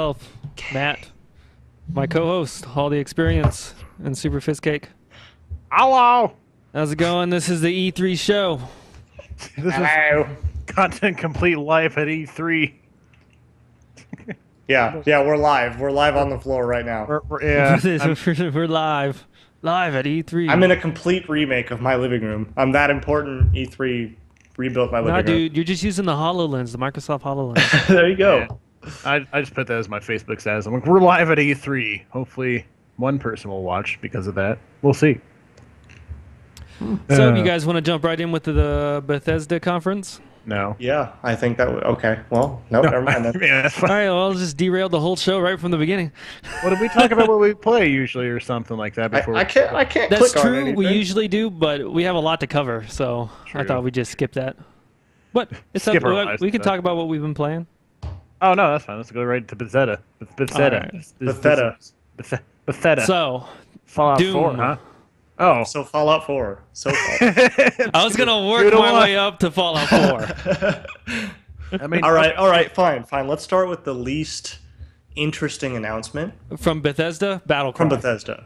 myself, Matt, my co-host, All the Experience, and Super Fist Cake. Hello. How's it going? This is the E3 show. This is content complete life at E3. Yeah, we're live. We're live on the floor right now. We're live at E3. I'm in a complete remake of my living room. I'm that important. E3 rebuilt my living room. Dude, you're just using the HoloLens, the Microsoft HoloLens. There you go. Yeah. I just put that as my Facebook status. I'm like, we're live at E3. Hopefully, one person will watch because of that. We'll see. So, you guys want to jump right in with the Bethesda conference? No. Yeah, I think that would... Okay, well, no, never mind then. Yeah, that's All fine. right, well, I'll just derail the whole show right from the beginning. What did we talk about? What we play usually, or something like that before? I can't That's click on true. anything. We usually do, but we have a lot to cover, so I True. thought we'd just skip that. But it's Skip up, our lives we can then. talk about what we've been playing. Oh no, that's fine. Let's go right to Bethesda. Bethesda. All right. Bethesda. So, Fallout Doom. 4, huh? Oh. So Fallout 4. So far. I was gonna work my way up to Fallout 4. I mean, all right, fine. Let's start with the least interesting announcement From Bethesda, Battlecry. from Bethesda.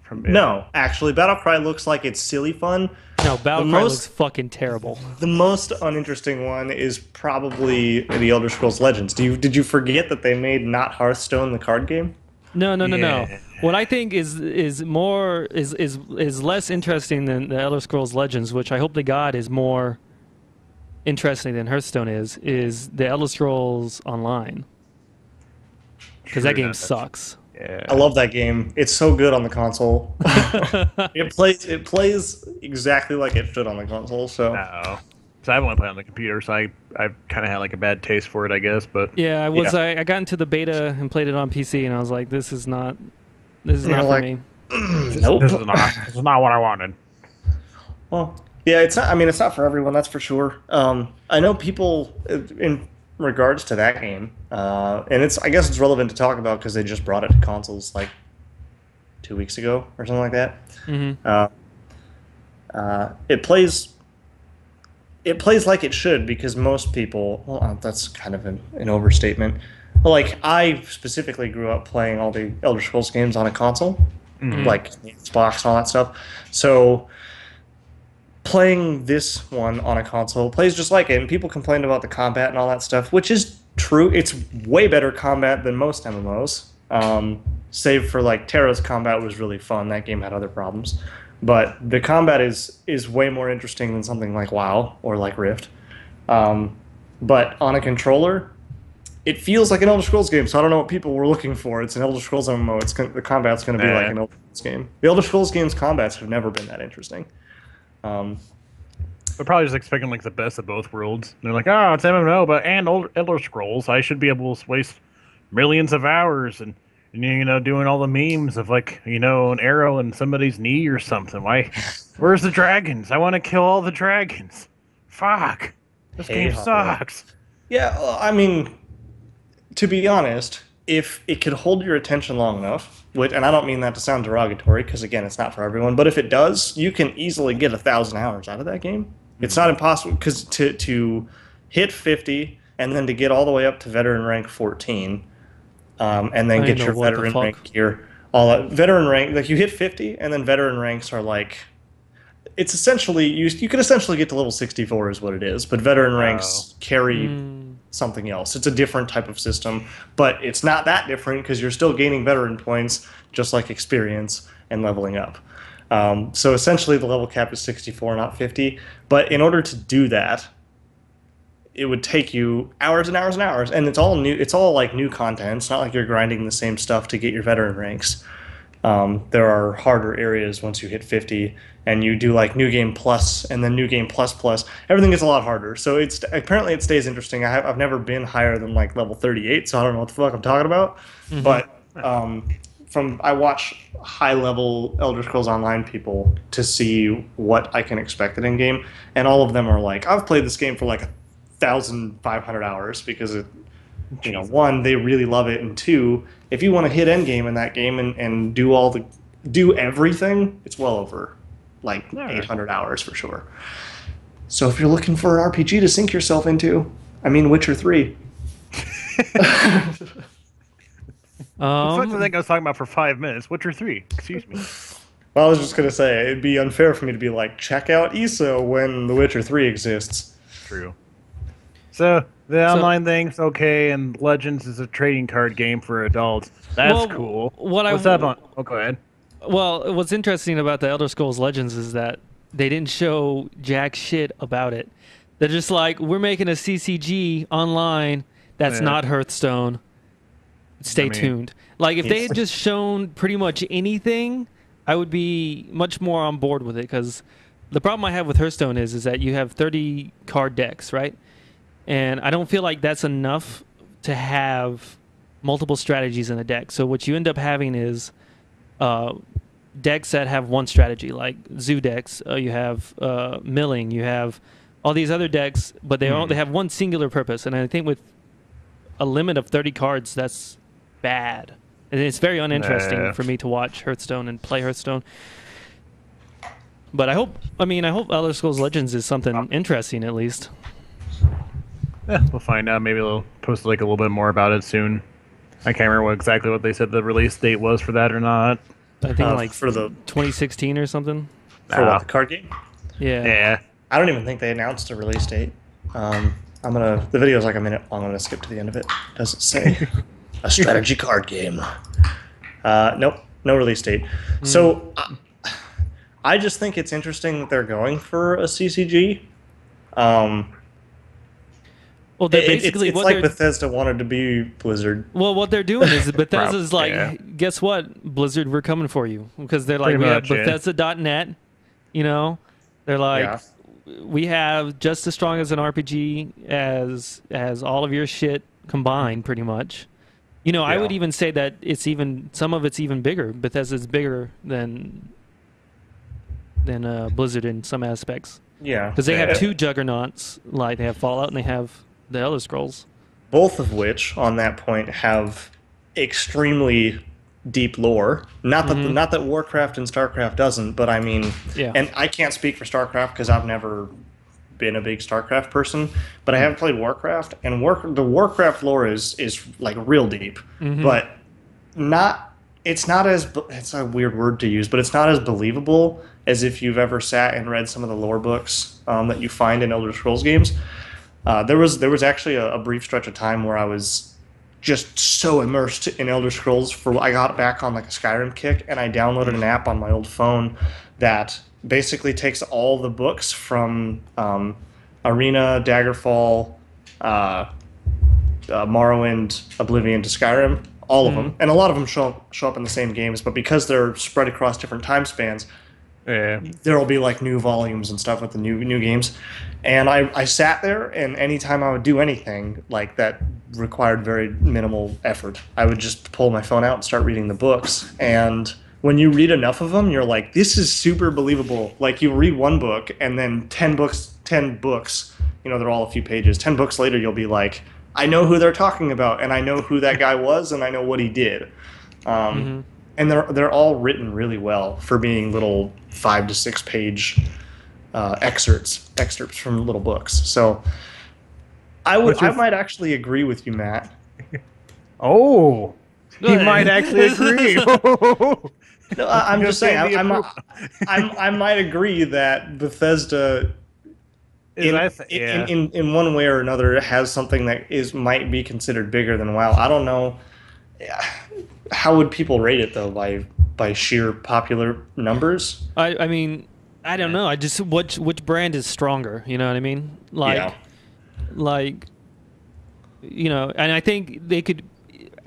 From No, actually, Battlecry looks like it's silly fun. No, Battlecry most- looks fucking terrible. The most uninteresting one is probably the Elder Scrolls Legends. Did you forget that they made not Hearthstone the card game? No. Yeah. What I think is less interesting than the Elder Scrolls Legends, which I hope to God is more interesting than Hearthstone is the Elder Scrolls Online, because that game sucks. Yeah. I love that game. It's so good on the console. It plays exactly like it should on the console. So No. So I've only played on the computer, so I kind of had like a bad taste for it, I guess. But Yeah, I got into the beta and played it on PC, and I was like, this is not for like, me. nope. this is not what I wanted. Well, yeah, it's not. I mean, it's not for everyone. That's for sure. I know people in regards to that game, and I guess it's relevant to talk about because they just brought it to consoles like 2 weeks ago or something like that. Mm-hmm. It plays like it should because most people. Well, that's kind of an overstatement. But like I specifically grew up playing all the Elder Scrolls games on a console, like the Xbox and all that stuff. So playing this one on a console plays just like it, and people complained about the combat and all that stuff, which is true. It's way better combat than most MMOs. Save for like Terra's combat was really fun. That game had other problems. But the combat is way more interesting than something like WoW or like Rift. But on a controller, it feels like an Elder Scrolls game, so I don't know what people were looking for. It's an Elder Scrolls MMO. The combat's going to be like an Elder Scrolls game. The Elder Scrolls games' combats have never been that interesting. They're probably just expecting like the best of both worlds. They're like, oh, it's MMO, but Elder Scrolls. I should be able to waste millions of hours and doing all the memes of like an arrow in somebody's knee or something. Why? Where's the dragons? I want to kill all the dragons. Fuck. This game sucks. Yeah, I mean, to be honest, if it could hold your attention long enough, and I don't mean that to sound derogatory, because again, it's not for everyone, but if it does, you can easily get 1,000 hours out of that game. It's not impossible, because to hit 50 and then to get all the way up to veteran rank 14, and then get your veteran rank gear, all that veteran rank, like you hit 50, and then veteran ranks are like, it's essentially you can essentially get to level 64 is what it is, but veteran ranks carry something else. It's a different type of system, but it's not that different because you're still gaining veteran points just like experience and leveling up. So essentially the level cap is 64, not 50. But in order to do that, it would take you hours and hours and hours, and it's all new. It's all like new content. It's not like you're grinding the same stuff to get your veteran ranks. There are harder areas once you hit 50, and you do like new game plus and then new game plus plus. Everything gets a lot harder. So apparently it stays interesting. I've never been higher than like level 38, so I don't know what the fuck I'm talking about. Mm-hmm. But I watch high level Elder Scrolls Online people to see what I can expect in game, and all of them are like, I've played this game for like 1,500 hours because one, they really love it, and two, if you want to hit endgame in that game and do everything, it's well over like 800 hours for sure. So if you're looking for an RPG to sink yourself into, I mean Witcher 3. Besides the thing I was talking about for 5 minutes. Witcher 3. Excuse me. Well, I was just gonna say it'd be unfair for me to be like, check out ESO when The Witcher 3 exists. True. So the online thing's okay, and Legends is a trading card game for adults. That's cool. What's up on? Oh, go ahead. Well, what's interesting about the Elder Scrolls Legends is that they didn't show jack shit about it. They're just like, we're making a CCG online that's not Hearthstone. Stay tuned. Like, if they had just shown pretty much anything, I would be much more on board with it, because the problem I have with Hearthstone is that you have 30 card decks, right? And I don't feel like that's enough to have multiple strategies in a deck. So what you end up having is decks that have one strategy, like zoo decks. You have milling. You have all these other decks, but they have one singular purpose. And I think with a limit of 30 cards, that's bad. And it's very uninteresting for me to watch Hearthstone and play Hearthstone. But I hope Elder Scrolls Legends is something interesting at least. Yeah, we'll find out. Maybe they'll post like a little bit more about it soon. I can't remember exactly what they said the release date was for that or not. I think like for the 2016 or something. For what, the card game? Yeah. Yeah. I don't even think they announced a release date. The video's like a minute long. I'm gonna skip to the end of it. Does it say a strategy card game? Nope, no release date. So I just think it's interesting that they're going for a CCG. Well, basically, it's like Bethesda wanted to be Blizzard. Well, what they're doing is Bethesda's like, guess what, Blizzard, we're coming for you, because they're like, we have Bethesda.net. You know, they're like, we have just as strong as an RPG as all of your shit combined, pretty much. You know, I would even say that some of it's even bigger. Bethesda's bigger than Blizzard in some aspects. Yeah, because they have two juggernauts. Like, they have Fallout and they have the Elder Scrolls, both of which, on that point, have extremely deep lore. Not that Warcraft and StarCraft doesn't, but I mean, and I can't speak for StarCraft because I've never been a big StarCraft person, but I have played Warcraft, and the Warcraft lore is like real deep, but it's a weird word to use, but it's not as believable as if you've ever sat and read some of the lore books that you find in Elder Scrolls games. There was actually a brief stretch of time where I was just so immersed in Elder Scrolls. I got back on like a Skyrim kick, and I downloaded an app on my old phone that basically takes all the books from Arena, Daggerfall, Morrowind, Oblivion to Skyrim, all of them, and a lot of them show up in the same games. But because they're spread across different time spans, there'll be like new volumes and stuff with the new games. And I sat there, and anytime I would do anything like that required very minimal effort, I would just pull my phone out and start reading the books. And when you read enough of them, you're like, this is super believable. Like, you read one book, and then 10 books, you know, they're all a few pages. 10 books later, you'll be like, I know who they're talking about, and I know who that guy was, and I know what he did. And they're all written really well for being little 5 to 6 page excerpts from little books. So I might actually agree with you, Matt. Oh, he might actually agree. No, I'm just saying. I might agree that Bethesda, in one way or another, has something that might be considered bigger than WoW. I don't know. How would people rate it though? By sheer popular numbers? I mean, I don't know. I just which brand is stronger? You know what I mean? Like, you know, and I think they could,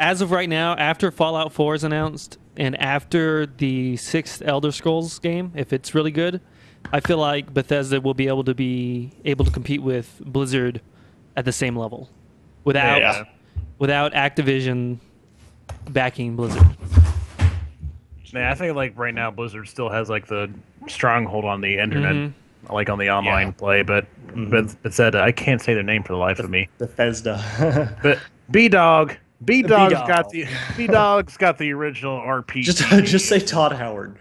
as of right now, after Fallout 4 is announced and after the 6th Elder Scrolls game, if it's really good, I feel like Bethesda will be able to compete with Blizzard at the same level, without Activision backing Blizzard. Man, I think like right now Blizzard still has like the stronghold on the internet, like on the online play. But it said I can't say their name for the life of me. Bethesda. But B-Dog's got the original RPG. Just say Todd Howard.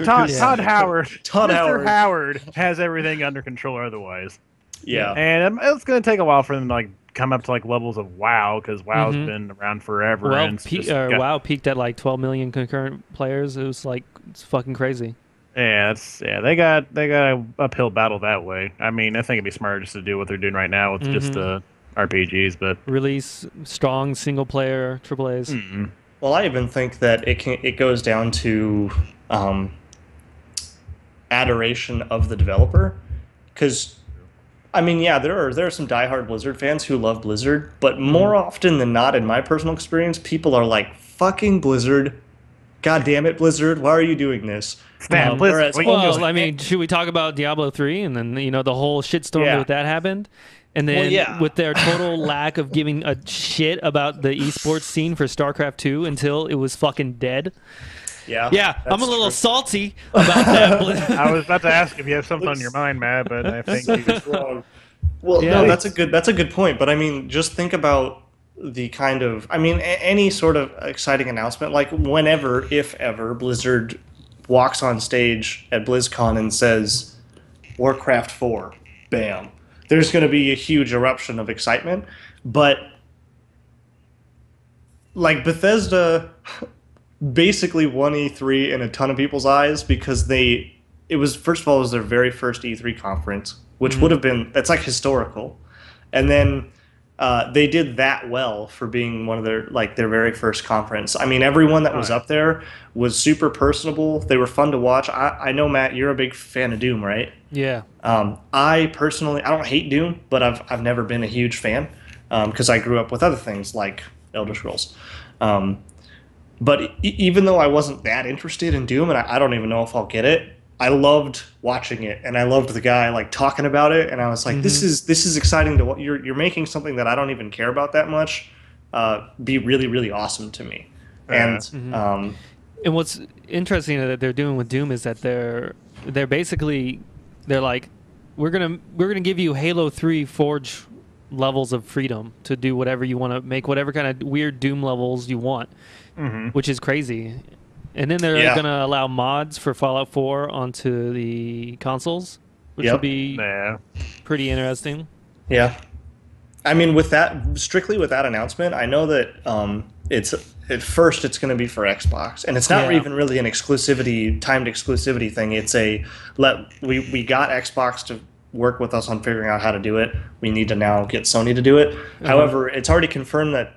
Todd Howard. Mr. Howard has everything under control otherwise. Yeah. And it's going to take a while for them to like come up to like levels of WoW because WoW's been around forever. Well, and WoW peaked at like 12 million concurrent players. It was like it's fucking crazy. Yeah, they got a uphill battle that way. I mean, I think it'd be smarter just to do what they're doing right now with just the RPGs, but release strong single player AAA's. Well, I even think that it goes down to adoration of the developer, because I mean, yeah, there are some diehard Blizzard fans who love Blizzard, but more often than not, in my personal experience, people are like, "Fucking Blizzard, God damn it, Blizzard, why are you doing this?" Blizzard. Well, I mean, should we talk about Diablo 3 and then the whole shitstorm with that happened? And then with their total lack of giving a shit about the esports scene for StarCraft 2 until it was fucking dead. Yeah, I'm a little salty about that. I was about to ask if you have something on your mind, Matt, but I think you're wrong. Well, no, that's a good point. But I mean, just think about the kind of, I mean, any sort of exciting announcement, like whenever, if ever, Blizzard walks on stage at BlizzCon and says, Warcraft 4, bam. There's going to be a huge eruption of excitement. But, like, Bethesda basically won E3 in a ton of people's eyes because first of all, it was their very first E3 conference, which would have been, that's like historical. And then they did that well for being one of their very first conference. I mean, everyone that was up there was super personable. They were fun to watch. I know, Matt, you're a big fan of Doom, right? Yeah. I personally, I don't hate Doom, but I've never been a huge fan because I grew up with other things like Elder Scrolls. But even though I wasn't that interested in Doom, and I don't even know if I'll get it, I loved watching it, and I loved the guy like talking about it, and I was like, this is exciting to what you're making something that I don't even care about that much be really, really awesome to me. And what's interesting that they're doing with Doom is that they're like, we're gonna give you Halo 3 Forge levels of freedom to do whatever you want to, make whatever kind of weird Doom levels you want. Which is crazy. And then they're going to allow mods for Fallout 4 onto the consoles, which would be pretty interesting. Yeah. I mean, strictly with that announcement, I know that at first it's going to be for Xbox, and it's not even really an timed exclusivity thing. It's we got Xbox to work with us on figuring out how to do it. We need to now get Sony to do it. However, it's already confirmed that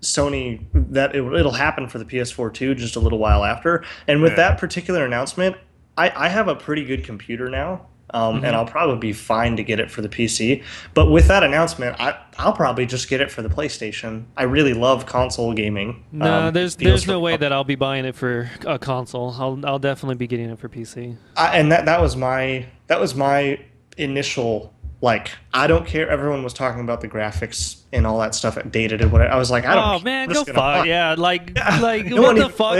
Sony, that it'll happen for the PS4 too, just a little while after. And with that particular announcement, I have a pretty good computer now, and I'll probably be fine to get it for the PC. But with that announcement, I'll probably just get it for the PlayStation. I really love console gaming. No, there's no way that I'll be buying it for a console. I'll definitely be getting it for PC. And that was my initial. Like, I don't care. Everyone was talking about the graphics and all that stuff dated and whatever. I was like, I don't. Oh man, go fuck. Yeah, like no what the fuck?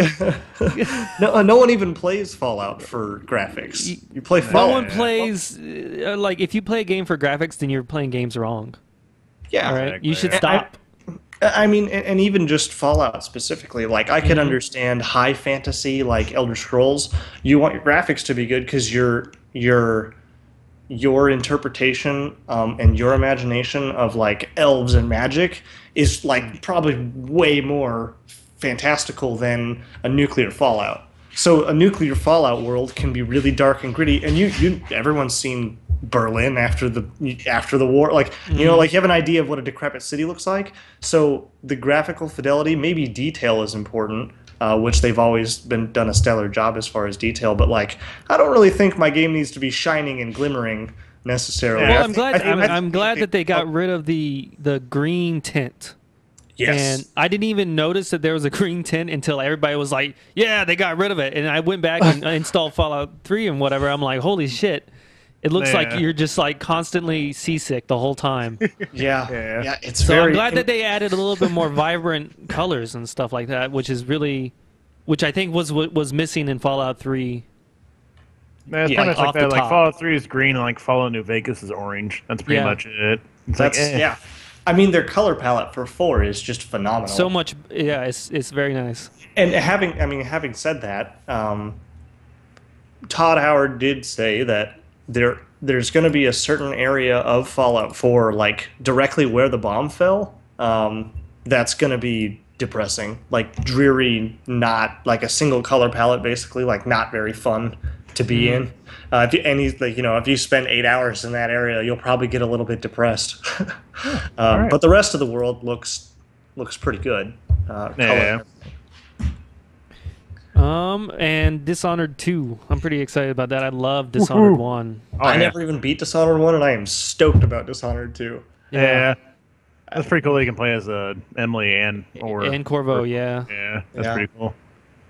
No one even plays Fallout for graphics. You play Fallout. No one plays. Like, if you play a game for graphics, then you're playing games wrong. Yeah, all right. Exactly. You should stop. I mean, and even just Fallout specifically. Like, I could understand high fantasy, like Elder Scrolls. You want your graphics to be good because your interpretation and your imagination of like elves and magic is like probably way more fantastical than a nuclear Fallout. So a nuclear Fallout world can be really dark and gritty, and everyone's seen Berlin after the war. Like like you have an idea of what a decrepit city looks like. So the graphical fidelity, maybe detail is important. Which they've always done a stellar job as far as detail, but like I don't really think my game needs to be shining and glimmering necessarily. Well, I'm glad that they got rid of the green tint. Yes. And I didn't even notice that there was a green tint until everybody was like, "Yeah, they got rid of it." And I went back and installed Fallout 3 and whatever. I'm like, "Holy shit." It looks like you're just like constantly seasick the whole time. Yeah. It's so I'm glad that they added a little bit more vibrant colors and stuff like that, which I think was missing in Fallout 3. Yeah, it's pretty much like that. Like Fallout 3 is green, and like Fallout New Vegas is orange. That's pretty much it. Yeah. I mean, their color palette for 4 is just phenomenal. So much, it's very nice. And having said that, Todd Howard did say that there's going to be a certain area of Fallout 4, like directly where the bomb fell. That's going to be depressing, like dreary, not like a single color palette, basically, like not very fun to be in. If you, any like, you know, if you spend 8 hours in that area, you'll probably get a little bit depressed. Right. But the rest of the world looks pretty good. Yeah. And Dishonored 2. I'm pretty excited about that. I love Dishonored 1. Oh, I yeah. never even beat Dishonored 1, and I am stoked about Dishonored 2. Yeah. That's pretty cool that you can play as Emily and Corvo, yeah. Yeah, that's Yeah. pretty cool.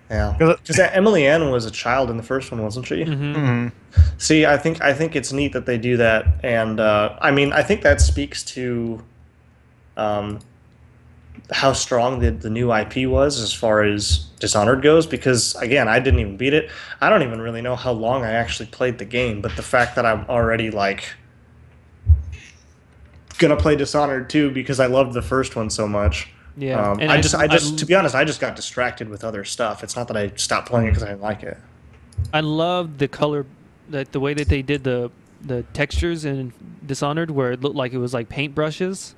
Yeah, 'Cause because Emily Ann was a child in the first one, wasn't she? Mhm. See, I think it's neat that they do that, and I mean, I think that speaks to how strong the new IP was as far as Dishonored goes. Because again, I didn't even beat it. I don't even really know how long I actually played the game, but the fact that I'm already like gonna play Dishonored 2 because I loved the first one so much. Yeah. And I just, to be honest, I just got distracted with other stuff. It's not that I stopped playing it because I didn't like it. I love the color, the way that they did the textures in Dishonored, where it looked like it was like paintbrushes.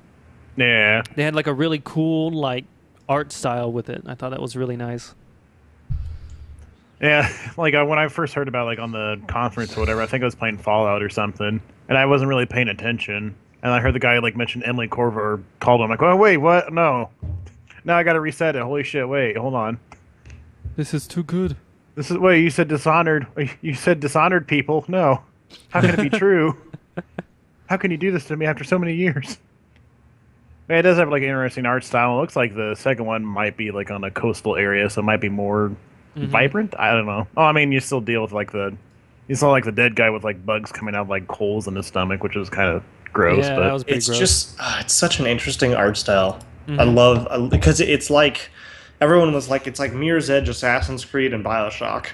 Yeah. They had like a really cool like art style with it. I thought that was really nice. Yeah, like when I first heard about like on the conference or whatever, I think I was playing Fallout or something, and I wasn't really paying attention. And I heard the guy like mention Emily Corvo or called him. Like, oh wait, what? No, now I got to reset it. Holy shit! Wait, hold on. This is too good. This is wait. You said Dishonored. You said Dishonored people. No, how can it be true? How can you do this to me after so many years? Yeah, it does have like an interesting art style. It looks like the second one might be like on a coastal area, so it might be more vibrant. I don't know. Oh, I mean, you still deal with like you saw like the dead guy with like bugs coming out of, like holes in his stomach, which is kind of gross. Yeah, but that was pretty It's gross. just it's such an interesting art style. I love because it's like everyone was like it's like Mirror's Edge, Assassin's Creed, and BioShock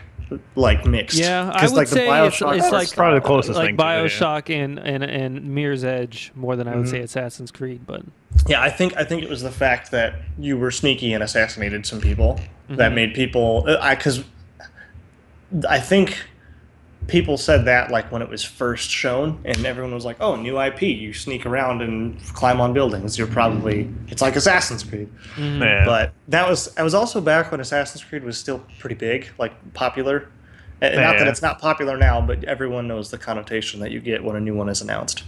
like mixed. Yeah, I 'Cause, would like, the say BioShock it's art like style- probably the closest like thing to it, yeah. BioShock and Mirror's Edge more than I would say Assassin's Creed, but Yeah, I think it was the fact that you were sneaky and assassinated some people that made people. Because I think people said that like when it was first shown, and everyone was like, "Oh, new IP! You sneak around and climb on buildings. You're probably it's like Assassin's Creed." yeah. But I was also back when Assassin's Creed was still pretty big, like popular. And not that Yeah. it's not popular now, but everyone knows the connotation that you get when a new one is announced.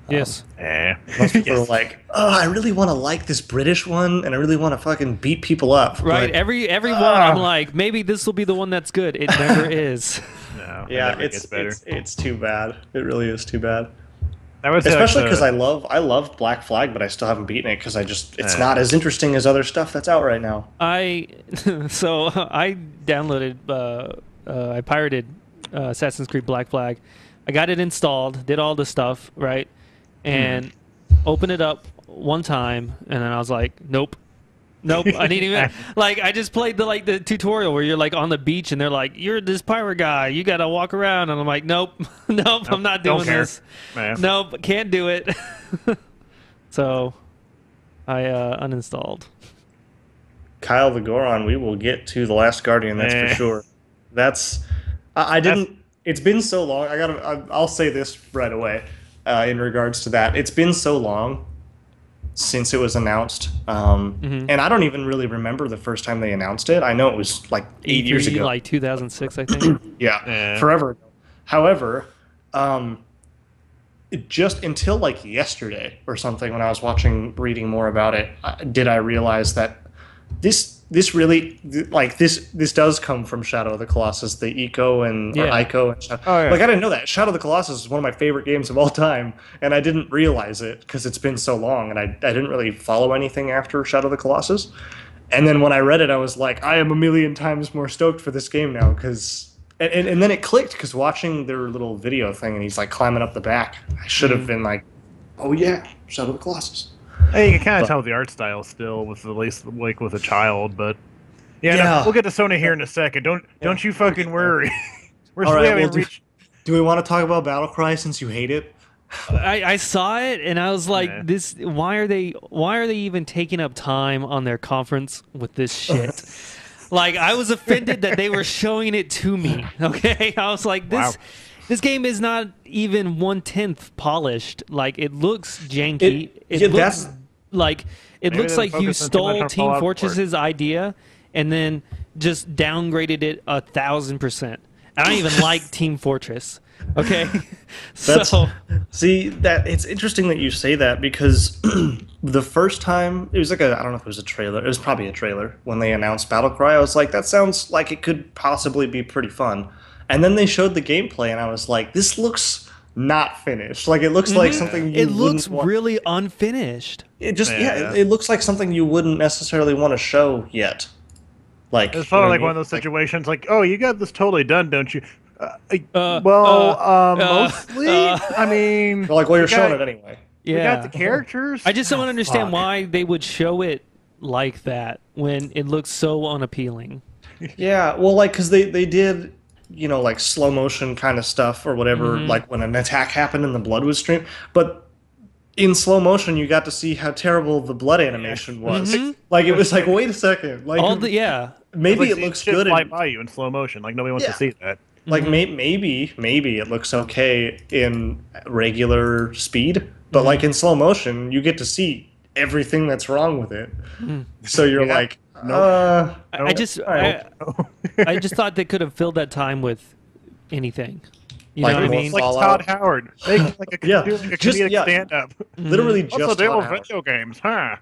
yes. Yeah. Most people are like, "Oh, I really want to like this British one, and I really want to fucking beat people up." Right, but- every one I'm like, maybe this will be the one that's good. It never is. No, yeah, it never gets better. it's too bad. It really is too bad. I would say, like, Especially the- because I love Black Flag, but I still haven't beaten it because it's not as interesting as other stuff that's out right now. I downloaded, I pirated Assassin's Creed Black Flag. I got it installed, did all the stuff right, and opened it up one time, and then I was like, nope. I need even like I just played the tutorial where you're like on the beach and they're like, you're this pirate guy, you gotta walk around, and I'm like, nope, I'm not don't doing care. this. Yeah. Nope, can't do it. So I uninstalled. Kyle the Goron, we will get to The Last Guardian, that's for sure. That's I didn't. It's been so long. I'll say this right away in regards to that. It's been so long since it was announced, and I don't even really remember the first time they announced it. I know it was like 8 years ago. like 2006, I think. Yeah, forever ago. However, it just until like yesterday or something, when I was reading more about it, did I realize that this really like this does come from Shadow of the Colossus, the Eco and or Ico and Shadow. Oh, yeah. Like I didn't know that Shadow of the Colossus is one of my favorite games of all time, and I didn't realize it because it's been so long, and I didn't really follow anything after Shadow of the Colossus. And then when I read it, I was like, I am a million times more stoked for this game now because. And then it clicked because watching their little video thing and he's like climbing up the back, I should have been like, oh yeah, Shadow of the Colossus. Hey, you can kind of tell the art style still with at least like with a child, but yeah, Yeah. No, we'll get to Sony here in a second. Don't you fucking worry. We're All still right, haven't well, reached. do we want to talk about Battlecry since you hate it? I saw it and I was like, Yeah. this. Why are they even taking up time on their conference with this shit? Like I was offended that they were showing it to me. Okay, I was like, this. Wow. This game is not even 1/10 polished. Like, it looks janky. Yeah, looks like Maybe looks they like you focus on too much stole on Team Fallout 4. Fortress's idea and then just downgraded it 1,000%. And I don't even like Team Fortress. Okay, so See, that it's interesting that you say that because the first time it was like I don't know if it was a trailer. It was probably a trailer when they announced Battlecry. I was like, that sounds like it could possibly be pretty fun. And then they showed the gameplay, and I was like, this looks not finished. Like it looks like something you it looks wouldn't want. really unfinished. It just Yeah. it looks like something you wouldn't necessarily want to show yet. Like It's you know sort of what I like one mean? of those situations, like, oh, you got this totally done, don't you? Uh, Mostly. I mean, They're like, well, you're we got- showing it anyway. We Yeah, got the characters. I just don't understand fuck. why they would show it like that when it looks so unappealing. Yeah, well, like because they did, you know, like slow motion kind of stuff or whatever, Mm-hmm. like when an attack happened and the blood was streaming. But in slow motion, you got to see how terrible the blood animation was. Like it was like, wait a second, like All the yeah, maybe Like, it looks shit good. fly In, by you in slow motion. Like nobody wants Yeah. to see that. like maybe it looks okay in regular speed, but like in slow motion, you get to see everything that's wrong with it. So you're Yeah. like, I just I just thought they could have filled that time with anything. You Like know what I more mean? Like Fallout. Todd Howard. Make like a, Yeah, do like a just- comedic yeah. stand-up. literally Also, just they Todd love Howard. video games, huh?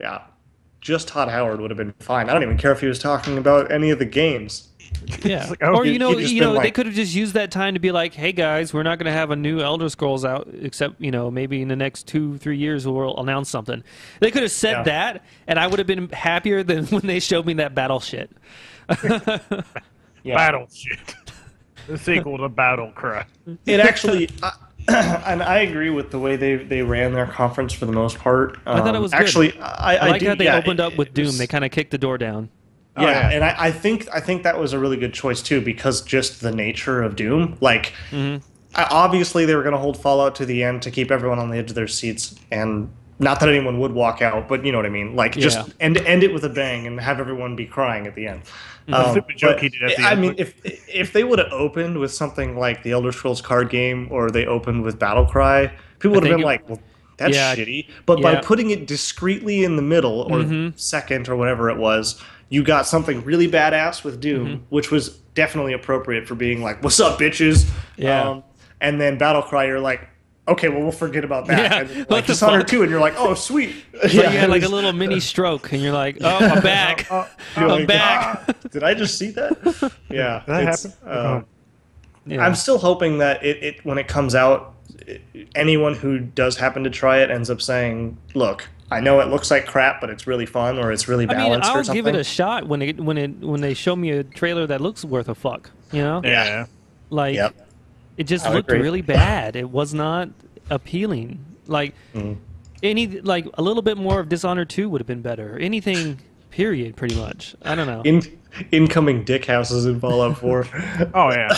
Yeah. Just Todd Howard would have been fine. I don't even care if he was talking about any of the games. Yeah. like, oh, Or you just they been like- could have just used that time to be like, "Hey guys, we're not going to have a new Elder Scrolls out except, maybe in the next 2-3 years we'll announce something." They could have said Yeah. that and I would have been happier than when they showed me that battle shit. Yeah. Battle shit. The sequel to Battle Cry. It actually, and I agree with the way they ran their conference for the most part. I thought it was good. actually. I like do, how they yeah, opened up with it Doom. was- They kind of kicked the door down. Yeah, yeah. and I think that was a really good choice too because just the nature of Doom. Like, obviously they were going to hold Fallout to the end to keep everyone on the edge of their seats, and not that anyone would walk out, but you know what I mean. Like, just Yeah. end it with a bang and have everyone be crying at the end. The stupid joke but, he did at the I end. mean, if they would have opened with something like the Elder Scrolls card game, or they opened with Battlecry, people would have think been it- like, "Well, that's Yeah. shitty." But by Yeah. putting it discreetly in the middle or second or whatever it was, you got something really badass with Doom, which was definitely appropriate for being like, "What's up, bitches?" Yeah. And then Battlecry, you're like, "Okay, well, we'll forget about that." Yeah, And, what like the Dishonored fuck? 2, and you're like, "Oh, sweet." But you had it like a was- little mini stroke, and you're like, "Oh, I'm back. you're I'm like, back." Did I just see that? Yeah, that it's, happen? Yeah. I'm still hoping that it when it comes out, anyone who does happen to try it ends up saying, "Look, I know it looks like crap, but it's really fun, or it's really I balanced, mean, or I'll something." give it a shot when they show me a trailer that looks worth a fuck. You know, Yeah. like Yep. it just I would looked agree. really bad. It was not appealing. Like like a little bit more of Dishonored 2 would have been better. Anything, period, pretty much. I don't know. Incoming dick houses in Fallout 4. Oh yeah.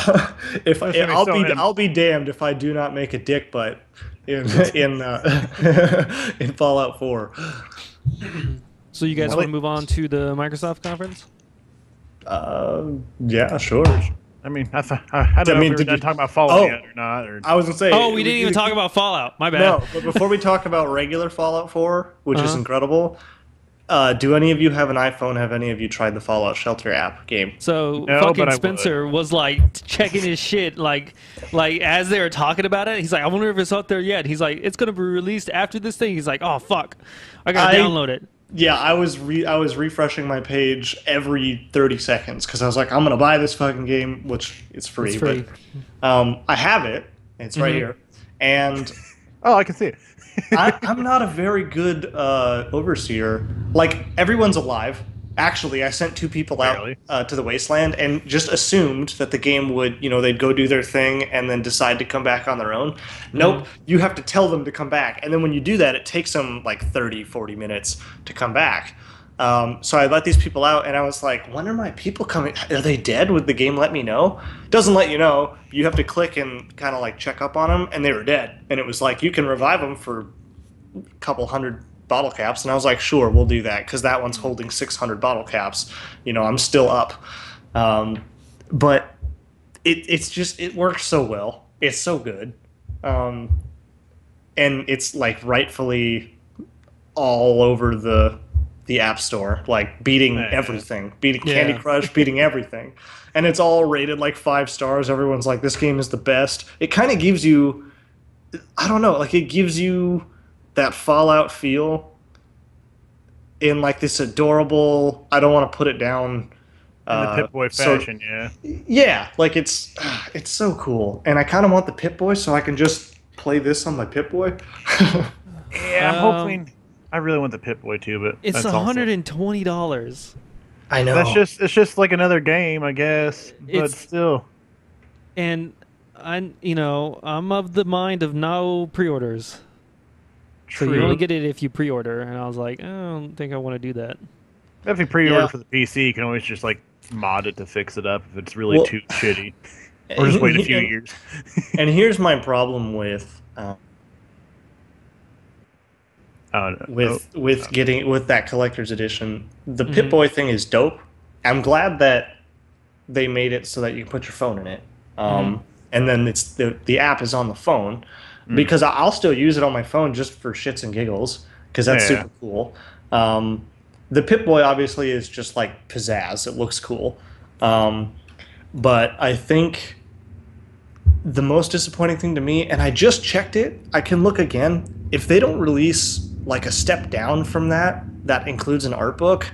If That's gonna be I'll so be him. I'll be damned if I do not make a dick butt in in Fallout 4. So you guys Well, want to move on to the Microsoft conference? Yeah, sure. I mean, I don't know if we were did done you- talking about Fallout Oh. yet or not. Or I was gonna say. Oh, we didn't even talk about Fallout. My bad. No, but before we talk about regular Fallout 4, which is Uh-huh. incredible, do any of you have an iPhone? Have any of you tried the Fallout Shelter app game? So No, fucking but I Spencer was like checking his shit, like as they were talking about it. He's like, I wonder if it's out there yet. He's like, it's gonna be released after this thing. He's like, oh fuck, I gotta download it. Yeah, I was refreshing my page every 30 seconds because I was like, I'm gonna buy this fucking game, which it's free. It's free. But I have it. It's right here, and oh, I can see it. I'm not a very good overseer. Like, everyone's alive. Actually, I sent 2 people Barely. out to the wasteland and just assumed that the game would, they'd go do their thing and then decide to come back on their own. Nope. You have to tell them to come back. And then when you do that, it takes them like 30, 40 minutes to come back. So I let these people out, and I was like, when are my people coming? Are they dead? Would the game let me know? It doesn't let you know. You have to click and kind of like check up on them, and they were dead. And it was like, you can revive them for a couple hundred bottle caps. And I was like, sure, we'll do that, because that one's holding 600 bottle caps. I'm still up. But it's just it works so well. It's so good, um, and it's like rightfully all over the App Store, like beating everything, beating Candy Yeah. Crush, beating everything, and it's all rated like 5 stars. Everyone's like, this game is the best. It kind of gives you, I don't know, like it gives you that Fallout feel in like this adorable. I don't want to put it down. In the Pip-Boy fashion, yeah. Yeah, like it's so cool, and I kind of want the Pip-Boy so I can just play this on my Pip-Boy. Yeah, I'm hoping. I really want the Pip-Boy too, but It's that's also- $120. I know. it's just like another game, I guess, but It's- still. And I'm of the mind of no pre-orders. So you True. only get it if you pre-order, and I was like, I don't think I want to do that. If you pre-order Yeah. for the PC, you can always just like mod it to fix it up if it's really Well- too shitty, or just wait a few and, years. and here's my problem with Oh, no. with getting with that collector's edition. The Pip-Boy thing is dope. I'm glad that they made it so that you can put your phone in it, and then it's the app is on the phone, because I'll still use it on my phone just for shits and giggles because that's Yeah. super cool. The Pip-Boy obviously is just like pizzazz. It looks cool, but I think the most disappointing thing to me, and I just checked it, I can look again. If they don't release like a step down from that includes an art book,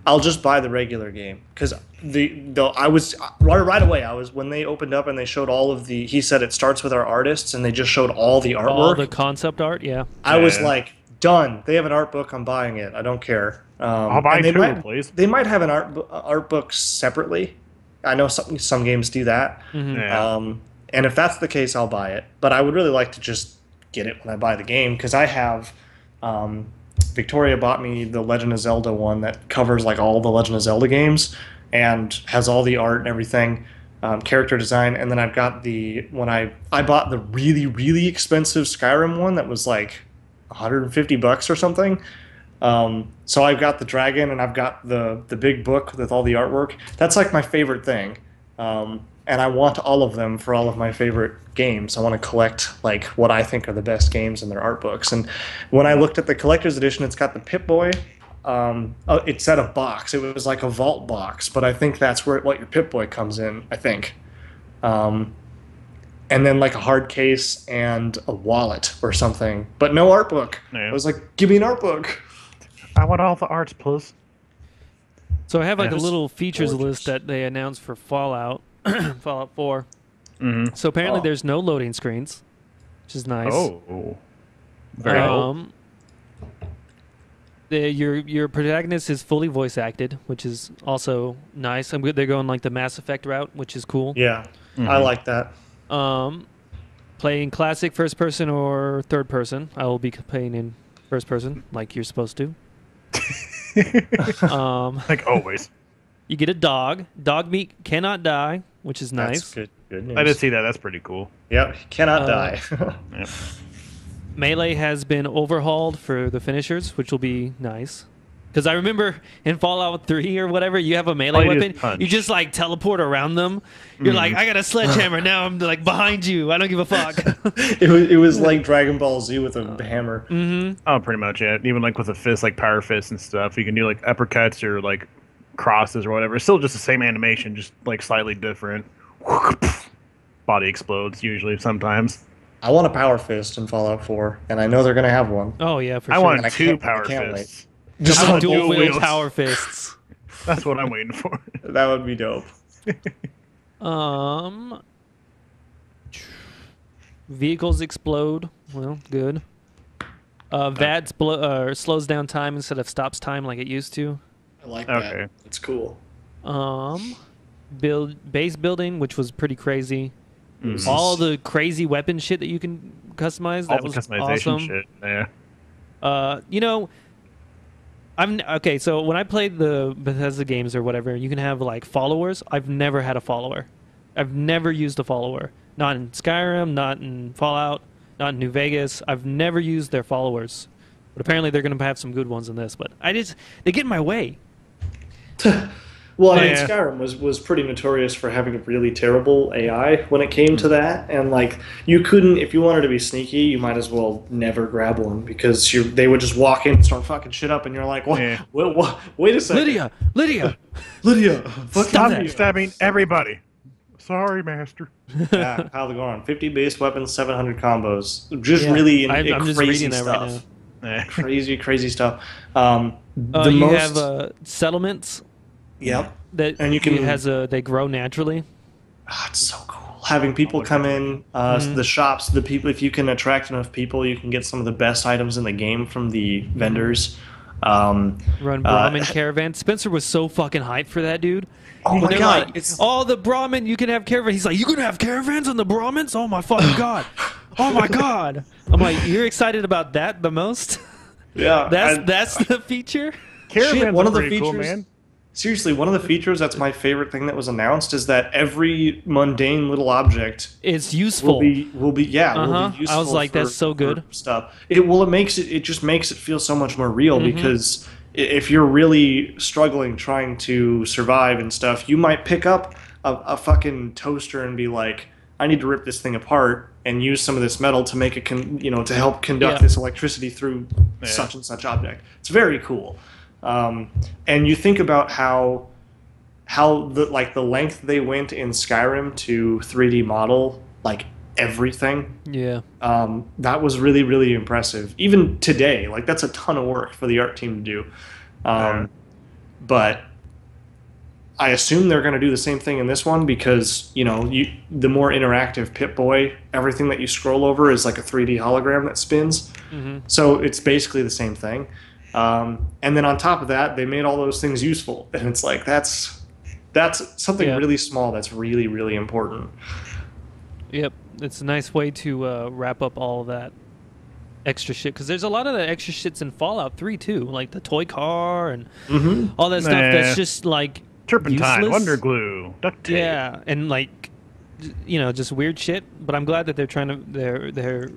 I'll just buy the regular game, because I was right away. I was when they opened up and they showed all of the. He said it starts with our artists, and they just showed all the artwork. All the concept art, yeah. I was Yeah. like, done. They have an art book. I'm buying it. I don't care. I'll buy and they two, please. They might have an art book separately. I know some games do that. Yeah. And if that's the case, I'll buy it. But I would really like to just get it when I buy the game, because I have. Victoria bought me the Legend of Zelda one that covers like all the Legend of Zelda games and has all the art and everything, character design. And then I've got I bought the really, really expensive Skyrim one that was like $150 or something. So I've got the dragon and I've got the big book with all the artwork. That's like my favorite thing. And I want all of them for all of my favorite games. I want to collect like what I think are the best games in their art books. And when I looked at the collector's edition, it's got the Pip-Boy. It said a box. It was like a vault box, but I think that's what your Pip-Boy comes in, I think. And then like a hard case and a wallet or something, but no art book. Yeah. I was like, give me an art book. I want all the arts, please. So I have like a Yes. little features Gorgeous. list that they announced for Fallout, Fallout 4. Mm-hmm. So apparently Oh. there's no loading screens, which is nice. Oh, very cool. Your protagonist is fully voice acted, which is also nice. I'm good. They're going like the Mass Effect route, which is cool. Yeah, I Mhm. like that. Playing classic first person or third person. I will be playing in first person, like you're supposed to. Like always. You get a dog. Dog meat cannot die, which is nice. That's good news. I did see that. That's pretty cool. Yep, cannot Uh, die. Yep. Melee has been overhauled for the finishers, which will be nice. Because I remember in Fallout 3 or whatever, you have a melee All you do is weapon. punch. You just like teleport around them. You're like, I got a sledgehammer. Now I'm like behind you. I don't give a fuck. It was like Dragon Ball Z with a hammer. Oh, pretty much, yeah. Even like with a fist, like power fists and stuff, you can do like uppercuts or like crosses or whatever. It's still just the same animation, just like slightly different. Body explodes usually sometimes. I want a power fist in Fallout 4, and I know they're gonna have one. Oh, yeah, for I sure. want And I two can't- I power can't fists. Just I like want dual dual wield wheels. power fists. That's what I'm waiting for. that would be dope. Vehicles explode. Well, good. VADS slows down time instead of stops time like it used to. I like Okay. that. It's cool. Base building, which was pretty crazy. Mhm. All the crazy weapon shit that you can customize. All That the was customization awesome. shit. Yeah. Okay. So when I played the Bethesda games or whatever, you can have like followers. I've never had a follower. I've never used a follower. Not in Skyrim, not in Fallout, not in New Vegas. I've never used their followers. But apparently they're going to have some good ones in this. But they get in my way. Well, I mean, Yeah. Skyrim was pretty notorious for having a really terrible AI when it came to that, and like you couldn't, if you wanted to be sneaky, you might as well never grab one because they would just walk in and start fucking shit up, and you're like, what? Yeah. Wait a second, Lydia, Lydia, fuck Stop you. that. Stabbing everybody. Sorry, master. Yeah, Kyle the Goron, 50 base weapons, 700 combos, just Yeah. really I'm just crazy reading that stuff. right now. Eh. Crazy stuff. You have settlements Yep, that and you can they grow naturally. it's so cool having people come in. The shops, the people. If you can attract enough people, you can get some of the best items in the game from the vendors. Run Brahmin caravan. Spencer was so fucking hyped for that, dude. Oh When my they're god! like, It's oh, the Brahmin, you can have caravan. He's like, you can have caravans on the Brahmins? Oh my fucking god! Oh my god! I'm like, you're excited about that the most? yeah. That's the feature. Caravans one are of the pretty cool, features- man. Seriously, one of the features that's my favorite thing that was announced is that every mundane little object It's useful. will be Uh-huh. useful. I was like, that's so good. for stuff. It just makes it feel so much more real because if you're really struggling trying to survive and stuff, you might pick up a fucking toaster and be like, I need to rip this thing apart and use some of this metal to make it to help conduct Yeah. this electricity through such and such object. It's very cool. And you think about how the length they went in Skyrim to 3D model like everything. Yeah. That was really, really impressive. Even today, like that's a ton of work for the art team to do. But I assume they're going to do the same thing in this one because the more interactive Pip-Boy, everything that you scroll over is like a 3D hologram that spins. So it's basically the same thing. And then on top of that, they made all those things useful, and it's like that's something really small that's really, really important. Yep. It's a nice way to wrap up all of that extra shit because there's a lot of that extra shits in Fallout 3 too, like the toy car and all that stuff that's just like Turpentine, useless. wonder glue, duct tape. Yeah, and like just weird shit. But I'm glad that they're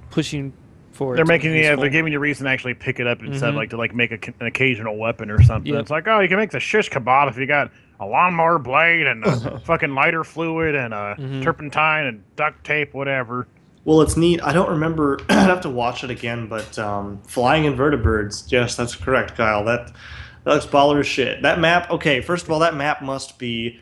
pushing for. They're it to making be useful. they're giving you a reason to actually pick it up instead of like to like make an occasional weapon or something. Yep. It's like, oh, you can make the shish kebab if you got a lawnmower blade and a fucking lighter fluid and a turpentine and duct tape, whatever. Well, it's neat. I don't remember. I'd have to watch it again, but flying invertebrates. Yes, that's correct, Kyle. That looks baller as shit. That map. Okay, first of all, that map must be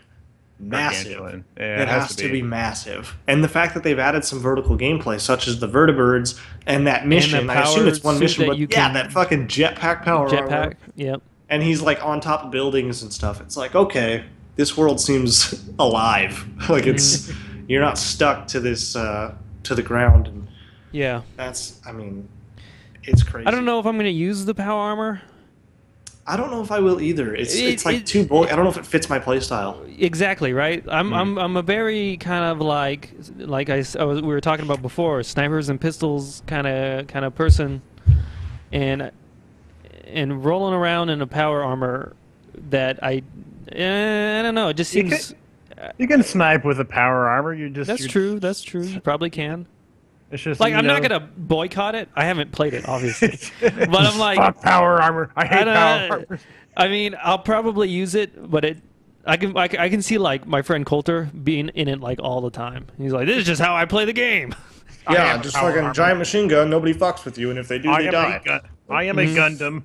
massive. Gargantuan. Yeah, It has to be massive. And the fact that they've added some vertical gameplay, such as the vertibirds and that mission. I assume it's one suit mission, that but you yeah, can- that fucking jetpack power armor. Jetpack. Yep. And he's like on top of buildings and stuff. It's like, okay, this world seems alive. Like it's you're not stuck to this to the ground, and Yeah. that's it's crazy. I don't know if I'm gonna use the power armor. I don't know if I will either. It's like it- too bulky. I don't know if it fits my playstyle. Exactly right. I'm a very kind of like we were talking about before, snipers and pistols kind of person, and rolling around in a power armor that I don't know. It just seems. You can snipe with a power armor. That's true. That's true. You probably can. It's just Like I'm not gonna boycott it. I haven't played it, obviously, but I'm like, fuck power armor. I hate I power don't- armor. I mean, I'll probably use it, but I can see like my friend Coulter being in it like all the time. He's like, this is just how I play the game. Yeah, have just power fucking armor. giant machine gun. Nobody fucks with you, and if they do, I they am die. I am a Gundam.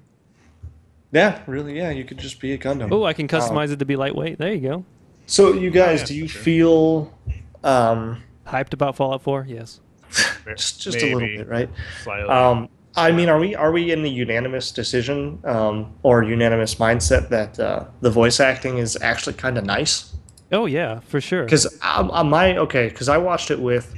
Yeah, really. Yeah, you could just be a Gundam. Oh, I can customize it to be lightweight. There you go. So you guys, yeah, do you for sure. feel Hyped about Fallout 4? Yes. just a little Maybe. bit, right? Slightly. I mean, are we in the unanimous decision or unanimous mindset that the voice acting is actually kind of nice? Oh yeah, for sure. Because I watched it with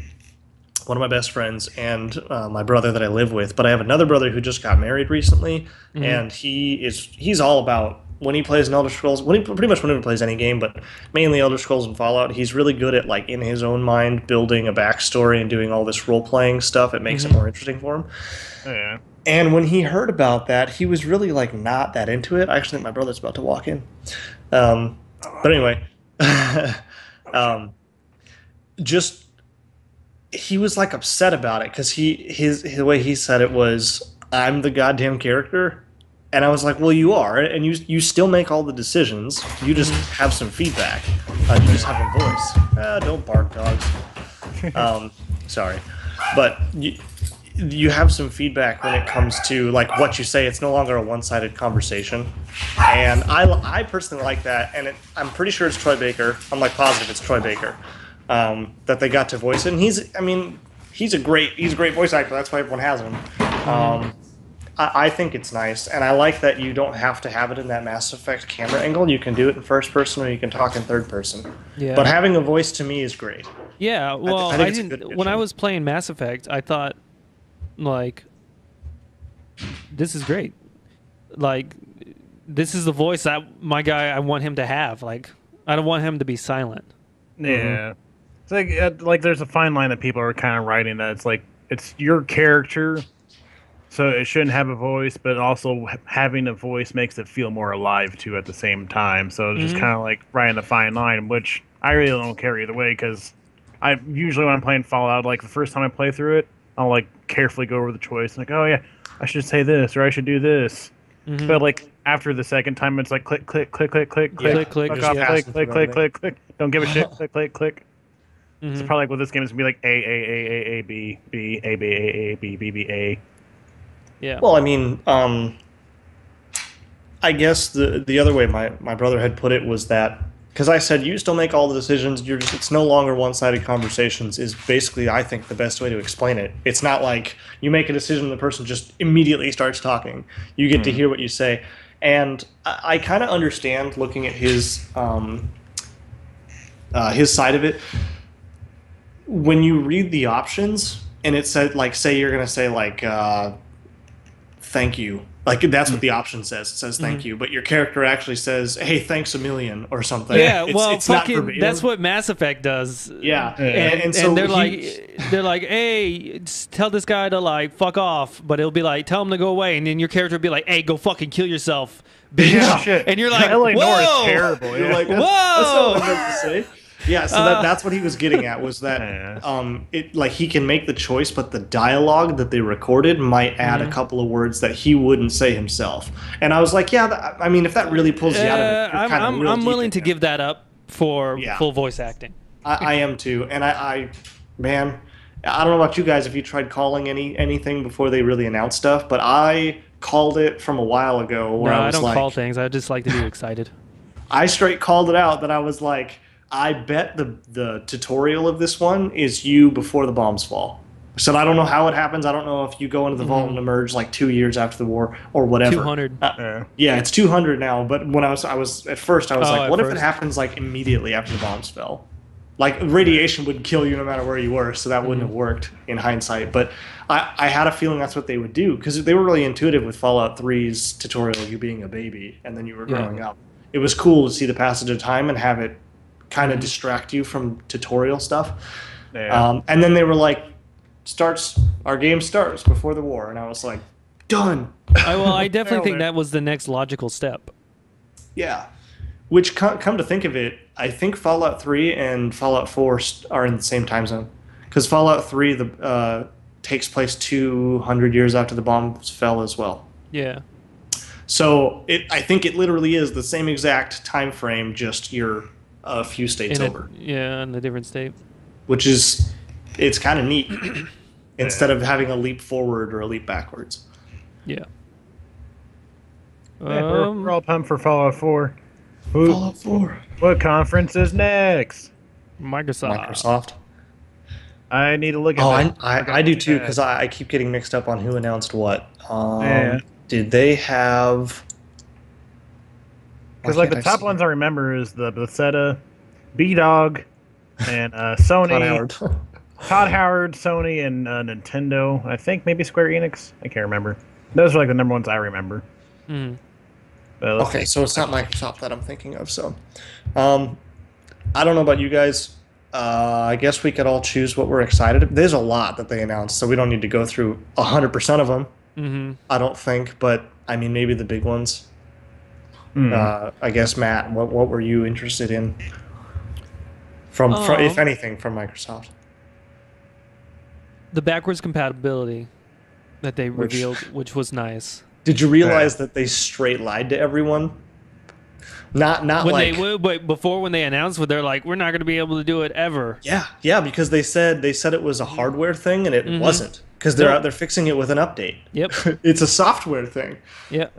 one of my best friends and my brother that I live with, but I have another brother who just got married recently, and he's all about when he plays an Elder Scrolls, whenever he plays any game, but mainly Elder Scrolls and Fallout, he's really good at like in his own mind building a backstory and doing all this role playing stuff. It makes it more interesting for him. Yeah. And when he heard about that, he was really like not that into it. I actually think my brother's about to walk in. But anyway, just he was like upset about it because the way he said it was, "I'm the goddamn character," And I was like, well, you are, and you still make all the decisions. You just have some feedback. You just have a voice. Don't bark, dogs. Sorry, but you have some feedback when it comes to like what you say. It's no longer a one-sided conversation, and I personally like that. And I'm pretty sure it's Troy Baker. I'm like positive it's Troy Baker that they got to voice it. And he's a great voice actor. That's why everyone has him. I think it's nice, and I like that you don't have to have it in that Mass Effect camera angle. You can do it in first person, or you can talk in third person. Yeah. But having a voice to me is great. Yeah, well, I didn't. When I was playing Mass Effect, I thought, like, this is great. Like, this is the voice that my guy. I want him to have. Like, I don't want him to be silent. Yeah, it's like there's a fine line that people are kind of writing that it's like it's your character. So it shouldn't have a voice, but also having a voice makes it feel more alive too at the same time. So it's just kind of like riding a fine line, which I really don't care either way because I usually when I'm playing Fallout, like the first time I play through it, I'll like carefully go over the choice, like, oh yeah, I should say this or I should do this. But like after the second time, it's like click, click, click, click, click, click, click, click, click. Don't give a shit. Click, click, click. It's probably like with this game is gonna be like A B B A B A B B B A. Yeah. Well, I mean, I guess the other way my brother had put it was that because I said you still make all the decisions. It's no longer one-sided conversations. Is basically I think the best way to explain it. It's not like you make a decision and the person just immediately starts talking. You get to hear what you say, and I kind of understand looking at his side of it. When you read the options and it said like say you're gonna say like. Thank you. Like that's what the option says. It says thank you, but your character actually says, "Hey, thanks a million" or something. Yeah, it's fucking that's what Mass Effect does. Yeah, and so they're like, "Hey, tell this guy to like fuck off," but it'll be like, "Tell him to go away," and then your character will be like, "Hey, go fucking kill yourself, bitch." Yeah, shit. And you're like, LA "Whoa!" Noire is terrible. You're like, "Whoa!" That's not what I meant to say. Yeah, so that's what he was getting at was that it like he can make the choice, but the dialogue that they recorded might add a couple of words that he wouldn't say himself. And I was like, yeah, I mean, if that really pulls you out of it, I'm willing to give that up for full voice acting. I am too, and man, I don't know about you guys if you tried calling anything before they really announced stuff, but I called it from a while ago. Where I don't call things. I just like to be excited. I straight called it out that I was like. I bet the tutorial of this one is you before the bombs fall. So I don't know how it happens. I don't know if you go into the vault and emerge like 2 years after the war or whatever. 200. Yeah, it's 200 now. But when I was at first I was like, what if it happens like immediately after the bombs fell? Like radiation would kill you no matter where you were, so that wouldn't have worked in hindsight. But I had a feeling that's what they would do because they were really intuitive with Fallout 3's tutorial, you being a baby and then you were growing up. It was cool to see the passage of time and have it kind of distract you from tutorial stuff. Yeah. And then they were like, our game starts before the war. And I was like, done. I definitely think that was the next logical step. Yeah. Which, come to think of it, I think Fallout 3 and Fallout 4 are in the same time zone. Because Fallout 3 takes place 200 years after the bombs fell as well. Yeah. So I think it literally is the same exact time frame, just you're a few states over. Yeah, in a different state. Which is, it's kind of neat. Instead of having a leap forward or a leap backwards. Yeah. We're all pumped for Fallout 4. Fallout 4. What conference is next? Microsoft. I need to look at that. I do too, because I keep getting mixed up on who announced what. Did they have... Because like the top ones I remember is the Bethesda, B-Dog, and Sony. Todd Howard, Sony, and Nintendo. I think maybe Square Enix. I can't remember. Those are like the number ones I remember. Okay, so it's not Microsoft that I'm thinking of. So, I don't know about you guys. I guess we could all choose what we're excited. There's a lot that they announced, so we don't need to go through 100% of them. I don't think, but I mean maybe the big ones. I guess Matt, what were you interested in from if anything from Microsoft? The backwards compatibility that they revealed, which was nice. Did you realize that they straight lied to everyone? Not When like but before when they announced it, they're like, we're not going to be able to do it ever. yeah, because they said it was a hardware thing and it wasn't because they're fixing it with an update. Yep. It's a software thing. Yep.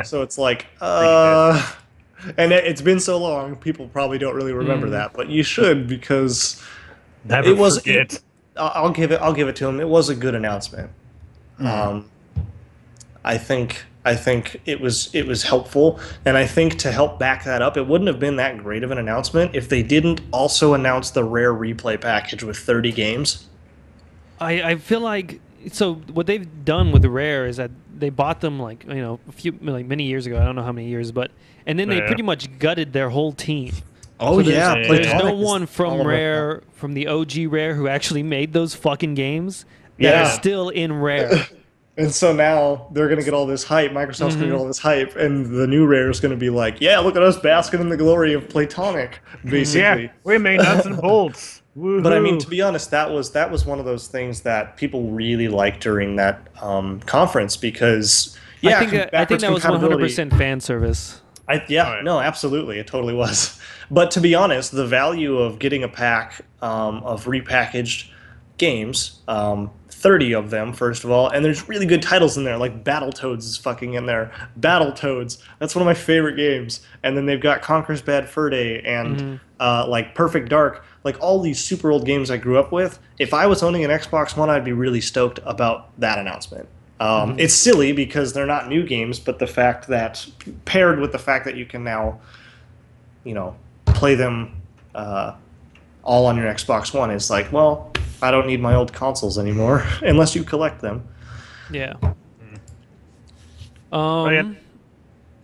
So it's like and it's been so long, people probably don't really remember that, but you should because Never it was. forget. I'll give it to him. It was a good announcement. I think it was helpful, and I think to help back that up, it wouldn't have been that great of an announcement if they didn't also announce the Rare Replay package with 30 games. I feel like so what they've done with Rare is that they bought them like a few many years ago. I don't know how many years, and then they pretty much gutted their whole team. Oh so yeah, there's no Platonic one from Rare, from the OG Rare, who actually made those fucking games that are still in Rare. And so now they're going to get all this hype. Microsoft's going to get all this hype, and the new Rare is going to be like, yeah, look at us basking in the glory of Platonic, basically. Yeah, we made nuts and bolts. Woo-hoo. But I mean, to be honest, that was one of those things that people really liked during that conference because, yeah, I think that was 100% fan service. No, absolutely, it totally was. But to be honest, the value of getting a pack of repackaged games, 30 of them, first of all, and there's really good titles in there, like Battletoads is fucking in there. Battletoads, that's one of my favorite games. And then they've got Conker's Bad Fur Day and like Perfect Dark, like all these super old games I grew up with. If I was owning an Xbox One, I'd be really stoked about that announcement. It's silly because they're not new games, but the fact that, paired with the fact that you can now, play them all on your Xbox One, is like, well, I don't need my old consoles anymore unless you collect them. Yeah. What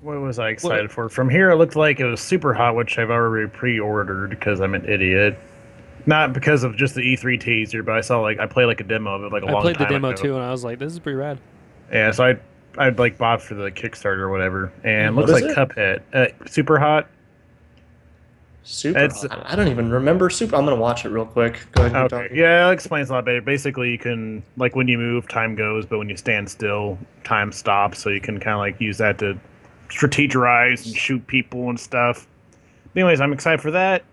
was I excited for? From here, it looked like it was Super Hot, which I've already pre-ordered because I'm an idiot. Not because of just the E3 teaser, but I played a demo of it like a long time ago. I played the demo too, and I was like, this is pretty rad. Yeah, so I bought for the Kickstarter or whatever, and it looks like Cuphead. Super Hot. Hot. I don't even remember Super. I'm gonna watch it real quick. Go ahead. Okay. Yeah, it explains a lot better. Basically, you can when you move, time goes, but when you stand still, time stops. So you can kind of use that to strategize and shoot people and stuff. Anyways, I'm excited for that.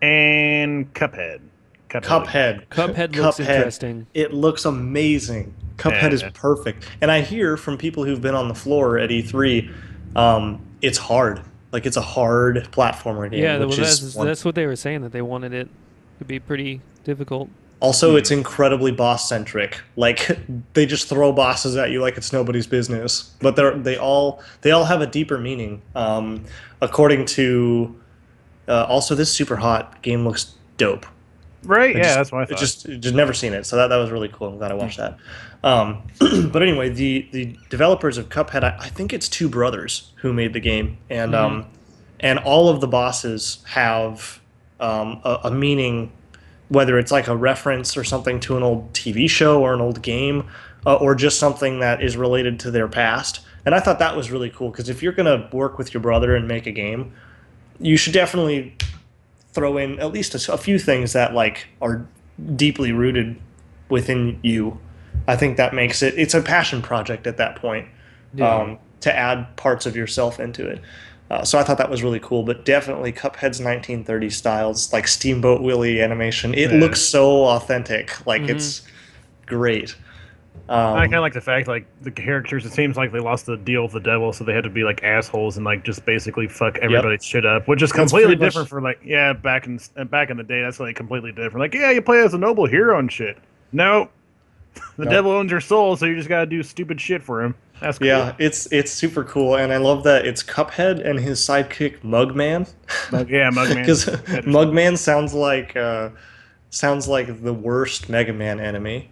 And Cuphead. Cuphead looks interesting. It looks amazing. Cuphead is perfect. And I hear from people who've been on the floor at E3, it's hard. Like, it's a hard platformer game. Yeah, that's what they were saying, that they wanted it to be pretty difficult. Also, it's incredibly boss-centric. Like, they just throw bosses at you like it's nobody's business. But they all have a deeper meaning. According to... also, this Super Hot game looks dope. Right, that's what I thought. Just never seen it, so that was really cool. I'm glad I watched that. But anyway, the developers of Cuphead, I think it's two brothers who made the game, and all of the bosses have a meaning, whether it's like a reference or something to an old TV show or an old game, or just something that is related to their past. And I thought that was really cool, because if you're going to work with your brother and make a game, you should definitely throw in at least a few things that are deeply rooted within you. I think that makes it's a passion project at that point, to add parts of yourself into it. So I thought that was really cool, but definitely Cuphead's 1930s styles, like Steamboat Willie animation, it looks so authentic. It's great. I kind of like the fact, the characters, it seems like they lost the deal with the devil, so they had to be assholes and just basically fuck everybody's shit up, which is completely different for back in the day. That's completely different. You play as a noble hero and shit. No, the devil owns your soul, so you just gotta do stupid shit for him. That's cool. Yeah, it's super cool, and I love that it's Cuphead and his sidekick Mugman. Mugman. Because Mugman sounds like the worst Mega Man enemy.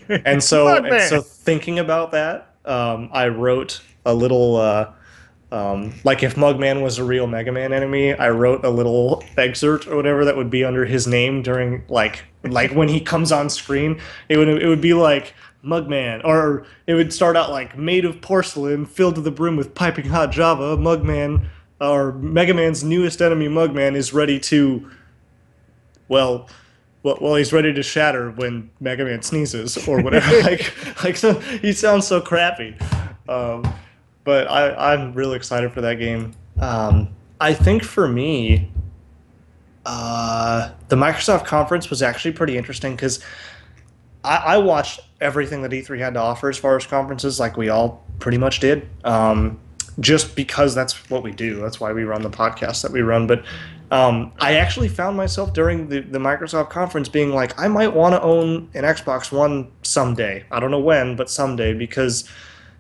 And so thinking about that, I wrote a little, if Mugman was a real Mega Man enemy, I wrote a little excerpt or whatever that would be under his name during, when he comes on screen. It would be like, Mugman, or it would start out made of porcelain, filled to the brim with piping hot Java, Mugman, or Mega Man's newest enemy, Mugman, is ready to, well, he's ready to shatter when Mega Man sneezes or whatever. So he sounds so crappy. But I'm really excited for that game. I think for me, the Microsoft conference was actually pretty interesting because I watched everything that E3 had to offer as far as conferences, like we all pretty much did. Just because that's what we do. That's why we run the podcast that we run. But I actually found myself during the Microsoft conference being like, I might want to own an Xbox One someday. I don't know when, but someday. Because,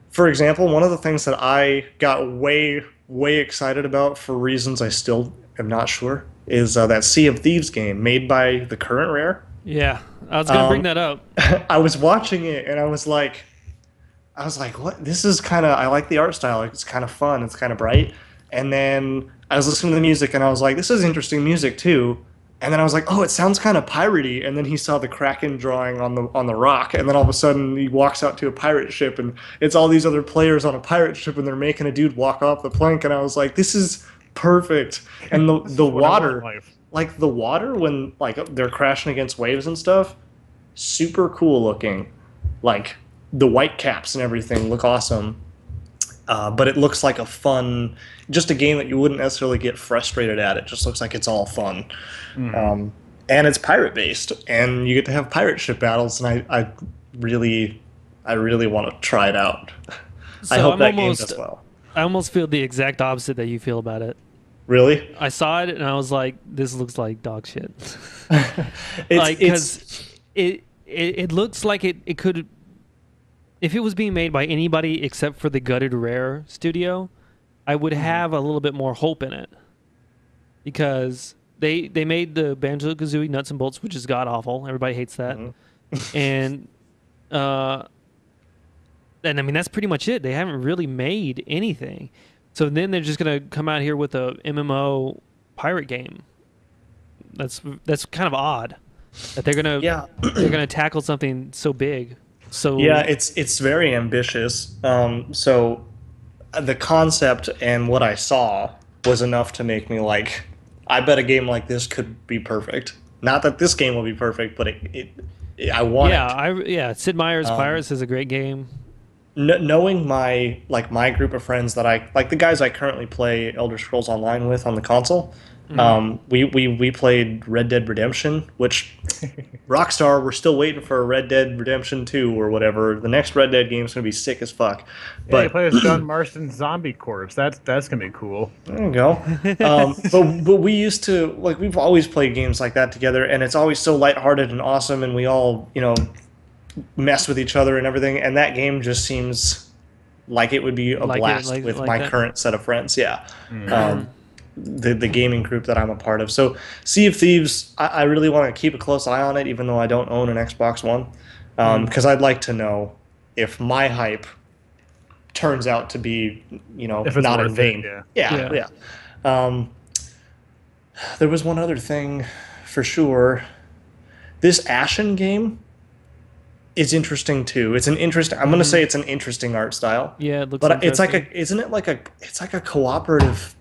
for example, one of the things that I got way, way excited about for reasons I still am not sure is that Sea of Thieves game made by the current Rare. Yeah, I was gonna bring that up. I was watching it and I was like, what? This is kind of, I like the art style. It's kind of fun. It's kind of bright. And then I was listening to the music and I was like, this is interesting music too. And then I was like, oh, it sounds kind of piratey. And then he saw the Kraken drawing on the rock. And then all of a sudden he walks out to a pirate ship and it's all these other players on a pirate ship and they're making a dude walk off the plank. And I was like, this is perfect. And the water, like the water when like they're crashing against waves and stuff, super cool looking. Like, the white caps and everything look awesome, but it looks like a fun, just a game that you wouldn't necessarily get frustrated at. It just looks like it's all fun, and it's pirate based, and you get to have pirate ship battles, and I really want to try it out. So I hope that game does well. I almost feel the exact opposite that you feel about it. Really? I saw it and I was like, this looks like dog shit. It looks like it could. If it was being made by anybody except for the gutted Rare studio, I would have a little bit more hope in it. Because they made the Banjo-Kazooie Nuts and Bolts, which is god-awful. Everybody hates that. And I mean, that's pretty much it. They haven't really made anything. So then they're just going to come out here with a MMO pirate game. That's kind of odd. That they're gonna tackle something so big. So yeah, it's very ambitious. So the concept and what I saw was enough to make me like, I bet a game like this could be perfect. Not that this game will be perfect, but I want it. Yeah, Sid Meier's Pirates is a great game. Knowing my group of friends that I like, the guys I currently play Elder Scrolls Online with on the console. We played Red Dead Redemption, which Rockstar, we're still waiting for a Red Dead Redemption 2 or whatever. The next Red Dead game is going to be sick as fuck. But you play as John Marston's Zombie Corpse. That's going to be cool. There you go. But we used to, like, we've always played games like that together, and it's always so lighthearted and awesome, and we all, mess with each other and everything, and that game just seems like it would be a blast with my current set of friends. Yeah. The gaming group that I'm a part of. So Sea of Thieves, I really want to keep a close eye on it, even though I don't own an Xbox One, because I'd like to know if my hype turns out to be, if it's not in vain. Yeah. There was one other thing for sure. This Ashen game is interesting too. It's an interesting. I'm going to say it's an interesting art style. Yeah, it looks. But it's like it's like a cooperative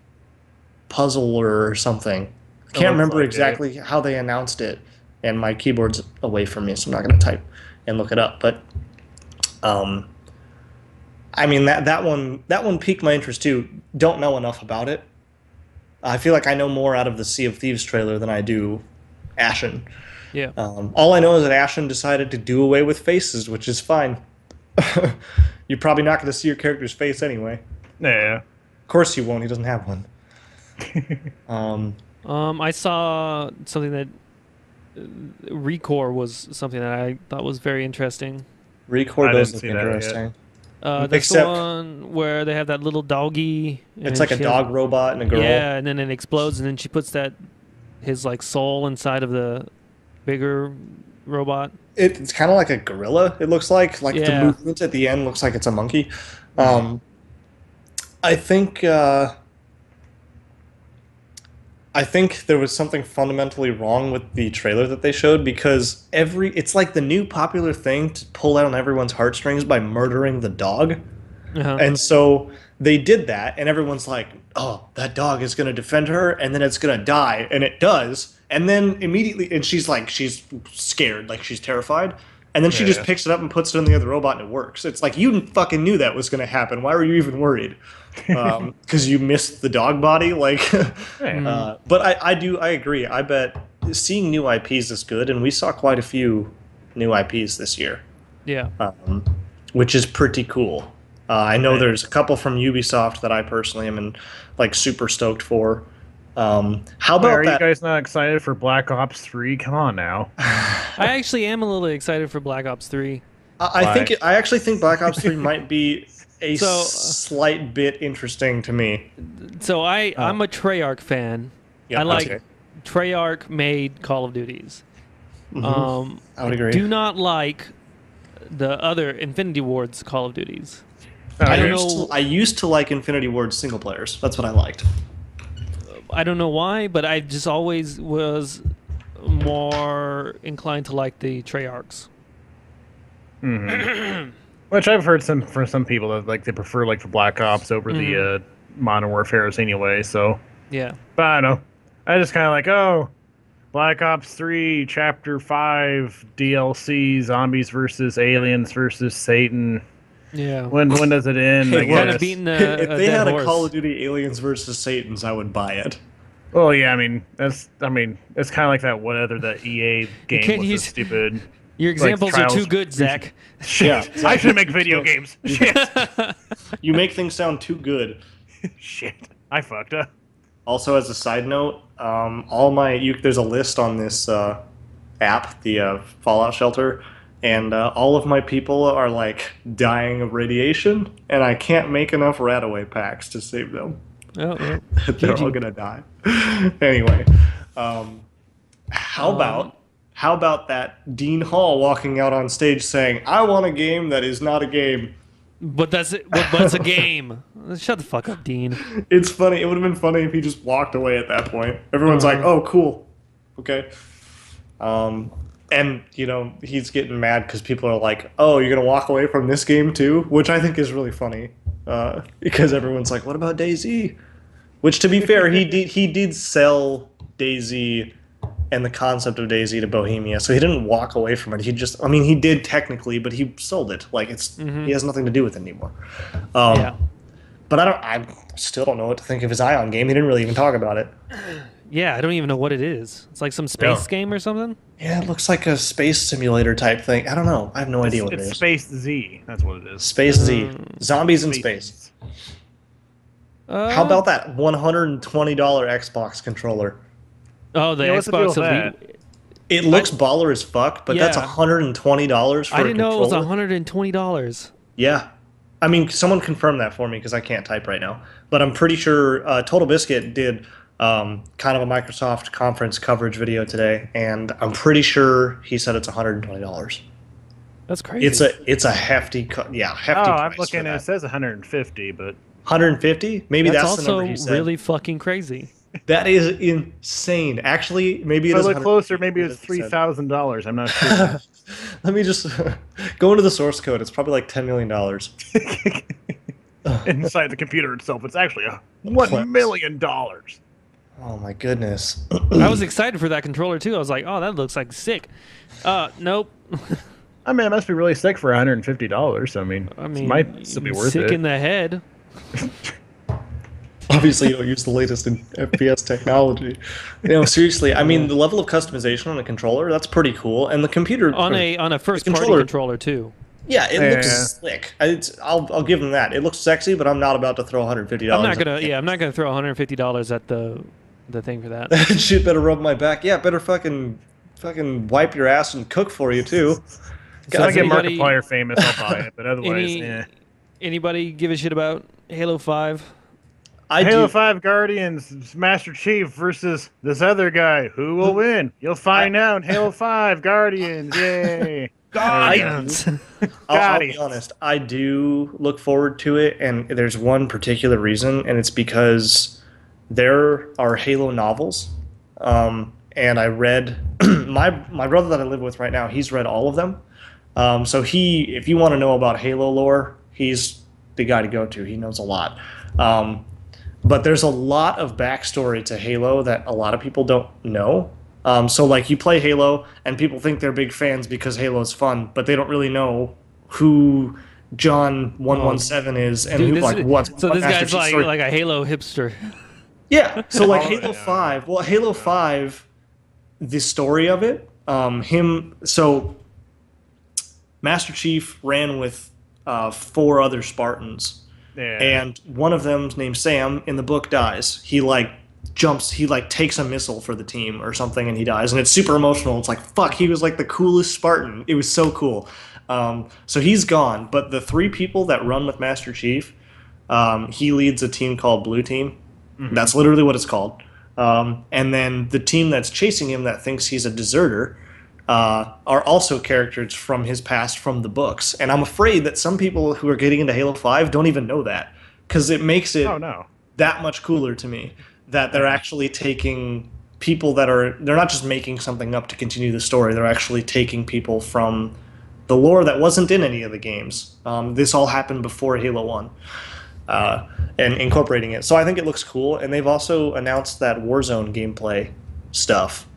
puzzle or something. I can't remember exactly how they announced it, and my keyboard's away from me, so I'm not going to type and look it up. But I mean that one piqued my interest too. Don't know enough about it. I feel like I know more out of the Sea of Thieves trailer than I do Ashen. Yeah. All I know is that Ashen decided to do away with faces, which is fine. You're probably not going to see your character's face anyway. Yeah. Of course you won't. He doesn't have one. I saw something that Recore was something that I thought was very interesting. Recore does look interesting. That's the one where they have that little doggy. It's like a dog robot and a girl. Yeah, and then it explodes, and then she puts his soul inside of the bigger robot. It's kind of like a gorilla. It looks like the movement at the end looks like it's a monkey. I think there was something fundamentally wrong with the trailer that they showed, because it's like the new popular thing to pull out on everyone's heartstrings by murdering the dog. And so they did that, and everyone's like, oh, that dog is going to defend her, and then it's going to die, and it does. And then immediately, and she's scared, like she's terrified. And then she just Yeah. picks it up and puts it in the other robot and it works. It's like you fucking knew that was going to happen. Why were you even worried? Because you missed the dog body. Like, Yeah. but I agree. I bet seeing new IPs is good, and we saw quite a few new IPs this year, Yeah. which is pretty cool. I know Right. there's a couple from Ubisoft that I personally am like super stoked for. How Wait, about are you that? guys not excited for Black Ops 3? Come on now. I actually am a little excited for Black Ops 3. I actually think Black Ops 3 might be a So, slight bit interesting to me. So I'm a Treyarch fan. Yeah, I like okay. Treyarch made Call of Duties. I would agree. Do not like the other Infinity Ward's Call of Duties. I don't used know. to, I used to like Infinity Ward single players. That's what I liked. I don't know why, but I just always was more inclined to like the Treyarchs. Which I've heard from some people that like they prefer like the Black Ops over the Modern Warfare's anyway. So, Yeah. but I don't know. I just kind of like, oh, Black Ops 3 Chapter 5 DLC Zombies versus Aliens versus Satan. Yeah. When does it end? I Hey, Kind of guess. beating If a they dead had horse. a Call of Duty Aliens versus Satans, I would buy it. Well, yeah, I mean it's kind of like that whatever that EA game can't was use- so stupid. Your examples are Trials- too good, Zach. Shit, Yeah, I should make video games. Shit, You make things sound too good. shit, I fucked up. Also, as a side note, there's a list on this app, the Fallout Shelter, and all of my people are like dying of radiation, and I can't make enough Radaway packs to save them. Oh, yeah. They're all GG. gonna die. Anyway, how about that Dean Hall walking out on stage saying, "I want a game that is not a game." But that's it. But it's a game. Shut the fuck up, Dean. It's funny. It would have been funny if he just walked away at that point. Everyone's like, "Oh, cool, okay." And he's getting mad because people are like, "Oh, you're gonna walk away from this game too," which I think is really funny because everyone's like, "What about DayZ?" Which, to be fair, he did sell DayZ and the concept of DayZ to Bohemia, so he didn't walk away from it. He did technically, but he sold it. Like he has nothing to do with it anymore. Yeah. But I still don't know what to think of his Ion game. He didn't really even talk about it. Yeah, I don't even know what it is. It's like some space game or something? Yeah, it looks like a space simulator type thing. I don't know. I have no idea what it It's is. Space Z. That's what it is. Space Z. Zombies in space. How about that $120 Xbox controller? Oh, the Yeah, what's the deal Xbox with Elite. It looks baller as fuck, but that's Yeah. $120 for I didn't a know it was controller. $120. Yeah. I mean, someone confirm that for me because I can't type right now. But I'm pretty sure Total Biscuit did kind of a Microsoft conference coverage video today, and I'm pretty sure he said it's $120. That's crazy. It's a hefty, hefty. Oh, I'm price looking for at it that. says 150, but 150? Maybe That's that's the also number he said. really fucking crazy. That is insane. Actually, maybe it if I is. look closer, maybe 150 it's that he said. $3,000. I'm not sure. Let me just go into the source code. It's probably like $10 million. Inside the computer itself, it's actually $1 million. Oh my goodness. I was excited for that controller too. I was like, oh, that looks like sick. Nope. I mean, it must be really sick for $150. I mean, I mean, it might still be worth sick it. in the head. Obviously, you don't use the latest in FPS technology. Seriously, I mean, the level of customization on a controller, that's pretty cool. And the computer... On a first party controller- controller too. Yeah, it Yeah. looks slick. I'll give them that. It looks sexy, but I'm not about to throw $150. I'm not gonna throw $150 at the thing for that. That shit better rub my back. Yeah, better fucking wipe your ass and cook for you, too. If I does get anybody- Markiplier famous, I'll buy it. But otherwise, Anybody give a shit about Halo 5? I Halo do. 5 Guardians, Master Chief versus this other guy. Who will win? You'll find out. Halo 5 Guardians. Yay. Guardians. I'll be honest. I do look forward to it, and there's one particular reason, and it's because there are Halo novels, and I read my brother that I live with right now. He's read all of them, so if you want to know about Halo lore, he's the guy to go to. He knows a lot. But there's a lot of backstory to Halo that a lot of people don't know. So like you play Halo and people think they're big fans because Halo's fun, but they don't really know who John 117 is and Dude, who this like is, what so what this Master guy's Chief story. like a Halo hipster. Yeah. So like Oh, Halo yeah. 5, well Halo 5, the story of it, so Master Chief ran with 4 other Spartans, Yeah. and one of them named Sam in the book dies. He like jumps, he like takes a missile for the team or something, and he dies, and it's super emotional. It's like fuck, he was like the coolest Spartan. It was so cool. So he's gone, but the 3 people that run with Master Chief, he leads a team called Blue Team. That's literally what it's called. And then the team that's chasing him that thinks he's a deserter are also characters from his past from the books. And I'm afraid that some people who are getting into Halo 5 don't even know that because it makes it Oh no. that much cooler to me that they're actually taking people they're not just making something up to continue the story. They're actually taking people from the lore that wasn't in any of the games. This all happened before Halo 1. And incorporating it. So I think it looks cool. And they've also announced that Warzone gameplay stuff.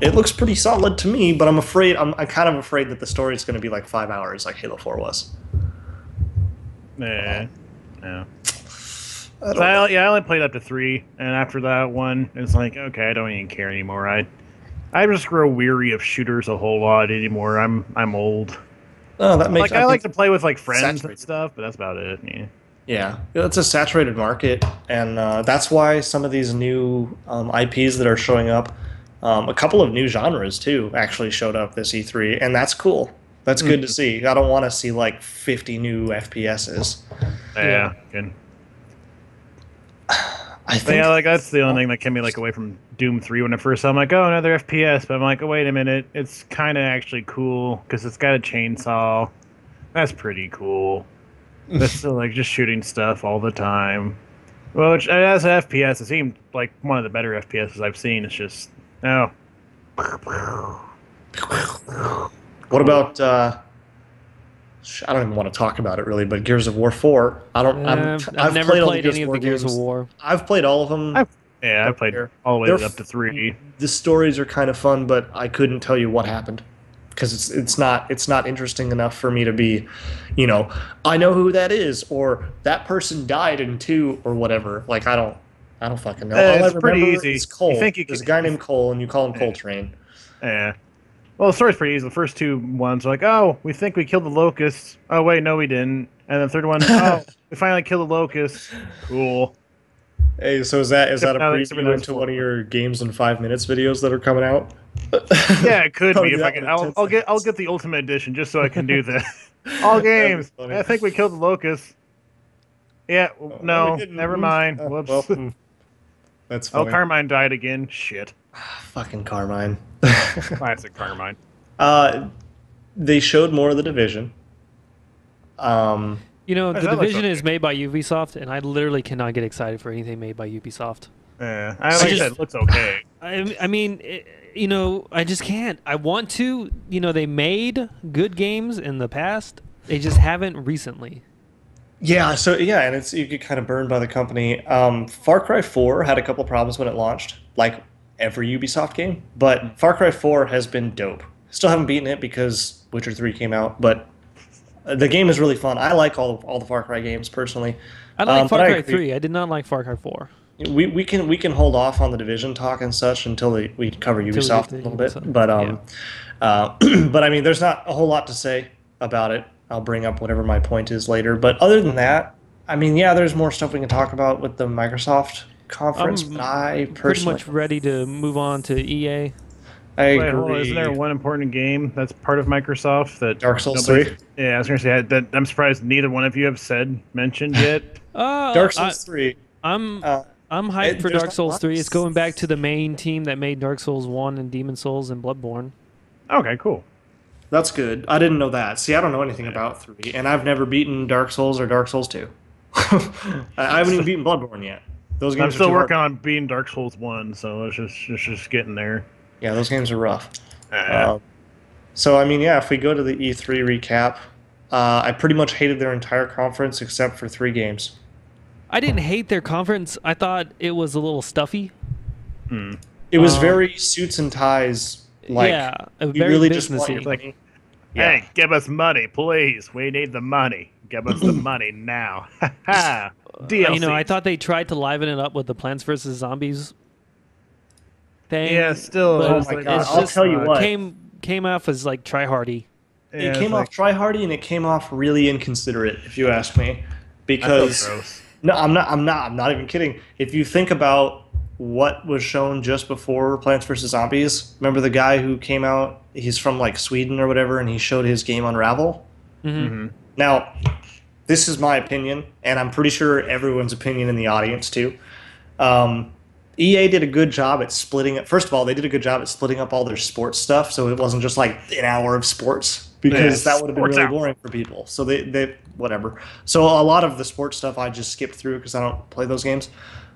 It looks pretty solid to me, but I'm kind of afraid that the story is going to be like 5 hours, like Halo 4 was. Yeah. Yeah. I don't So know. I only played up to 3, and after that one, it's like, okay, I don't even care anymore. I just grow weary of shooters a whole lot anymore. I'm old. Oh, that makes Like I like to think play with like friends and saturated. stuff, but that's about it. Yeah. Yeah, it's a saturated market, and that's why some of these new IPs that are showing up, a couple of new genres too, actually showed up this E3, and that's cool. That's good to see. I don't want to see like 50 new FPSs. Yeah. Good. I But think yeah, like that's the only thing that kept me like away from Doom 3 when I first saw. I'm like, oh, another FPS, but I'm like, oh, wait a minute, it's kind of actually cool because it's got a chainsaw. That's pretty cool. That's still like just shooting stuff all the time. Well, which, as an FPS, it seemed like one of the better FPSs I've seen. It's just oh, What about? I don't even want to talk about it really, but Gears of War 4. I don't. I've never played all played any of the Gears of games. War. I've played all of them. I played all the way They're up to 3. The stories are kind of fun, but I couldn't tell you what happened because it's not interesting enough for me to be, I know who that is or that person died in 2 or whatever. Like I don't fucking know. All It's I pretty remember easy. is Cole. You think you There's a can- guy named Cole, and you call him Coltrane. Yeah. Well, the story's pretty easy. The first 2 ones are like, oh, we think we killed the locusts. Oh, wait, no, we didn't. And the third one, oh, we finally killed the locusts. Cool. Hey, so is that a Except preview that's into one of your games in 5 minutes videos that are coming out? Yeah, it could Probably be if I that can. one I'll get the ultimate edition just so I can do that. All games. funny. I think we killed the locusts. Yeah, no, we didn't. never mind. Oh, Whoops. well, that's Oh, funny. Carmine died again. Shit. Fucking Carmine. Classic Carmine. They showed more of the Division. The that looks Division okay. is made by Ubisoft, and I literally cannot get excited for anything made by Ubisoft. Yeah, like I said, it looks okay. I mean, I just can't. I want to. They made good games in the past. They just haven't recently. Yeah, and you get kind of burned by the company. Far Cry 4 had a couple problems when it launched, like every Ubisoft game. But Far Cry 4 has been dope. Still haven't beaten it because Witcher 3 came out, but the game is really fun. I like all the Far Cry games personally. I like but Far Cry agree. 3. I did not like Far Cry 4. We can hold off on the Division talk and such until we cover Ubisoft a little bit. Ubisoft, But but I mean, there's not a whole lot to say about it. I'll bring up whatever my point is later. But other than that, I mean, yeah, there's more stuff we can talk about with the Microsoft conference. But I Pretty personally, much ready to move on to EA. I Wait, hold on. agree. Isn't there one important game that's part of Microsoft that Dark Souls nobody- 3? Yeah, I was gonna say that. I'm surprised neither one of you have mentioned yet. Dark Souls 3. I'm hyped for there's Dark not Souls much. 3. It's going back to the main team that made Dark Souls 1 and Demon Souls and Bloodborne. Okay, cool. That's good. I didn't know that. See, I don't know anything about 3, and I've never beaten Dark Souls or Dark Souls 2. I haven't even beaten Bloodborne yet. Those games I'm are still too working hard. on beating Dark Souls 1, so it's just getting there. Yeah, those games are rough. Yeah. So, I mean, yeah, if we go to the E3 recap, I pretty much hated their entire conference except for 3 games. I didn't hate their conference. I thought it was a little stuffy. It was very suits and ties. Like, yeah, a we very really just want your businessy. money. Yeah. Hey, give us money, please. We need the money. Give us the money now. Ha ha. DLC. You know, I thought they tried to liven it up with the Plants vs Zombies thing. Yeah, still. but Oh it's my like, God, it's I'll just tell you what. came off as like tryhardy. yeah, It it's came like, off tryhardy and it came off really inconsiderate, if you ask me. I feel Because gross. no, I'm not even kidding. If you think about what was shown just before Plants vs Zombies, remember the guy who came out? He's from like Sweden or whatever, and he showed his game Unravel. Hmm. Now, this is my opinion, and I'm pretty sure everyone's opinion in the audience too. Um, EA did a good job at splitting it. First of all, they did a good job at splitting up all their sports stuff, so it wasn't just like an hour of sports because Yeah, that would have been sports really hour. boring for people. So they whatever. So a lot of the sports stuff I just skipped through because I don't play those games.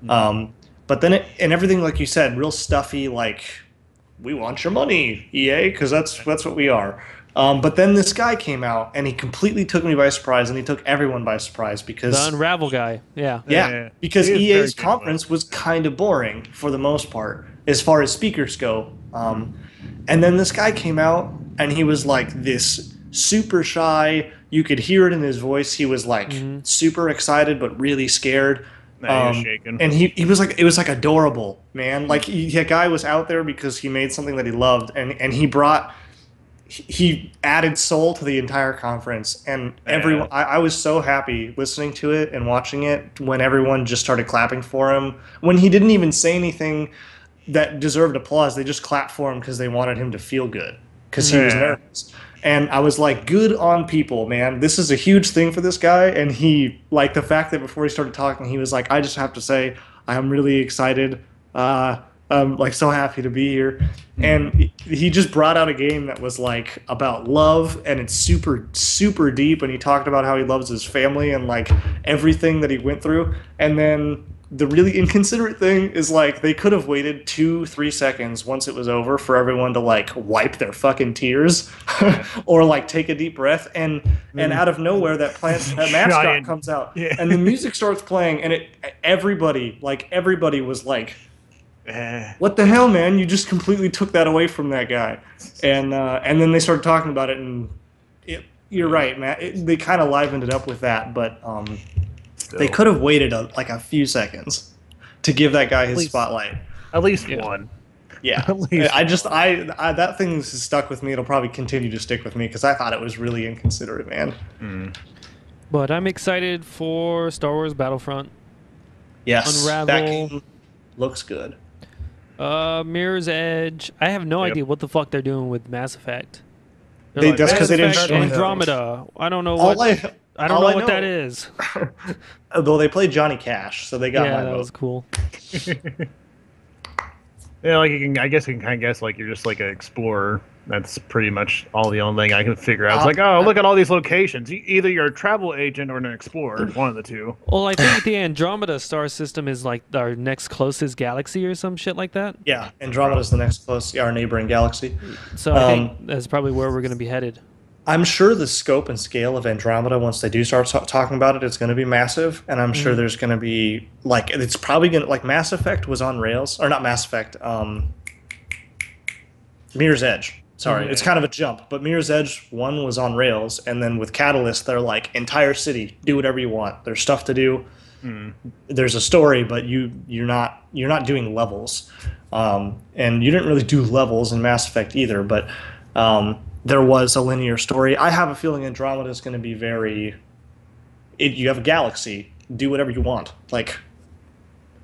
But then and everything like you said, real stuffy. Like we want your money, EA, because that's what we are. But then this guy came out and he completely took me by surprise, and he took everyone by surprise because The Unravel guy. Yeah. yeah, because He is EA's very genuine. conference was kind of boring for the most part as far as speakers go. And then this guy came out and he was like this super shy. You could hear it in his voice. He was like super excited but really scared. Nah, he was shaking. And he was like, it was like adorable, man. Like the guy was out there because he made something that he loved, and he added soul to the entire conference, and everyone. I was so happy listening to it and watching it when everyone just started clapping for him. When he didn't even say anything that deserved applause, they just clapped for him because they wanted him to feel good because he was Yeah. nervous. And I was like, good on people, man. This is a huge thing for this guy. And he, like, the fact that before he started talking, he was like, I just have to say, I'm really excited. I'm, like, so happy to be here. And he just brought out a game that was, like, about love. And it's super, super deep. And he talked about how he loves his family and, like, everything that he went through. And then the really inconsiderate thing is like they could have waited 2-3 seconds once it was over for everyone to like wipe their fucking tears or like take a deep breath, and out of nowhere that mascot Giant- comes out yeah. and the music starts playing, and everybody was like, Eh. what the hell, man, you just completely took that away from that guy. And then they started talking about it, and you're right, Matt, they kind of livened it up with that, but they could have waited like a few seconds to give that guy his least- spotlight. At least Yeah. one. Yeah, At least I that thing has stuck with me. It'll probably continue to stick with me because I thought it was really inconsiderate, man. But I'm excited for Star Wars Battlefront. Yes, Unravel. that game looks good. Mirror's Edge. I have no Yep. idea what the fuck they're doing with Mass Effect. They're That's 'cause they didn't Mass Effect show anything. Andromeda. I don't know All what. I don't all know I what know- that is. Though they played Johnny Cash, so they got Yeah, my that vote. was cool. Yeah, like you can. I guess you can kind of guess like you're just like an explorer. That's pretty much all the only thing I can figure out. It's like, oh, look at all these locations. Either you're a travel agent or an explorer. One of the two. Well, I think the Andromeda star system is like our next closest galaxy or some shit like that. Yeah, Andromeda's the next close, our neighboring galaxy. So I think that's probably where we're going to be headed. I'm sure the scope and scale of Andromeda, once they do start talking about it, it's going to be massive. And I'm sure there's going to be, like, it's probably going to, like, Mass Effect was on rails. Or not Mass Effect, Mirror's Edge. Sorry, it's kind of a jump. But Mirror's Edge 1 was on rails. And then with Catalyst, they're like, entire city, do whatever you want. There's stuff to do. There's a story, but you're not doing levels. And you didn't really do levels in Mass Effect either, but there was a linear story. I have a feeling Andromeda is going to be you have a galaxy, do whatever you want. Like,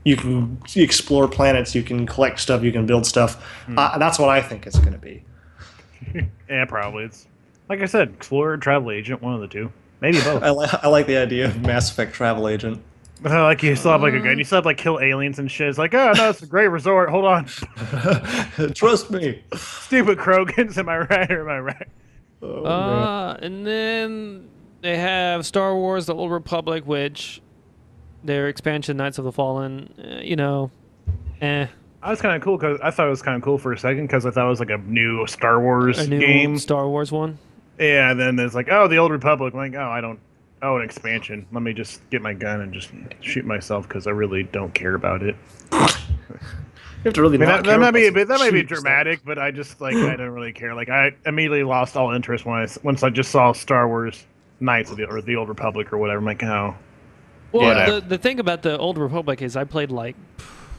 you can explore planets, you can collect stuff, you can build stuff. That's what I think it's going to be. Yeah, probably. It's like I said, explorer, travel agent, one of the two, maybe both. I like the idea of Mass Effect travel agent. Like you still have like a gun. You still have like kill aliens and shit. It's like, oh no, it's a great resort. Hold on, Trust me. stupid Krogans. Am I right or am I right? Oh, man. And then they have Star Wars: The Old Republic, which their expansion, Knights of the Fallen. I was kind of cool because I thought it was kind of cool for a second because I thought it was like a new Star Wars a new game. Star Wars one. Yeah, and then there's like, oh, the Old Republic. I'm like, oh, I don't. Oh, an expansion. Let me just get my gun and just shoot myself because I really don't care about it. have to really I mean, not that care might about be some that might be cheap stuff. dramatic, but I just like I don't really care. Like I immediately lost all interest once I just saw Star Wars Knights of the Old Republic or whatever. I'm like, oh, Well, whatever. the thing about the Old Republic is I played like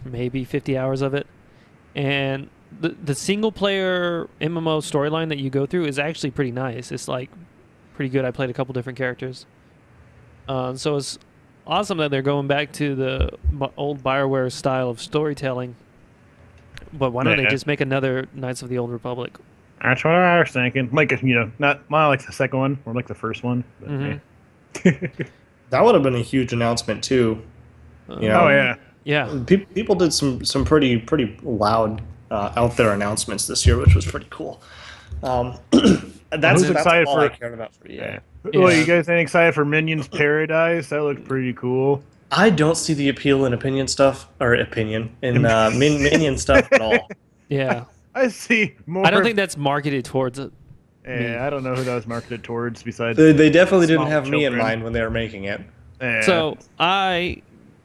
maybe 50 hours of it, and the single player MMO storyline that you go through is actually pretty nice. It's like pretty good. I played a couple different characters, so it's awesome that they're going back to the old BioWare style of storytelling. But why don't they Yeah. just make another Knights of the Old Republic? That's what I was thinking. Like not like the second one or like the first one. But, Mhm. yeah. That would have been a huge announcement too. You know, Oh yeah. Yeah. people did some pretty loud out there announcements this year, which was pretty cool. That's Who's excited all for I it? cared about for EA. Yeah. Yeah. Well, you guys ain't excited for Minions Paradise? That looked pretty cool. I don't see the appeal in Minion stuff stuff at all. Yeah. I see more. I don't think that's marketed towards it. Yeah, I don't know who that was marketed towards besides. They definitely didn't small have me in children. mind when they were making it. Yeah. So I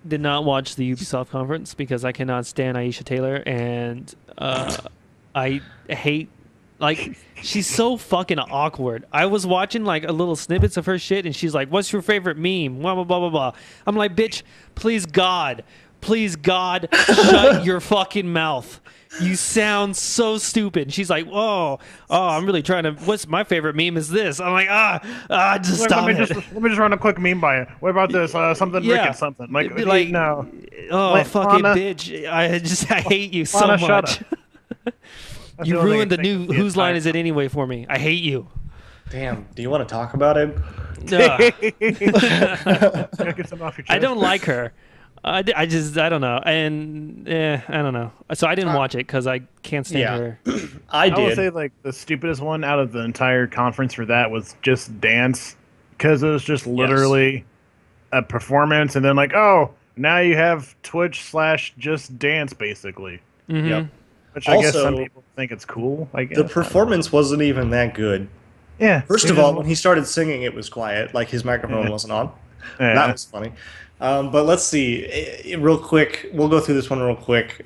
did not watch the Ubisoft conference because I cannot stand Aisha Taylor, and I hate like she's so fucking awkward. I was watching like a little snippets of her shit, and she's like, "What's your favorite meme?" Blah blah blah blah blah. I'm like, "Bitch, please God, shut your fucking mouth." You sound so stupid. And she's like, I'm really trying to. What's my favorite meme? Is this? I'm like, just stop let me it. just run a quick meme by you. What about this? Something Yeah. Rick and something. Like, It'd be no. Oh, Like, fucking Lana- bitch! I hate you so Lana, shut much. That's You only ruined the thing new. that's Whose line fine. is it anyway for me? I hate you. Damn, do you want to talk about it? Ugh. Get something off your chest. I don't like her. I don't know, and I don't know. So I didn't watch it because I can't stand Yeah. her. I I will did. say like the stupidest one out of the entire conference for that was just dance, because it was just literally a performance, and then like, oh, now you have Twitch/just dance basically, Mhm. Yep. which I guess some Also, people think it's cool. I guess The performance wasn't even that good. yeah. First of all, when he started singing, it was quiet, like his microphone Yeah. wasn't on. Yeah. That was funny. But let's see, real quick. We'll go through this one real quick,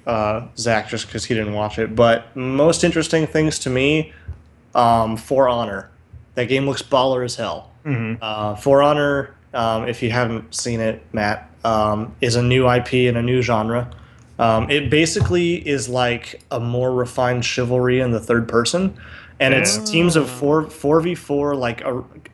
Zach, just because he didn't watch it. But most interesting things to me, For Honor. That game looks baller as hell. For Honor, if you haven't seen it, Matt, is a new IP and a new genre. It basically is like a more refined chivalry in the third person. And it's teams of 4v4, like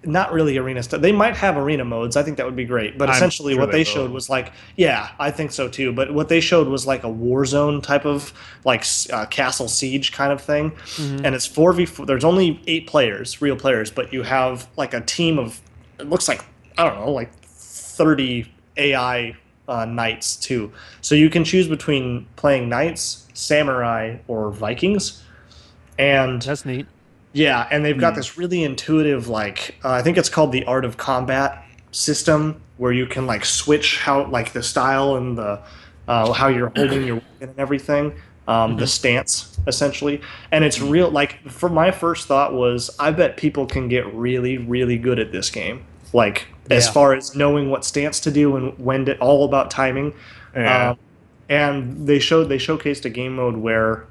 not really arena stuff. They might have arena modes. I think that would be great. But I'm essentially, sure what they they will. showed was like, yeah, I think so too. But what they showed was like a Warzone type of like castle siege kind of thing. And it's 4v4. There's only 8 players, real players, but you have like a team of, it looks like, I don't know, like 30 AI knights too. So you can choose between playing knights, samurai, or Vikings. And That's neat. yeah, and they've got this really intuitive, like I think it's called the Art of Combat system, where you can like switch how like the style and the how you're holding your weapon and everything, the stance essentially. And it's real. Like for my first thought was, I bet people can get really really good at this game. Like as Yeah. far as knowing what stance to do and when to, all about timing. Yeah. And they showcased a game mode where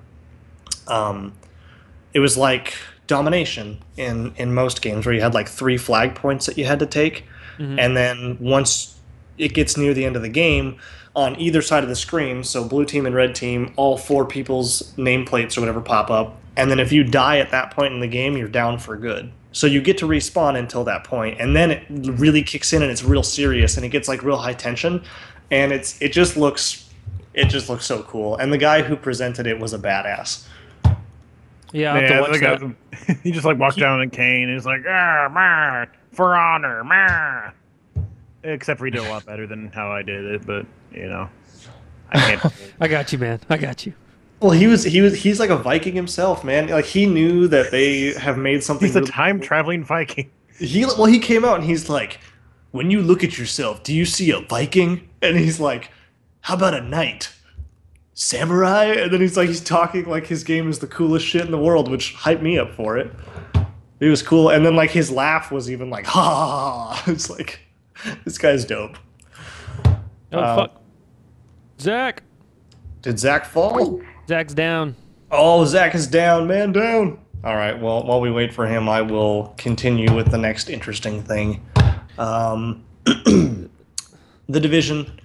it was like domination in most games, where you had like 3 flag points that you had to take, and then once it gets near the end of the game, on either side of the screen, so blue team and red team, all 4 people's nameplates or whatever pop up, and then if you die at that point in the game, you're down for good. So you get to respawn until that point, and then it really kicks in and it's real serious, and it gets like real high tension, and it just looks so cool. And the guy who presented it was a badass. Yeah, I'll have to watch the that. guy- he just like walked down in cane and he's like, For Honor, except for he did a lot better than how I did it, but I can't. I got you, man. I got you. Well, he's like a Viking himself, man. Like he knew that they have made something. He's a really time cool. traveling Viking. He came out and he's like, when you look at yourself, do you see a Viking? And he's like, how about a knight? Samurai? And then he's talking like his game is the coolest shit in the world, which hyped me up for it. It was cool. And then like his laugh was even like, ha ha ha. It's like, this guy's dope. Oh fuck, Zach. Did Zach fall? Zach's down. Oh, Zach is down, man, down. All right. Well, while we wait for him, I will continue with the next interesting thing. The Division.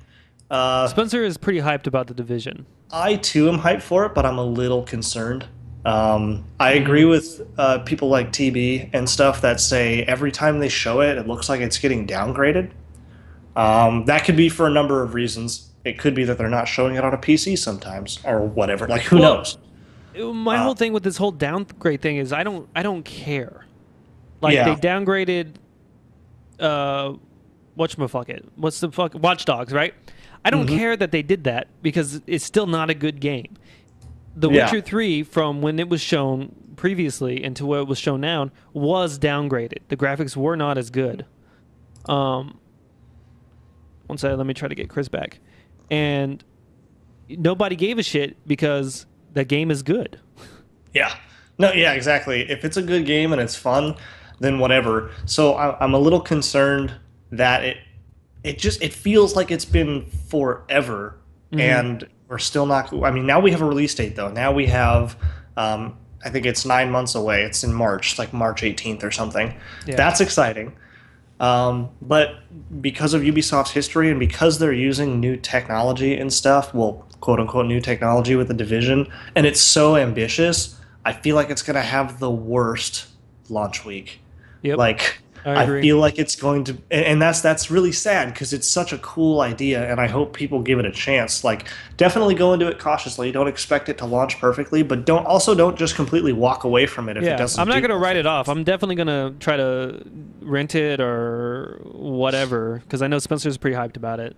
Spencer is pretty hyped about the Division. I too am hyped for it, but I'm a little concerned. I agree with people like TB and stuff that say every time they show it, it looks like it's getting downgraded. That could be for a number of reasons. It could be that they're not showing it on a PC sometimes, or whatever. Like, who knows? My whole thing with this whole downgrade thing is I don't care. Like Yeah. they downgraded whatchamacallit. What's the fuck Watch Dogs, right? I don't care that they did that because it's still not a good game. The Yeah. Witcher 3 from when it was shown previously and to what it was shown now was downgraded. The graphics were not as good. One second, let me try to get Chris back. And nobody gave a shit because the game is good. Yeah. No, yeah, exactly. If it's a good game and it's fun, then whatever. So I'm a little concerned that it feels like it's been forever, and we're still not. I mean, now we have a release date though. Now we have, I think it's 9 months away. It's in March, like March 18th or something. Yeah. That's exciting. But because of Ubisoft's history and because they're using new technology and stuff, well, quote unquote new technology with the Division, and it's so ambitious, I feel like it's going to have the worst launch week. Yep. Like, I agree. I feel like it's going to, and that's really sad because it's such a cool idea, and I hope people give it a chance. Like, definitely go into it cautiously. Don't expect it to launch perfectly, but don't just completely walk away from it if it doesn't. I'm not gonna write it off. I'm definitely gonna try to rent it or whatever because I know Spencer's pretty hyped about it.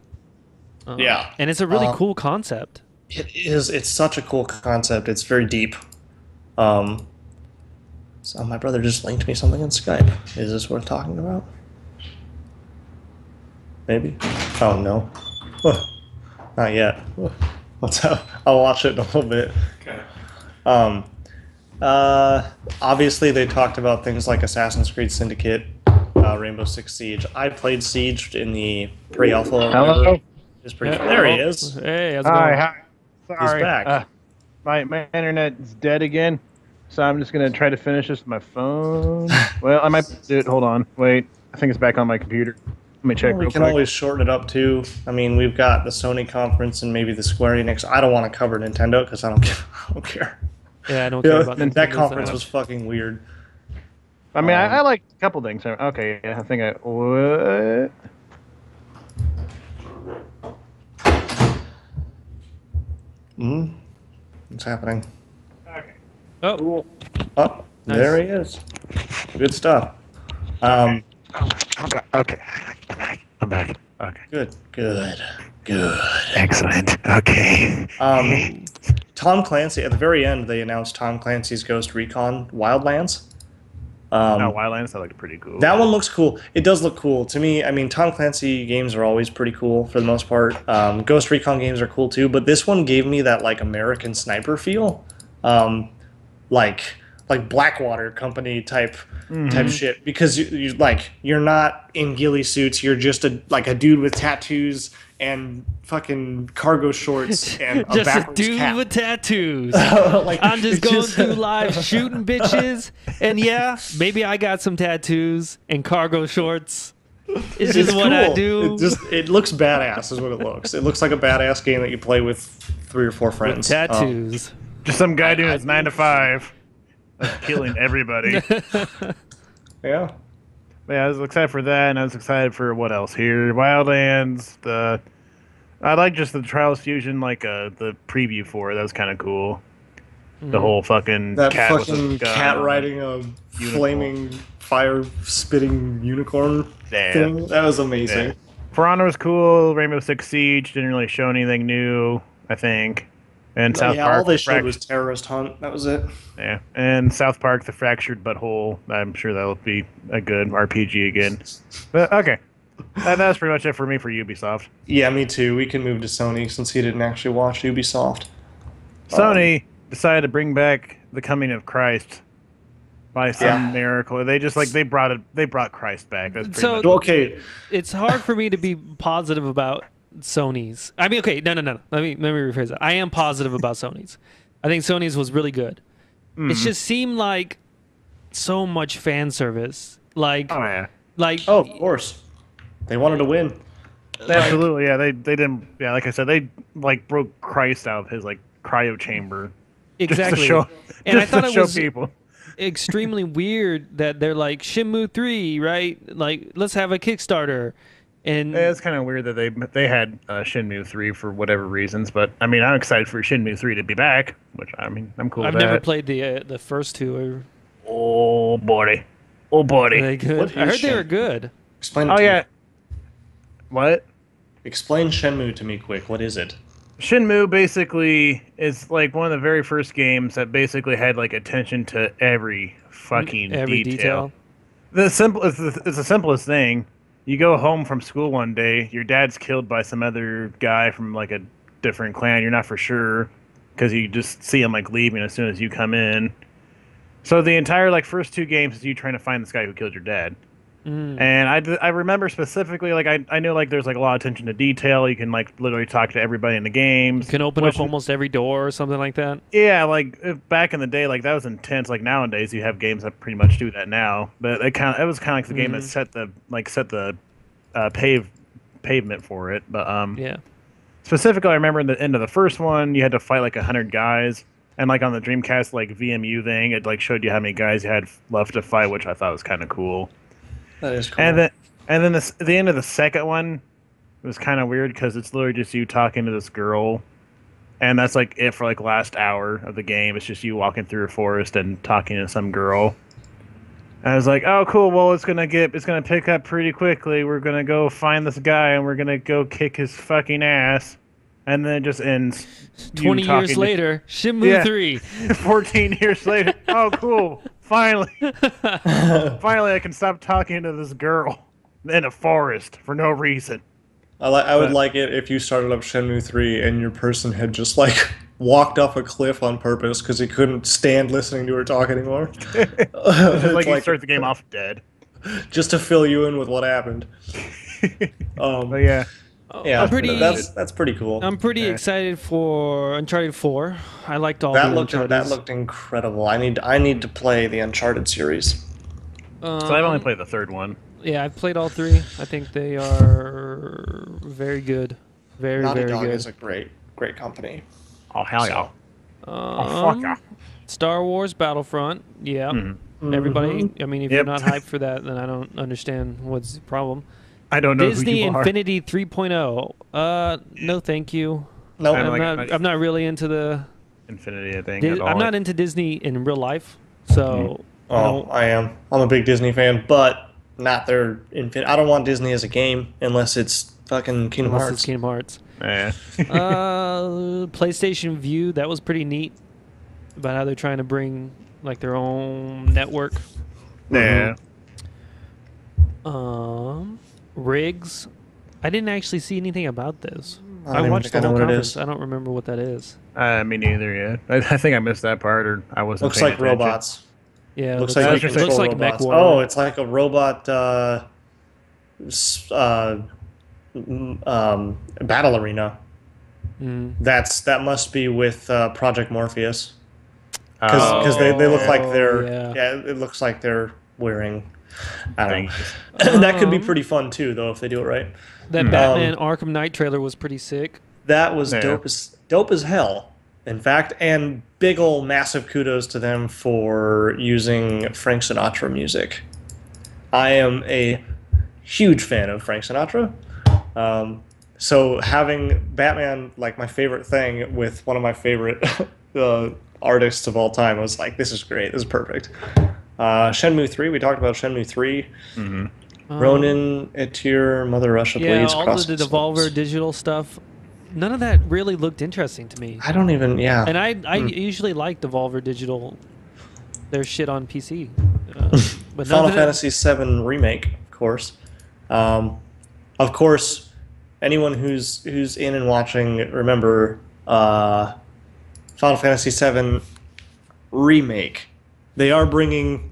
Yeah, and it's a really cool concept. It is. It's such a cool concept. It's very deep. So my brother just linked me something on Skype. Is this worth talking about? Maybe. Oh no. Not yet. What's up? I'll watch it in a little bit. Okay. Obviously they talked about things like Assassin's Creed Syndicate, Rainbow Six Siege. I played Siege in the pre-alpha. Hello. It's pretty. There he is. Hey, how's it going? Hi. Sorry. He's back. My internet's dead again, so I'm just gonna try to finish this with my phone. Well, I might do it. Hold on. Wait. I think it's back on my computer. Let me check Well, real we can quick. always shorten it up too. I mean, we've got the Sony conference and maybe the Square Enix. I don't want to cover Nintendo because I don't care. Yeah, I don't care about That Nintendo conference so was fucking weird. I mean, I like a couple things. Okay, yeah, I think I. What? What's happening? Okay. Oh, Oh, Nice. there he is. Good stuff. Okay. I'm back. Okay. Good. Excellent. Okay. Tom Clancy, at the very end, they announced Tom Clancy's Ghost Recon Wildlands. No, Wildlands, that looked pretty cool. That one looks cool. It does look cool. To me, I mean, Tom Clancy games are always pretty cool for the most part. Ghost Recon games are cool too, but this one gave me that, like, American Sniper feel. Like Blackwater Company type shit, because you're not in ghillie suits. You're just a dude with tattoos and fucking cargo shorts and a just a backwards dude cap. with tattoos. Like, I'm just it's going through life shooting bitches, and yeah, maybe I got some tattoos and cargo shorts. It's just what I cool. do. It looks badass, is what it looks. It looks like a badass game that you play with 3 or 4 friends. With tattoos. Just some guy doing his 9 to 5, killing everybody. Yeah. Yeah, I was excited for that, and I was excited for what else here? Wildlands. I like just the Trials Fusion, like the preview for it. That was kind of cool. The whole fucking That cat with fucking a gun. cat riding a flaming fire spitting unicorn thing. That was amazing. Yeah. For Honor was cool. Rainbow Six Siege didn't really show anything new, I think. And South Park. All they showed was Terrorist Hunt. That was it. Yeah, and South Park: The Fractured Butthole. I'm sure that'll be a good RPG again. But okay, that's pretty much it for me for Ubisoft. Yeah, me too. We can move to Sony since he didn't actually watch Ubisoft. Sony decided to bring back The Coming of Christ by some miracle. They just they brought Christ back. That's pretty So- much. Okay. It's hard for me to be positive about Sony's. I mean, okay, no. Let me rephrase it. I am positive about Sony's. I think Sony's was really good. It just seemed like so much fan service. Like, Oh yeah. Oh, of course. They wanted to win. Absolutely, yeah. They didn't. Yeah, like I said, they like broke Christ out of his like cryo chamber. exactly. Just to show, And I just thought to it show was people. extremely weird that they're like Shenmue 3, right? Like, let's have a Kickstarter. And Yeah, it's kind of weird that they had Shenmue 3 for whatever reasons, but I mean, I'm excited for Shenmue 3 to be back, which I mean, I'm cool I've with that. never played the first two. Oh, buddy. Oh, Are buddy. they good? What I is heard they were Shenmue? good. Explain it Oh, to yeah. me. What? Explain Shenmue to me quick. What is it? Shenmue basically is like one of the very first games that basically had like attention to every fucking Every detail. It's the simplest thing. You go home from school one day, your dad's killed by some other guy from like a different clan. You're not for sure because you just see him like leaving as soon as you come in. So the entire like first two games is you trying to find this guy who killed your dad. And I remember specifically like I know like there's like a lot of attention to detail. You can like literally talk to everybody in the games. You can open up almost every door or something like that. Yeah, like back in the day, like that was intense. Like nowadays, you have games that pretty much do that now. But it was kind of like the game that set the pavement for it. But Yeah. specifically, I remember in the end of the first one, you had to fight like 100 guys, and like on the Dreamcast like VMU thing, it like showed you how many guys you had left to fight, which I thought was kind of cool. That is cool. And then the end of the second one was kind of weird because it's literally just you talking to this girl. And that's like it for like last hour of the game. It's just you walking through a forest and talking to some girl. And I was like, oh cool, well it's gonna pick up pretty quickly. We're gonna go find this guy and we're gonna go kick his fucking ass. And then it just ends 20 years later, Shenmue 3. 14 years later. Oh cool. Finally. Finally I can stop talking to this girl in a forest for no reason. I would like it if you started up Shenmue 3 and your person had just like walked off a cliff on purpose because he couldn't stand listening to her talk anymore. It's like you start the game off dead. Just to fill you in with what happened. But yeah. Yeah, that's that's pretty cool. I'm pretty excited for Uncharted 4. I liked all that the looked Uncharted. that looked incredible. I need to play the Uncharted series. So I've only played the third one. Yeah, I've played all three. I think they are very good. Very, Naughty very Dog good. is a great company. Oh hell yeah. Oh, fuck yeah. Star Wars Battlefront. Yeah. Everybody, I mean, if you're not hyped for that, then I don't understand what's the problem. I don't know Disney who you are. Infinity 3.0. No, thank you. No, I'm not really into the Infinity, I think. at all. I'm not into Disney in real life, so I am. I'm a big Disney fan, but not their Infinity. I don't want Disney as a game unless it's fucking Kingdom unless Hearts. it's Kingdom Hearts. Yeah. PlayStation View, that was pretty neat about how they're trying to bring like their own network. Yeah. Rigs. I didn't actually see anything about this. I don't I even watched think the I know whole what it conference. is. I don't remember what that is. Me neither. Yeah. I think I missed that part, or I wasn't. Looks paying like attention. robots. Yeah, Looks it like you looks control like Mech robots. Warrior. Oh, it's like a robot battle arena. That must be with Project Morpheus because they look like they're it looks like they're wearing. I don't know. That could be pretty fun too, though, if they do it right. That Batman Arkham Knight trailer was pretty sick. That was dope as hell. In fact, and big ol' massive kudos to them for using Frank Sinatra music. I am a huge fan of Frank Sinatra. So having Batman, like my favorite thing, with one of my favorite artists of all time, I was like, this is great. This is perfect. Shenmue 3, we talked about Shenmue 3. Ronin, Etir, Mother Russia Bleeds. Yeah, all of the Devolver Digital stuff. None of that really looked interesting to me. I don't even, And I usually like Devolver Digital, their shit on PC. But Final Fantasy VII Remake, of course. Of course, anyone who's in and watching, remember, Final Fantasy VII Remake. They are bringing,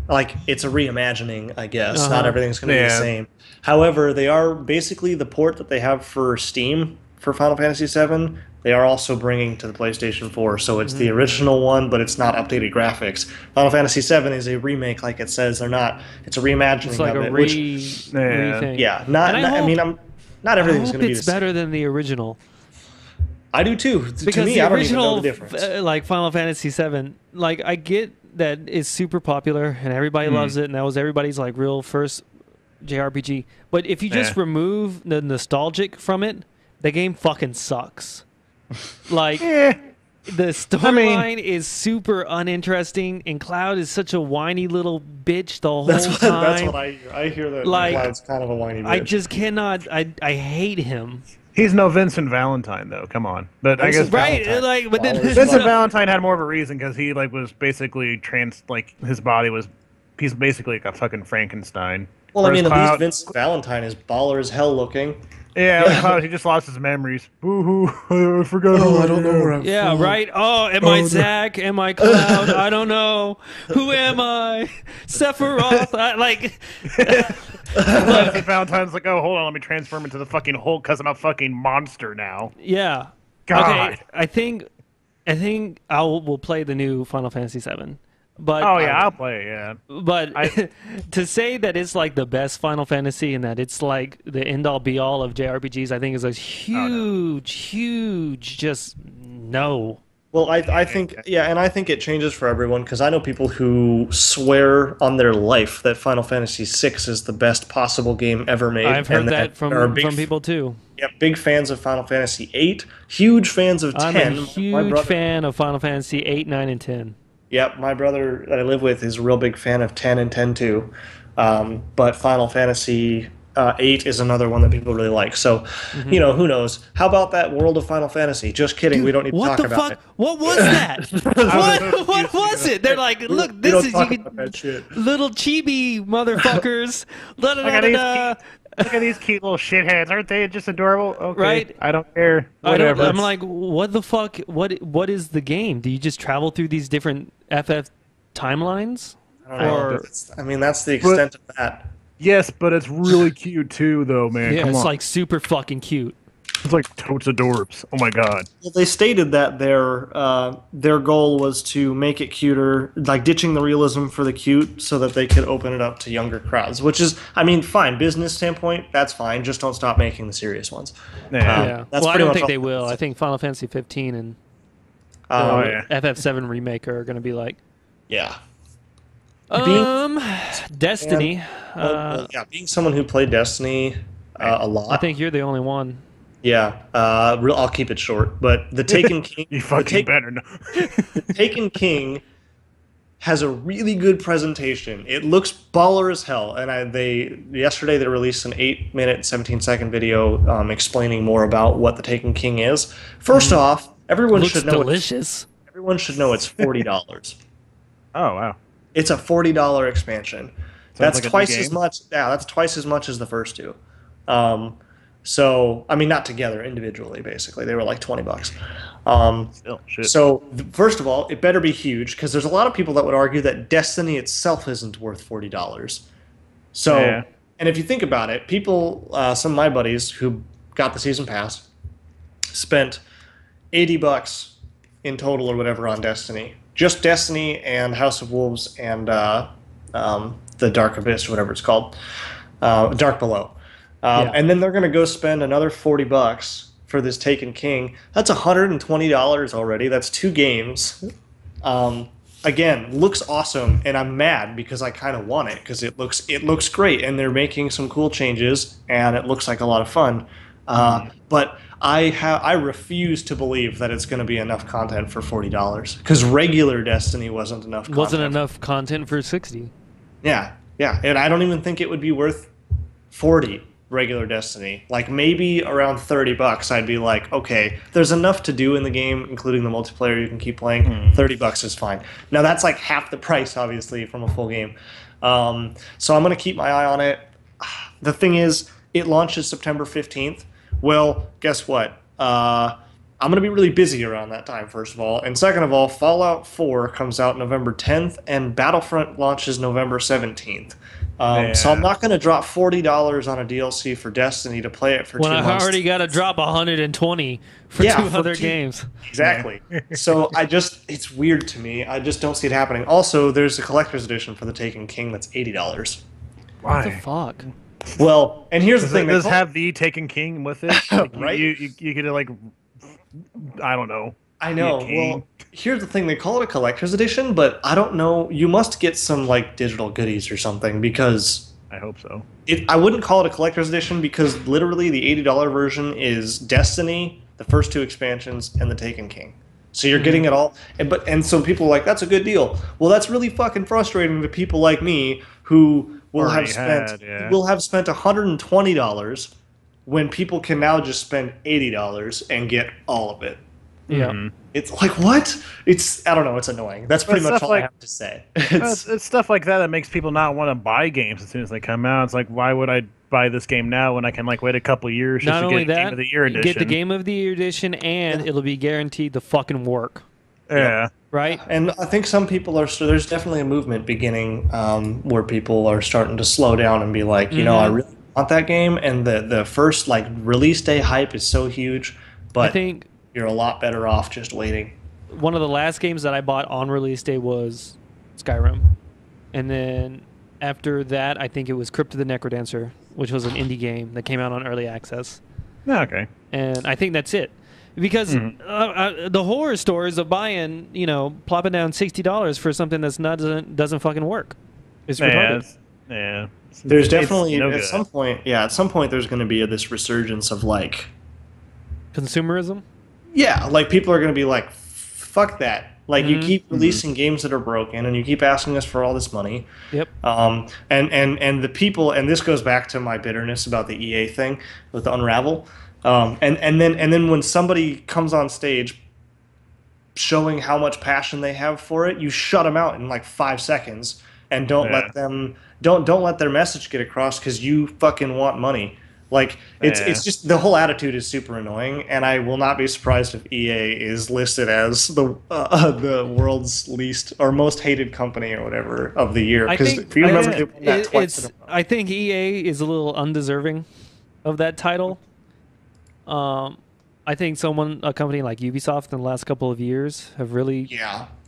like, it's a reimagining, I guess. Not everything's going to be the same. However, they are basically the port that they have for Steam for Final Fantasy VII, they are also bringing to the PlayStation 4. So it's the original one, but it's not updated graphics. Final Fantasy VII is a remake, like it says. They're not. It's a reimagining It's like of a it. re-thing. Yeah, not. I mean, not everything's going to be the it's same. better than the original. I do too. Because to me, the I don't even know original, the difference. like Final Fantasy VII, like I get that it's super popular and everybody loves it, and that was everybody's like real first JRPG. But if you just remove the nostalgic from it, the game fucking sucks. Like the storyline is super uninteresting, and Cloud is such a whiny little bitch the whole time. That's what I hear. I hear that Like, Cloud's kind of a whiny bitch. I just cannot. I hate him. He's no Vincent Valentine though. Come on, but I guess Right, Valentine. like, but then Vincent Valentine had more of a reason because he like was basically his body was he's basically like a fucking Frankenstein. Well, I mean, Whereas at least Cloud- Vince Valentine is baller as hell looking. Yeah, like Cloud, he just lost his memories. Boo hoo! I forgot. Oh, I don't know where I'm Yeah, from. right. Oh, am I Zach? Am I Cloud? I don't know. Who am I? Sephiroth. Vincent Valentine's like, oh, hold on, let me transform into the fucking Hulk because I'm a fucking monster now. Yeah. God. Okay. I think we'll play the new Final Fantasy VII. But Oh yeah, I'll play it. Yeah. But to say that it's like the best Final Fantasy and that it's like the end all be all of JRPGs, I think is a huge just no. Well, I think, yeah, and I think it changes for everyone because I know people who swear on their life that Final Fantasy VI is the best possible game ever made. I've heard and that are from people too. Yeah, big fans of Final Fantasy VIII, huge fans of 10. I'm a huge fan of Final Fantasy 8, 9, and 10. Yep, my brother that I live with is a real big fan of 10 and 10 too. But Final Fantasy 8 is another one that people really like. So, you know, who knows? How about that World of Final Fantasy? Just kidding. We don't need to talk about it. What was that? what was it? They're like, look, We this don't is talk you about that shit. little chibi motherfuckers. Look at these cute little shitheads. Aren't they just adorable? Okay. Right? I don't care. Whatever. I'm like, what the fuck? What is the game? Do you just travel through these different FF timelines? I don't know. I mean, that's the extent of that. Yes, but it's really cute too, though, man. Yeah, Come it's on. like super fucking cute. It's like totes adorbs. Oh my god. Well, they stated that their goal was to make it cuter, like ditching the realism for the cute, so that they could open it up to younger crowds. Which is, I mean, fine. Business standpoint, that's fine. Just don't stop making the serious ones. Yeah. That's Well, I pretty don't much think all- they will. I think Final Fantasy 15 and Oh yeah. FF7 remake are going to be like, Yeah. Destiny. Being someone who played Destiny a lot. I think you're the only one. Yeah. I'll keep it short. But the Taken King. You fucking better know. The Taken King has a really good presentation. It looks baller as hell. And yesterday they released an 8-minute, 17-second video explaining more about what the Taken King is. First off, everyone Looks should know. delicious. Everyone should know it's $40. Oh wow. It's a $40 expansion. That's like a new twice as game? much. Yeah, that's twice as much as the first two. So I mean, not together, individually. Basically, they were like $20. Still shit. So first of all, it better be huge because there's a lot of people that would argue that Destiny itself isn't worth $40. So, Yeah. and if you think about it, people, some of my buddies who got the season pass, spent $80 in total or whatever on Destiny. Just Destiny and House of Wolves and the Dark Abyss or whatever it's called, Dark Below. Yeah. And then they're going to go spend another $40 for this Taken King. That's $120 already. That's 2 games. Again, looks awesome, and I'm mad because I kind of want it because it looks great, and they're making some cool changes, and it looks like a lot of fun. But I refuse to believe that it's going to be enough content for $40 because regular Destiny wasn't enough. Content. Wasn't enough content for 60. Yeah, and I don't even think it would be worth 40 regular Destiny. Like maybe around $30, I'd be like, okay, there's enough to do in the game, including the multiplayer you can keep playing. $30 is fine. Now that's like half the price, obviously, from a full game. So I'm gonna keep my eye on it. The thing is, it launches September 15th. Well, guess what? I'm going to be really busy around that time, first of all. And second of all, Fallout 4 comes out November 10th, and Battlefront launches November 17th. So I'm not going to drop $40 on a DLC for Destiny to play it for 2 When I months. already got to drop 120 for two other games. Exactly. So it's weird to me. I just don't see it happening. Also, there's a collector's edition for The Taken King that's $80. What the fuck? Well, and here's the thing. Does it have the Taken King with it? Like, Right? You could like, I don't know. I know. Well, here's the thing. They call it a collector's edition, but I don't know. You must get some like digital goodies or something because I hope so. I wouldn't call it a collector's edition because literally the $80 version is Destiny, the first 2 expansions, and the Taken King. So you're getting it all. And so people are like, that's a good deal. Well, that's really fucking frustrating to people like me who will have spent $120 when people can now just spend $80 and get all of it. Yeah. It's like, what? I don't know, it's annoying. That's pretty much all I have to say. It's stuff like that makes people not want to buy games as soon as they come out. It's like, why would I buy this game now when I can like wait a couple years just to get Game of the Year edition? Get the Game of the Year edition, and it'll be guaranteed to fucking work. Yeah. Right? And I think some people there's definitely a movement beginning where people are starting to slow down and be like, you know, I really want that game, and the first like release day hype is so huge, but I think you're a lot better off just waiting. one of the last games that I bought on release day was Skyrim. And then after that, I think it was Crypt of the Necrodancer, which was an indie game that came out on early access. Okay. And I think that's it. Because the horror stories of buying, plopping down $60 for something that's doesn't fucking work. It's retarded. Yeah. There's definitely at some point there's going to be this resurgence of like Consumerism? Yeah, like people are going to be like, fuck that. Like you keep releasing games that are broken, and you keep asking us for all this money. Yep. And the people, and this goes back to my bitterness about the EA thing with the Unravel. And then when somebody comes on stage showing how much passion they have for it, you shut them out in like 5 seconds and don't let them don't let their message get across because you fucking want money. Like it's just the whole attitude is super annoying, and I will not be surprised if EA is listed as the world's least or most hated company or whatever of the year. Because if you remember doing that twice in a row. I think EA is a little undeserving of that title. I think a company like Ubisoft in the last couple of years have really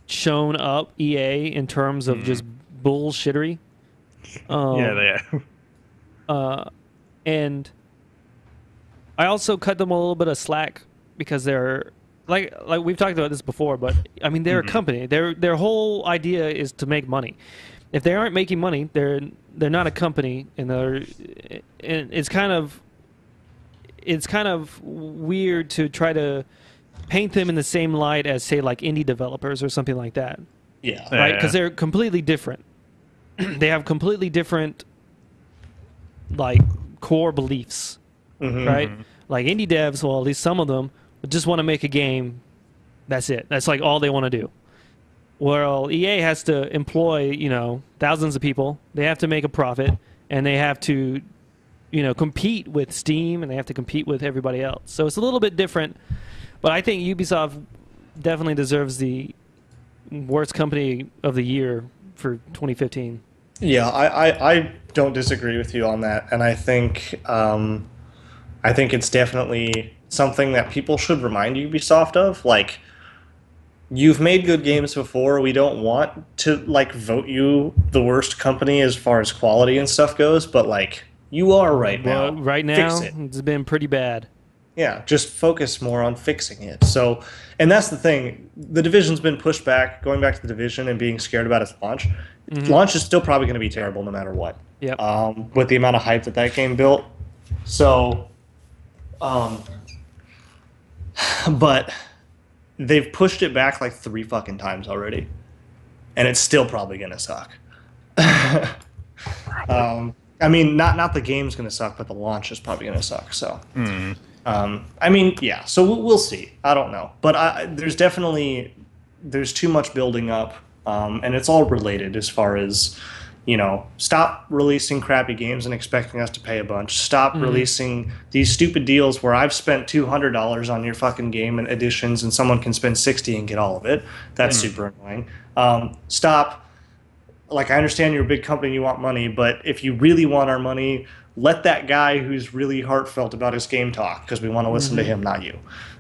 shown up EA in terms of just bullshittery. They have. And I also cut them a little bit of slack because they're like we've talked about this before, but I mean they're a company. Their whole idea is to make money. If they aren't making money, they're not a company, and it's kind of weird to try to paint them in the same light as, say, like indie developers or something like that. Yeah. Right? Because they're completely different. They have completely different like core beliefs, right? Like indie devs, well, at least some of them just want to make a game. That's it. That's like all they want to do. Well, EA has to employ, thousands of people. They have to make a profit, and they have to, compete with Steam, and they have to compete with everybody else. So it's a little bit different, but I think Ubisoft definitely deserves the worst company of the year for 2015. Yeah, I don't disagree with you on that, and I think it's definitely something that people should remind Ubisoft of. Like, you've made good games before. We don't want to like vote you the worst company as far as quality and stuff goes, but like you are right now. Well, right now, it's been pretty bad. Yeah, just focus more on fixing it. So, and that's the thing. The Division's been pushed back, going back to the Division and being scared about its launch. Launch is still probably going to be terrible no matter what. Yep. With the amount of hype that game built. So, but they've pushed it back like 3 fucking times already, and it's still probably going to suck. I mean, not the game's going to suck, but the launch is probably going to suck. So, I mean, yeah. So we'll see. I don't know, but there's too much building up, and it's all related as far as stop releasing crappy games and expecting us to pay a bunch. Stop releasing these stupid deals where I've spent $200 on your fucking game and editions, and someone can spend 60 and get all of it. That's super annoying. Stop. Like, I understand you're a big company, you want money, but if you really want our money, let that guy who's really heartfelt about his game talk, because we want to listen to him, not you.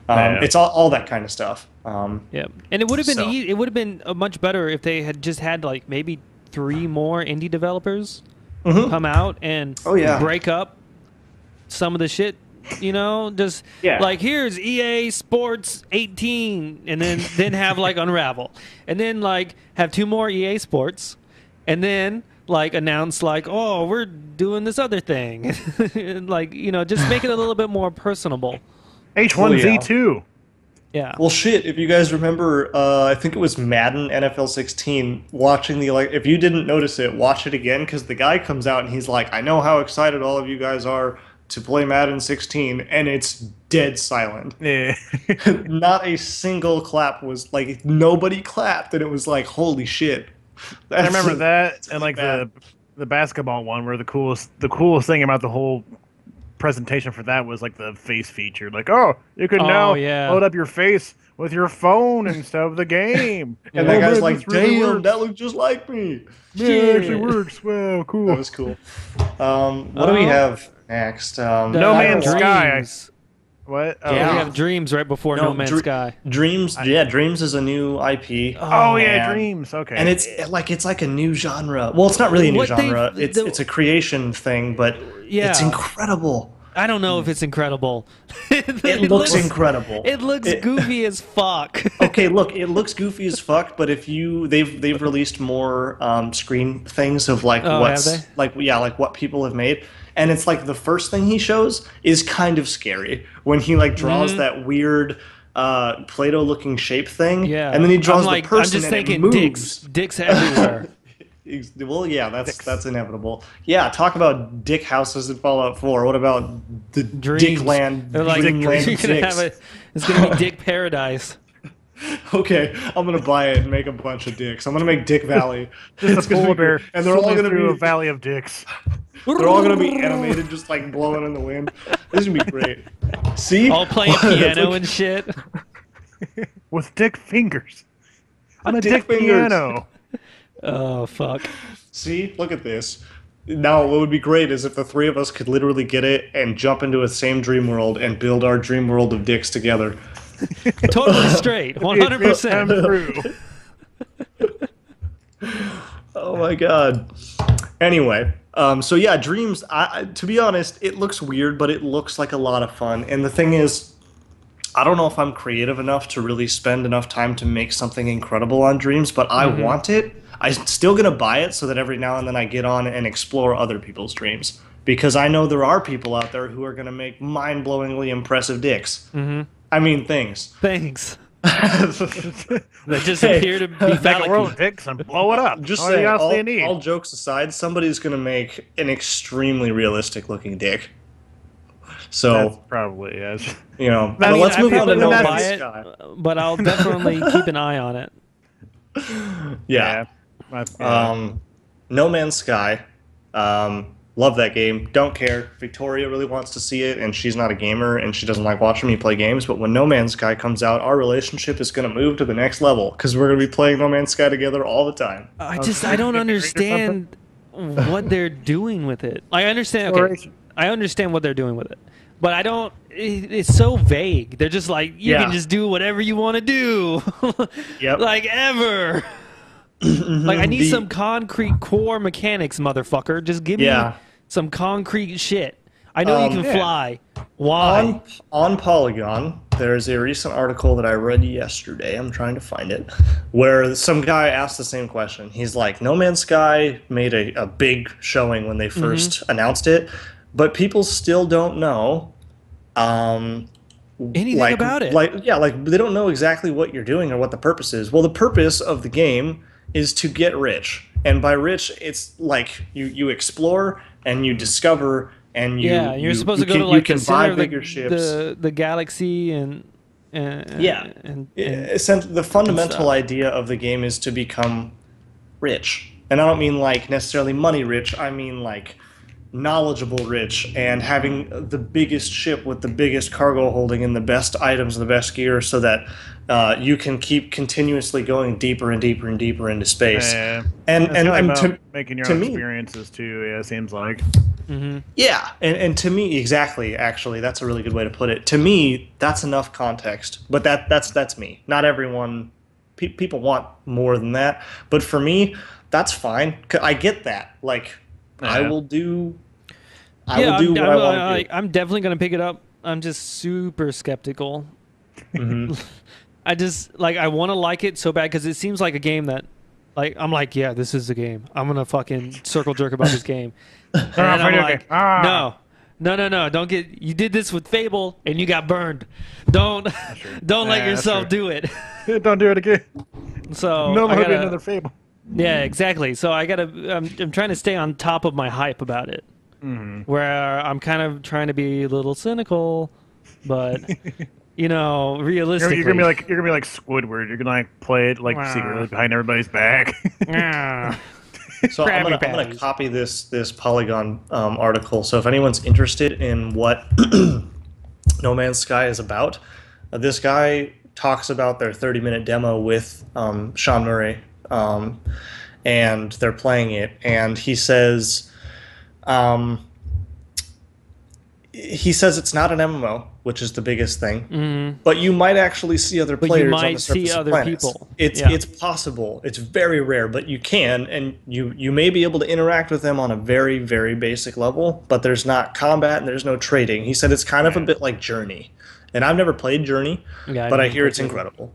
It's all that kind of stuff. Yeah, and it would have been it would have been much better if they had just had like maybe 3 more indie developers come out and break up some of the shit. Just like, here's EA Sports 18, and then have like Unravel, and then like have 2 more EA Sports, and then like announce like, oh, we're doing this other thing. Like, just make it a little bit more personable. H1Z2. Yeah. Well, shit, if you guys remember, I think it was Madden NFL 16, watching if you didn't notice it, watch it again, because the guy comes out and he's like, I know how excited all of you guys are to play Madden 16, and it's dead silent. Yeah. Not a single clap was, like, nobody clapped, and it was like, holy shit. I remember that, and like the basketball one, where the coolest thing about the whole presentation for that was like the face feature. Like, oh, you can now load up your face with your phone instead of the game. And that guy's like, damn, that looks just like me. Yeah, it actually works. Well, cool. That was cool. What do we have next? No Man's Sky. What? Oh, we have Dreams right before No Man's Sky. Dreams, Dreams is a new IP. Oh yeah, Dreams. Okay. And it's like a new genre. Well, it's not really a new genre. It's a creation thing, but it's incredible. I don't know if it's incredible. It looks incredible. It looks goofy as fuck. Okay, look, it looks goofy as fuck, but if they've released more screen things of like what people have made. And it's like the first thing he shows is kind of scary when he like draws that weird Play-Doh-looking shape thing. Yeah, and then he draws the person I'm just and thinking it moves. dicks everywhere. Well, yeah, that's inevitable. Yeah, talk about dick houses in Fallout 4. What about the Dick Land? Like, it's gonna be Dick Paradise. Okay, I'm gonna buy it and make a bunch of dicks. I'm gonna make Dick Valley. Just a polar bear, and they're all gonna be a valley of dicks. They're all gonna be animated, just like blowing in the wind. This is gonna be great. See, all playing piano and shit with dick fingers. I'm a dick piano. Oh fuck! See, look at this. Now, what would be great is if the 3 of us could literally get it and jump into a same dream world and build our dream world of dicks together. Totally straight, 100%. Oh my god. Anyway, so yeah, Dreams. To be honest, it looks weird, but it looks like a lot of fun. And the thing is, I don't know if I'm creative enough to really spend enough time to make something incredible on Dreams, but I want it. I'm still gonna buy it so that every now and then I get on and explore other people's dreams, because I know there are people out there who are gonna make mind-blowingly impressive dicks. I mean, things. Thanks. They just appear to be make a world of dicks and blow it up. Just saying, all jokes aside, somebody's gonna make an extremely realistic-looking dick. So that's probably let's move on to No Man's Sky. But I'll definitely keep an eye on it. Yeah. No Man's Sky. Love that game. Don't care. Victoria really wants to see it, and she's not a gamer, and she doesn't like watching me play games. But when No Man's Sky comes out, our relationship is going to move to the next level, because we're going to be playing No Man's Sky together all the time. I don't understand what they're doing with it. I understand. Okay, I understand what they're doing with it, but I don't. It's so vague. They're just like, you can just do whatever you want to do. Like ever. Like, I need some concrete core mechanics, motherfucker. Just give me some concrete shit. I know you can fly. Why? On Polygon, there's a recent article that I read yesterday. I'm trying to find it. Where some guy asked the same question. He's like, No Man's Sky made a big showing when they first announced it, but people still don't know anything about it. They don't know exactly what you're doing or what the purpose is. Well, the purpose of the game is to get rich, and by rich, it's like you explore and you discover, and you're supposed to go to like the center of the galaxy and the fundamental idea of the game is to become rich, And I don't mean like necessarily money rich. I mean like knowledgeable rich and having the biggest ship with the biggest cargo holding and the best items and the best gear so that you can keep continuously going deeper and deeper and deeper into space. And making your to own me, experiences too. Yeah, it seems like. yeah, and to me, exactly. Actually, that's a really good way to put it. To me, that's enough context. But that's me. Not everyone. People want more than that. But for me, that's fine. I get that. Like, I will do. I will do what I want to do. I'm definitely going to pick it up. I'm just super skeptical. I just I want to like it so bad because it seems like a game that, I'm like, yeah, this is a game. I'm gonna fucking circle jerk about this game. And I'm like, no, don't get. You did this with Fable and you got burned. Don't let yourself do it. Don't do it again. So no, there'll be another Fable. Yeah, exactly. So I'm trying to stay on top of my hype about it. Where I'm kind of trying to be a little cynical, but realistically, you're gonna be like Squidward. You're gonna play it secretly behind everybody's back. So I'm gonna copy this Polygon article. So if anyone's interested in what No Man's Sky is about, this guy talks about their 30-minute demo with Sean Murray, and they're playing it, and he says it's not an MMO, which is the biggest thing. But you might actually see other players on the surface of planets. People. It's possible. It's very rare, but you can, and you may be able to interact with them on a very, very basic level, but there's not combat and there's no trading. He said it's kind of a bit like Journey. And I've never played Journey, but I hear it's incredible.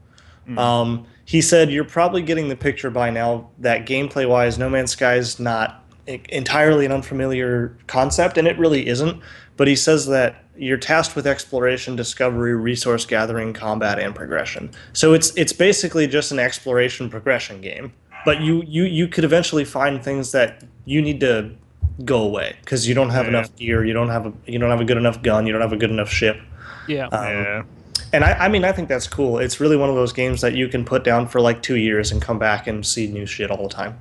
He said you're probably getting the picture by now that gameplay-wise, No Man's Sky is not entirely an unfamiliar concept, and it really isn't. But he says that you're tasked with exploration, discovery, resource gathering, combat, and progression. So it's basically just an exploration progression game. But you could eventually find things that you need to go away because you don't have enough gear, you don't have a good enough gun, you don't have a good enough ship. And I think that's cool. It's really one of those games that you can put down for 2 years and come back and see new shit all the time.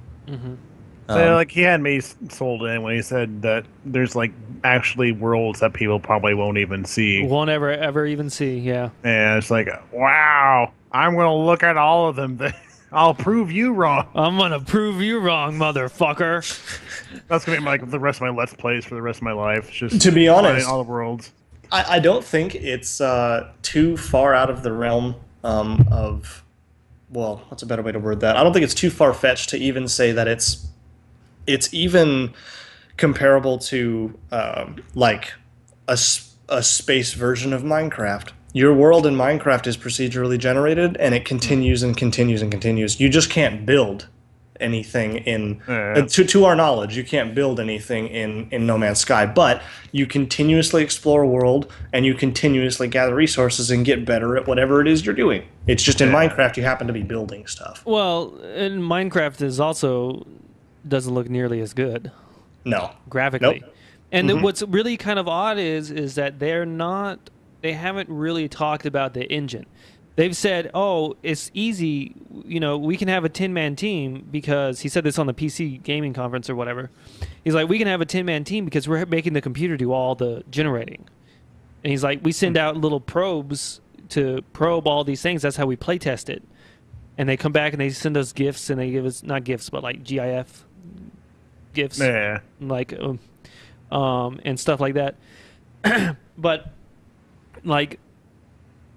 So, he had me sold in when he said that there's actually worlds that people probably won't even see. Won't ever even see. Yeah. And it's wow, I'm gonna look at all of them. I'll prove you wrong. I'm gonna prove you wrong, motherfucker. That's gonna be the rest of my Let's Plays for the rest of my life. Just to be honest, all the worlds. I don't think it's too far out of the realm of, well, what's a better way to word that? I don't think it's too far-fetched to even say that it's even comparable to a space version of Minecraft. Your world in Minecraft is procedurally generated, and it continues and continues and continues. You just can't build anything in to our knowledge. You can't build anything in No Man's Sky, but you continuously explore a world and you continuously gather resources and get better at whatever it is you're doing. It's just in Minecraft you happen to be building stuff. Well, and Minecraft is also doesn't look nearly as good. No. Graphically. Nope. And what's really kind of odd is that they haven't really talked about the engine. They've said, oh, it's easy, we can have a 10-man team because he said this on the PC gaming conference or whatever. He's like, we can have a 10-man team because we're making the computer do all the generating. And he's like, we send out little probes to probe all these things. That's how we play test it. And they come back and they send us gifts and they give us, not gifts, but GIF gifts. Yeah. And stuff like that. But,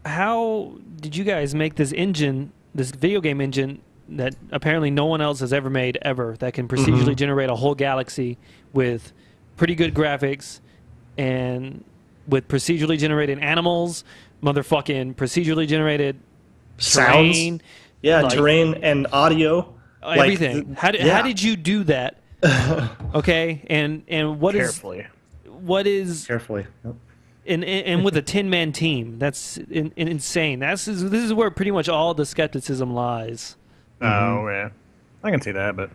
how did you guys make this engine, this video game engine that apparently no one else has ever made ever, that can procedurally generate a whole galaxy with pretty good graphics and with procedurally generated animals, motherfucking procedurally generated terrain, sounds, terrain and audio, everything. How did you do that? Okay, and what carefully. What is carefully. Yep. And with a 10-man team, that's insane. This is where pretty much all the skepticism lies. Oh, yeah. I can see that, but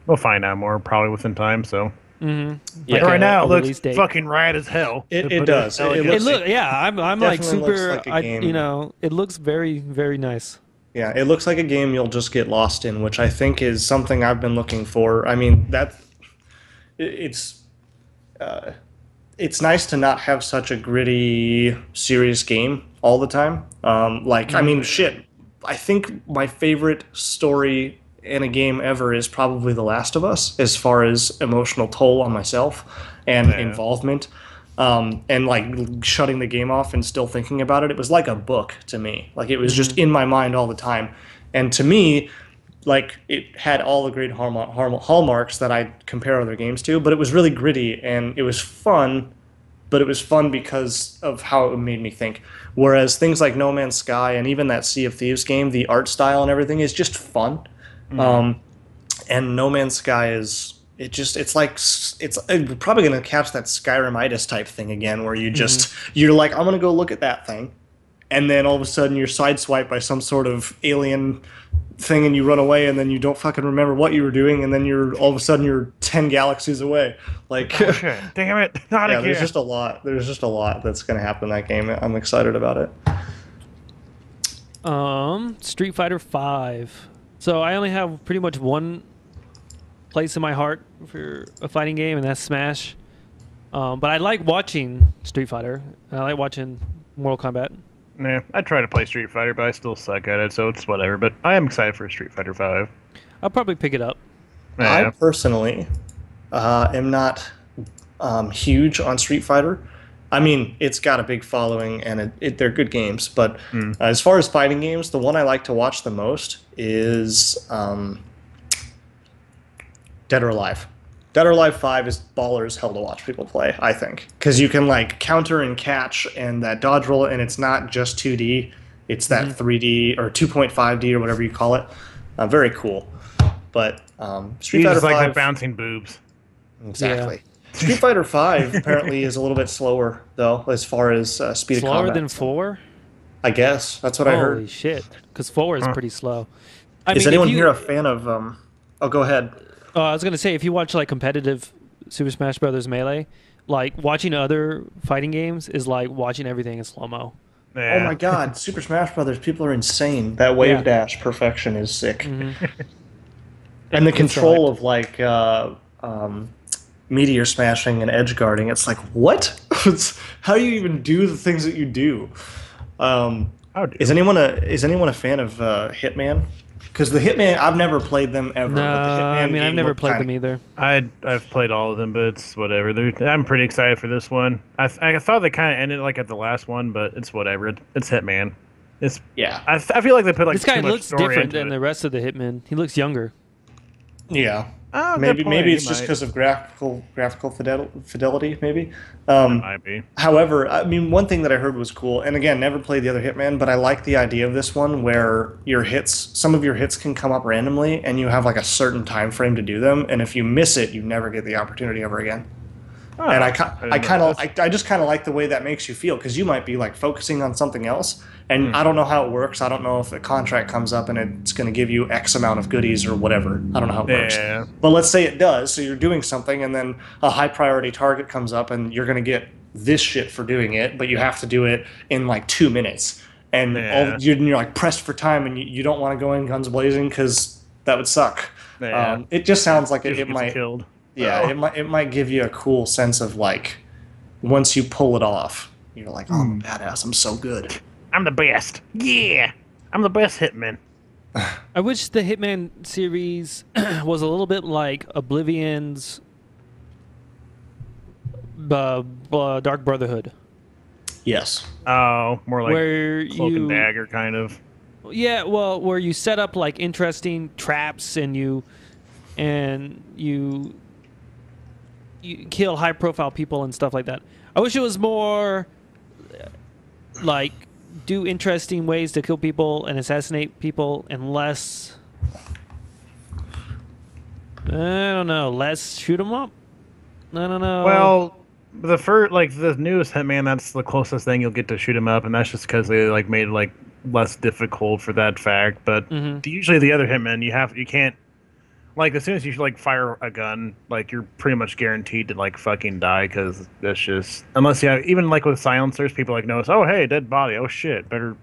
we'll find out more probably within time, so. Yeah, right now it looks fucking rad as hell. It does. I'm super, it looks like a game. It looks very, very nice. Yeah, it looks like a game you'll just get lost in, which I think is something I've been looking for. I mean, it's uh, it's nice to not have such a gritty, serious game all the time. I mean, shit. I think my favorite story in a game ever is probably The Last of Us, as far as emotional toll on myself and Yeah. involvement. And like shutting the game off and still thinking about it. It was like a book to me. Like it was just in my mind all the time. And to me, like it had all the great hallmarks that I compare other games to, but it was really gritty and it was fun, but it was fun because of how it made me think. Whereas things like No Man's Sky and even that Sea of Thieves game, the art style and everything is just fun. And No Man's Sky is it's probably going to catch that Skyrimitis type thing again, where you're like, I'm going to go look at that thing, and then all of a sudden you're sideswiped by some sort of alien thing and you run away and then you don't fucking remember what you were doing and then you're all of a sudden you're 10 galaxies away. Like Okay, damn it, not yeah, again. there's just a lot that's going to happen in that game. I'm excited about it. Street Fighter 5. So I only have pretty much one place in my heart for a fighting game, and that's Smash. But I like watching Street Fighter. I like watching Mortal Kombat. Nah, I try to play Street Fighter, but I still suck at it, so it's whatever. But I am excited for Street Fighter 5. I'll probably pick it up. I Yeah. personally am not huge on Street Fighter. I mean, it's got a big following and they're good games, but as far as fighting games, the one I like to watch the most is Dead or Alive. Dead or Alive 5 is baller as hell to watch people play, I think. Because you can like counter and catch and that dodge roll, and it's not just 2D, it's that 3D or 2.5D or whatever you call it. Very cool. But Street You Fighter just like 5... the bouncing boobs. Exactly. Street Fighter 5 apparently is a little bit slower, though, as far as speed of Slower combat. than 4? I guess. That's what I heard. Holy shit. Because 4 is pretty slow. Is anyone here a fan of... Oh, go ahead. I was going to say, if you watch like competitive Super Smash Brothers Melee, like watching other fighting games is like watching everything in slow-mo. Yeah. Oh my god, Super Smash Brothers, people are insane. That wave dash perfection is sick. And the control of like meteor smashing and edge guarding, it's like, what? How do you even do the things that you do? Is anyone a fan of Hitman? Because the Hitman, I've never played them ever. No, but the Hitman I mean, I've game never looked played kinda- them either. I've played all of them, but it's whatever. I'm pretty excited for this one. I thought they kind of ended like at the last one, but it's whatever. It's Hitman. It's Yeah. I feel like they put like This guy too much looks story different into than it. the rest of the Hitmen. He looks younger. Yeah. Oh, good Maybe point, it's he just might. because of graphical fidelity, maybe. Might be. However, I mean, one thing that I heard was cool, and again, never played the other Hitman, but I like the idea of this one where some of your hits can come up randomly, and you have like a certain time frame to do them, and if you miss it, you never get the opportunity ever again. Oh, And I just kind of like the way that makes you feel, because you might be like focusing on something else, and I don't know how it works. I don't know if a contract comes up and it's going to give you X amount of goodies or whatever. I don't know how it works. Yeah. But let's say it does. So you're doing something, and then a high priority target comes up, and you're going to get this shit for doing it, but you have to do it in like 2 minutes. And Yeah. you're like pressed for time, and you don't want to go in guns blazing because that would suck. Yeah. It just sounds like Usually it gets might. killed. Yeah, Oh. it might give you a cool sense of like, once you pull it off, you're like, oh, I'm badass, I'm so good. I'm the best. Yeah, I'm the best Hitman. I wish the Hitman series was a little bit like Oblivion's Dark Brotherhood. Yes. Oh, more like Where Cloak and you Dagger kind of. Yeah, well, where you set up like interesting traps and you kill high profile people and stuff like that. I wish it was more like do interesting ways to kill people and assassinate people and less I don't know, less shoot 'em up. I don't know. Well, the newest Hitman, that's the closest thing you'll get to shoot him up, and that's just because they like made it like less difficult for that fact. But usually the other Hitman, you can't like as soon as you like fire a gun, like you're pretty much guaranteed to like fucking die because that's just unless you have even like with silencers, people like notice, oh hey, dead body, oh shit, better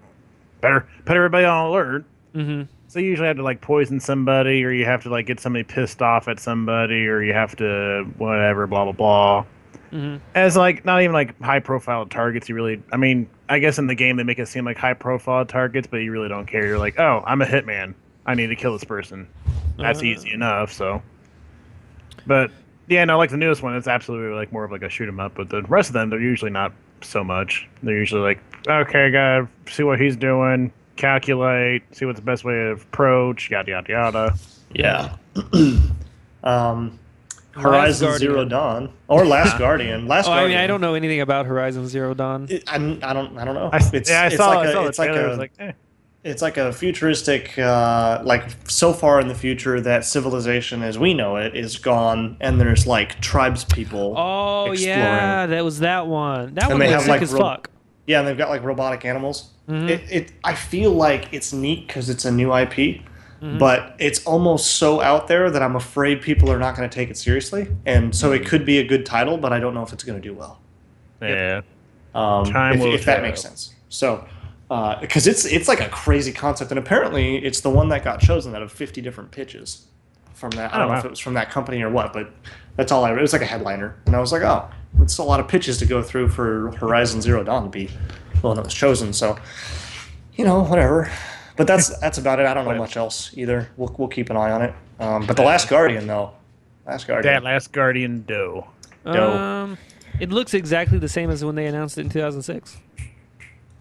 put everybody on alert. Mm-hmm. So you usually have to like poison somebody, or you have to like get somebody pissed off at somebody, or you have to whatever, blah blah blah. Mm-hmm. As like not even like high profile targets, you really. I mean, I guess in the game they make it seem like high profile targets, but you really don't care. You're like, oh, I'm a hitman. I need to kill this person. That's easy enough. So, but yeah, no, like the newest one, it's absolutely like more of like a shoot 'em up. But the rest of them, they're usually not so much. They're usually like, okay, gotta see what he's doing, calculate, see what's the best way to approach, yada yada yada. Yeah. Horizon Guardian. Zero Dawn or Last Guardian. Last Oh, I Guardian. mean, I don't know anything about Horizon Zero Dawn. I don't know. I saw the trailer. I was like, eh. It's like a futuristic, like so far in the future that civilization as we know it is gone, and there's like tribes people. Oh exploring. yeah, that was that one. That And one they was have, sick like, as fuck. Yeah, and they've got like robotic animals. Mhm. I feel like it's neat because it's a new IP, but it's almost so out there that I'm afraid people are not going to take it seriously, and so it could be a good title, but I don't know if it's going to do well. Yeah. If, will if that tell. makes sense. So, because it's like a crazy concept, and apparently it's the one that got chosen out of 50 different pitches from that. I don't know if it was from that company or what, but that's all I. It was like a headliner, and I was like, oh, it's a lot of pitches to go through for Horizon Zero Dawn to be the one that was chosen. So, whatever. But that's about it. I don't know much else either. We'll keep an eye on it. But the Last Guardian, though, That Last Guardian dough. It looks exactly the same as when they announced it in 2006.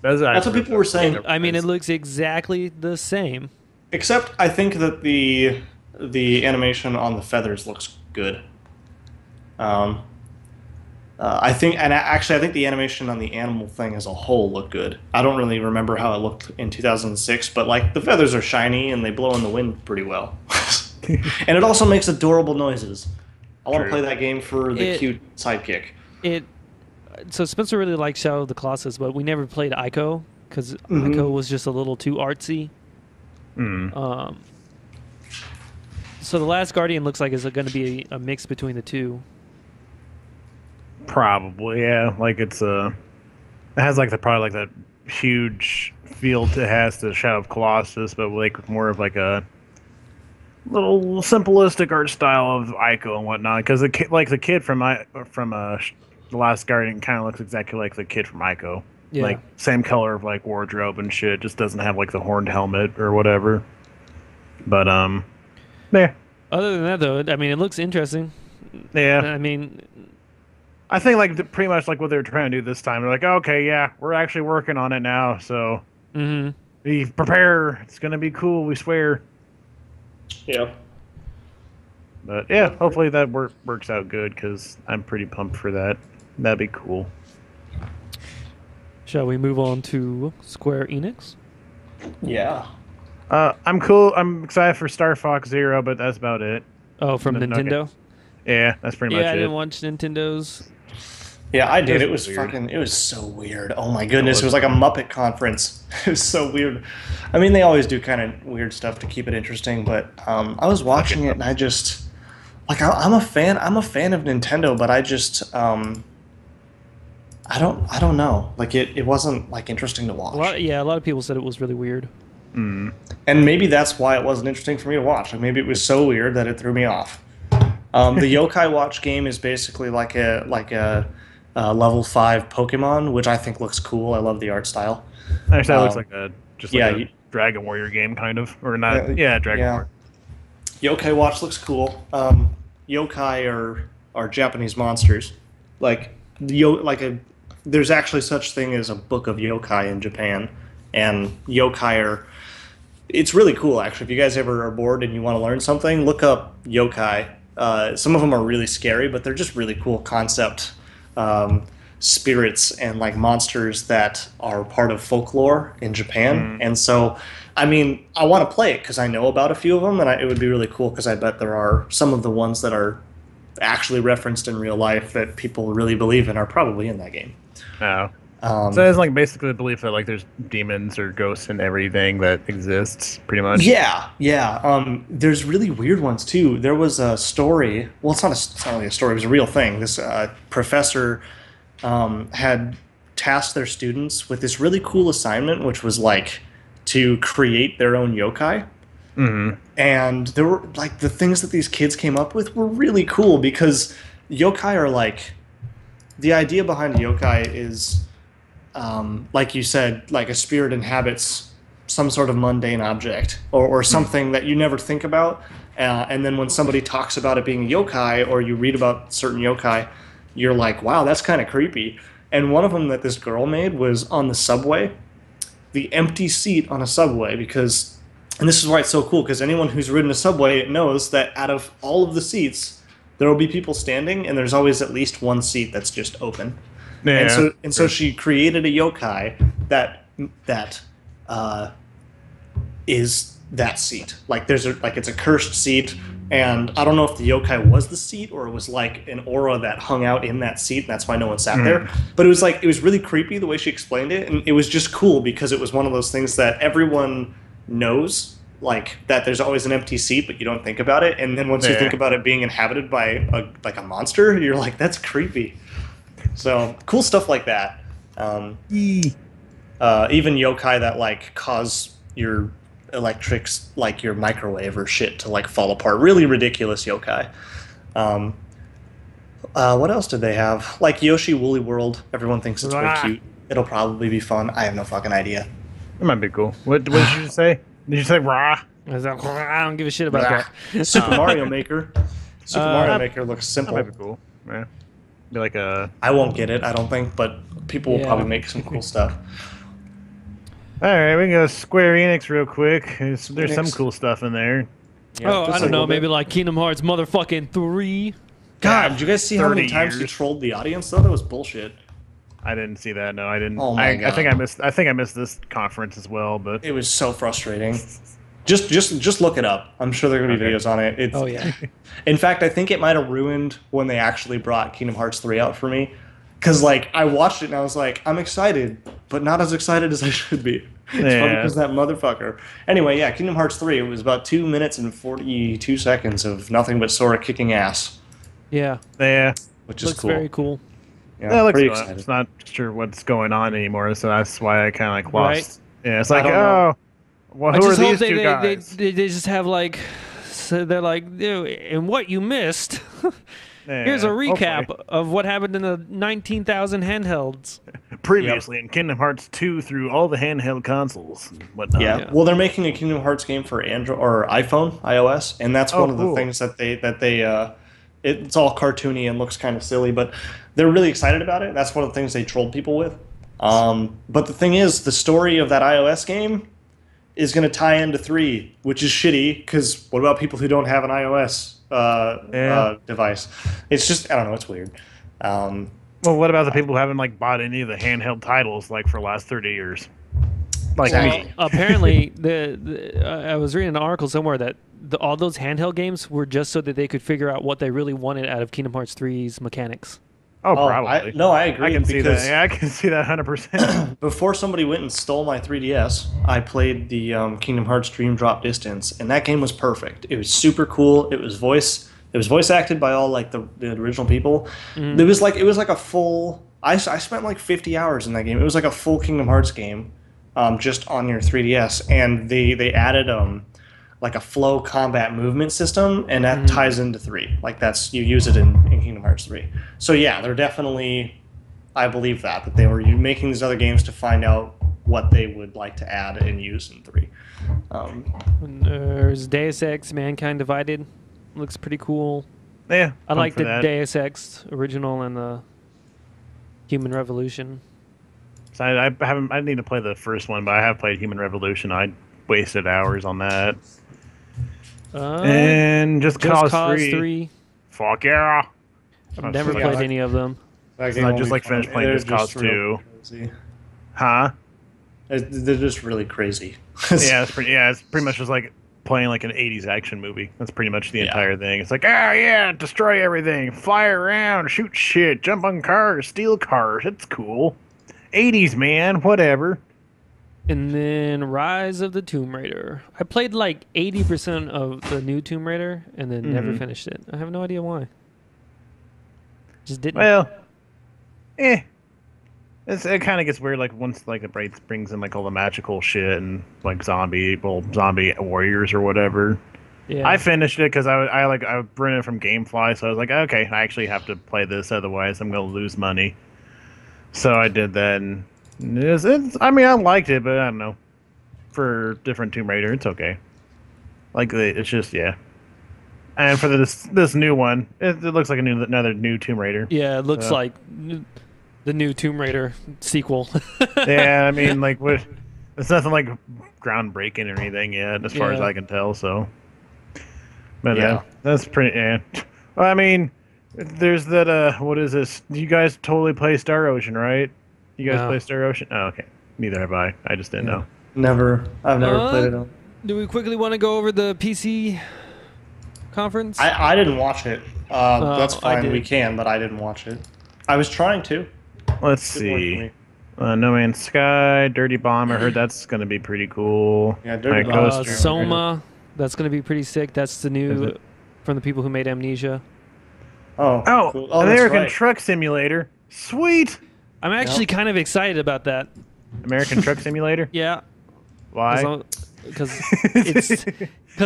That's what people were saying. I mean, it looks exactly the same. Except I think that the animation on the feathers looks good. I think the animation on the animal thing as a whole looked good. I don't really remember how it looked in 2006, but like the feathers are shiny and they blow in the wind pretty well. And it also makes adorable noises. I want to play that game for the cute sidekick. So Spencer really likes Shadow of the Colossus, but we never played Ico because Ico was just a little too artsy. So the Last Guardian looks like it's going to be a mix between the two. Probably, yeah. Like it has like probably like that huge feel it has to Shadow of Colossus, but like more of like a little simplistic art style of Ico and whatnot. Because the kid from The Last Guardian kind of looks exactly like the kid from Ico. Yeah. Like same color of like wardrobe and shit. Just doesn't have like the horned helmet or whatever. But yeah. Other than that, though, I mean, it looks interesting. Yeah. I mean, I think like pretty much like what they were trying to do this time. They're like, okay, yeah, we're actually working on it now, so be prepare. It's gonna be cool. We swear. Yeah. But yeah, hopefully that works out good because I'm pretty pumped for that. That'd be cool. shall we move on to Square Enix? Yeah. I'm cool. I'm excited for Star Fox Zero, but that's about it. Oh, from Nintendo? Yeah, that's pretty much Yeah, I it. didn't watch Nintendo's. Yeah, I did. It was weird. it was so weird. Oh my goodness. It was like a Muppet conference. It was so weird. I mean, they always do kind of weird stuff to keep it interesting, but I was watching it and I just like I'm a fan of Nintendo, but I just I don't know. Like it wasn't like interesting to watch. A lot of people said it was really weird. And maybe that's why it wasn't interesting for me to watch. Like maybe it was so weird that it threw me off. The Yokai Watch game is basically like a level 5 Pokemon, which I think looks cool. I love the art style. Actually, that looks like a yeah, Dragon Warrior game, kind of, or not? Dragon Warrior. Yokai Watch looks cool. Yokai are Japanese monsters. There's actually such thing as a book of yokai in Japan, and yokai are. It's really cool, actually. If you guys ever are bored and you want to learn something, look up yokai. Some of them are really scary, but they're just really cool concept spirits and like monsters that are part of folklore in Japan. And so, I mean, I want to play it because I know about a few of them, and it would be really cool because I bet there are some of the ones that are actually referenced in real life that people really believe in are probably in that game. Oh. So it's like basically the belief that like there's demons or ghosts in everything that exists, pretty much. Yeah. There's really weird ones too. There was a story. Well, it's not really a story. It was a real thing. This professor had tasked their students with this really cool assignment, which was like to create their own yokai. Mm-hmm. And there were like the things that these kids came up with were really cool because yokai are like the idea behind a yokai is like you said, like a spirit inhabits some sort of mundane object or something that you never think about. And then when somebody talks about it being a yokai or you read about certain yokai, you're like, wow, that's kind of creepy. And one of them that this girl made was on the subway, the empty seat on a subway, because, and this is why it's so cool, because anyone who's ridden a subway knows that out of all of the seats, there will be people standing, and there's always at least one seat that's just open. Yeah. And so she created a yokai that is that seat. Like it's a cursed seat, and I don't know if the yokai was the seat or it was like an aura that hung out in that seat, and that's why no one sat there. But it was really creepy the way she explained it, and it was just cool because it was one of those things that everyone knows, like that there's always an empty seat, but you don't think about it. And then once you think about it being inhabited by a monster, you're like, that's creepy. So cool stuff like that. Even yokai that like cause your electrics, like your microwave or shit, to like fall apart. Really ridiculous yokai. What else did they have? Like Yoshi Woolly World. Everyone thinks it's very cute. It'll probably be fun. I have no fucking idea. It might be cool. What did you say? Did you say rah? I don't give a shit about that. Super Mario Maker. Super Mario Maker looks simple. That might be cool. Yeah. Be like a. I won't get it, I don't think, but people will probably make some cool stuff. All right, we can go Square Enix real quick. There's some cool stuff in there. Yeah, I don't know, maybe like Kingdom Hearts motherfucking 3. God, did you guys see how many times he years. trolled the audience though? That was bullshit. I didn't see that. No, I didn't. Oh my God. I think I missed this conference as well. But It was so frustrating. Just look it up. I'm sure there are gonna be videos on it. Oh yeah. In fact, I think it might have ruined when they actually brought Kingdom Hearts 3 out for me. Because, like, I watched it and I was like, I'm excited, but not as excited as I should be. It's funny because that motherfucker. Anyway, yeah, Kingdom Hearts 3, it was about 2 minutes and 42 seconds of nothing but Sora kicking ass. Yeah. yeah, Which is Looks cool. very cool. Yeah, it looks pretty fun. excited. It's not sure what's going on anymore, so that's why I kind of like lost. Right? Yeah, it's like, I don't know. well, I who are just hope these two guys? they just have like, so they're like, and what you missed. Here's a recap of what happened in the 19,000 handhelds. Previously in Kingdom Hearts 2 through all the handheld consoles and whatnot. Yeah. Well, they're making a Kingdom Hearts game for Android or iPhone, iOS, and that's one of the things that they it's all cartoony and looks kind of silly, but they're really excited about it. That's one of the things they trolled people with. But the thing is, the story of that iOS game is going to tie into 3, which is shitty, because what about people who don't have an iOS device? It's just, I don't know, it's weird. Well, what about the people who haven't like bought any of the handheld titles like for the last 30 years? Like Exactly. me. Apparently, I was reading an article somewhere that all those handheld games were just so that they could figure out what they really wanted out of Kingdom Hearts 3's mechanics. Oh, probably. I agree. I can see because that. Yeah, I can see that 100%. before somebody went and stole my 3DS, I played the Kingdom Hearts Dream Drop Distance, and that game was perfect. It was super cool. It was voice acted by all like the original people. Mm-hmm. It was like a full. I spent like 50 hours in that game. It was like a full Kingdom Hearts game, just on your 3DS, and they added like a flow combat movement system, and that ties into 3. Like that's, you use it in Kingdom Hearts 3. So yeah, they're definitely, I believe that they were making these other games to find out what they would like to add and use in 3. There's Deus Ex Mankind Divided. Looks pretty cool. Yeah, I like the Deus Ex original and the Human Revolution. So I need to play the first one, but I have played Human Revolution. I wasted hours on that. And Just Cause 3. Fuck yeah! I've never played any of them. I just like finished playing Just Cause 2. Huh? They're just really crazy. Yeah, it's pretty much just like playing like an 80s action movie. That's pretty much the entire thing. It's like, destroy everything, fly around, shoot shit, jump on cars, steal cars. It's cool. 80s, man, whatever. And then Rise of the Tomb Raider. I played like 80% of the new Tomb Raider and then never finished it. I have no idea why. Just didn't. Well, it kind of gets weird like once like the brings in like all the magical shit and like zombie warriors or whatever. Yeah. I finished it because I rented it from GameFly, so I was like, okay, I actually have to play this, otherwise I'm gonna lose money. So I did that, and I mean, I liked it, but I don't know. For different Tomb Raider, it's okay. Like it's just yeah. And for this new one, it looks like another new Tomb Raider. Yeah, it looks like the new Tomb Raider sequel. Yeah, I mean, like what? It's nothing like groundbreaking or anything yet, as far as I can tell. So, but that's pretty. Yeah. Well, I mean, there's that. What is this? You guys totally play Star Ocean, right? You guys play Star Ocean? Oh, okay. Neither have I. I just didn't know. Never. I've never played it. Do we quickly want to go over the PC conference? I didn't watch it. That's fine. did. We can, but I didn't watch it. I was trying to. Let's see. No Man's Sky, Dirty Bomb. I heard that's going to be pretty cool. Yeah, Dirty Bomb. Soma. That's going to be pretty sick. That's the new from the people who made Amnesia. Oh, cool. Oh, American Truck Simulator. Sweet. I'm actually kind of excited about that. American Truck Simulator? Yeah. Why? Because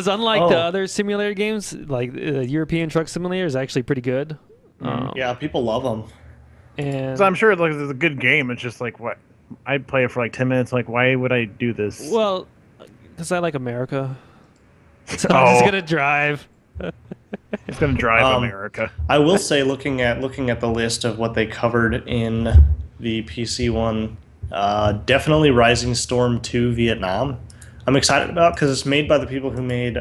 unlike the other simulator games, like European Truck Simulator is actually pretty good. Yeah, people love them. And So I'm sure it's a good game. It's just like what I play it for like 10 minutes. Like, why would I do this? well, because I like America, so I'm just gonna drive. It's gonna drive America. I will say, looking at the list of what they covered in the PC one, definitely Rising Storm 2 Vietnam. I'm excited about because it's made by the people who made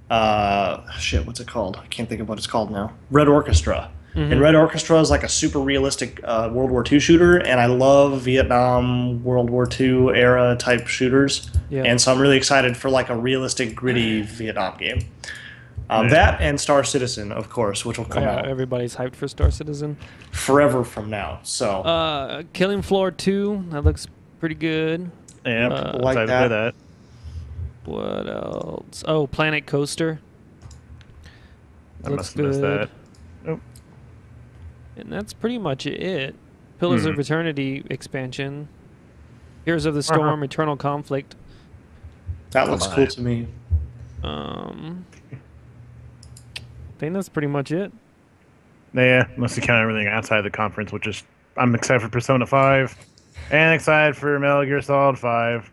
what's it called? I can't think of what it's called now. Red Orchestra. And Red Orchestra is like a super realistic World War II shooter, and I love Vietnam, World War II era type shooters. Yeah. And so I'm really excited for like a realistic, gritty Vietnam game. That and Star Citizen, of course, which will come out. Everybody's hyped for Star Citizen. Forever from now. So Killing Floor 2, that looks pretty good. Yeah, like that. What else? Oh, Planet Coaster. I must have missed that. Nope. And that's pretty much it. Pillars of Eternity expansion. Heroes of the Storm, Eternal Conflict. That looks cool to me. I think that's pretty much it. Yeah, unless you count everything outside the conference, which is I'm excited for Persona 5 and excited for Metal Gear Solid 5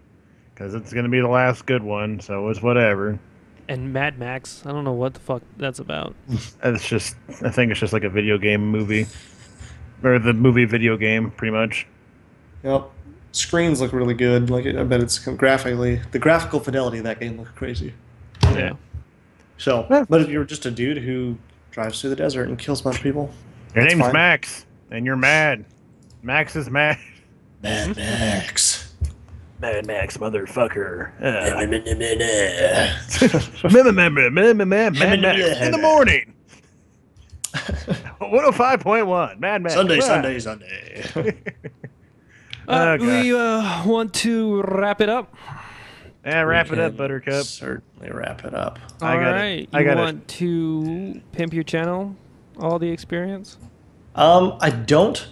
because it's going to be the last good one, so it's whatever. And Mad Max. I don't know what the fuck that's about. I think it's just like a video game movie. Or the movie video game, pretty much. Yep. Screens look really good. Like I bet it's graphically, the graphical fidelity of that game looks crazy. Yeah. So, but if you're just a dude who drives through the desert and kills a bunch of people, your name's fine. Max, and you're mad. Max is mad. Mad Max. Mad Max, motherfucker. Mad Max in the morning. 105.1. Mad Max. Sunday. We want to wrap it up. Yeah, wrap it up, Buttercup. Certainly wrap it up. All right. You want to pimp your channel, all the experience? I don't.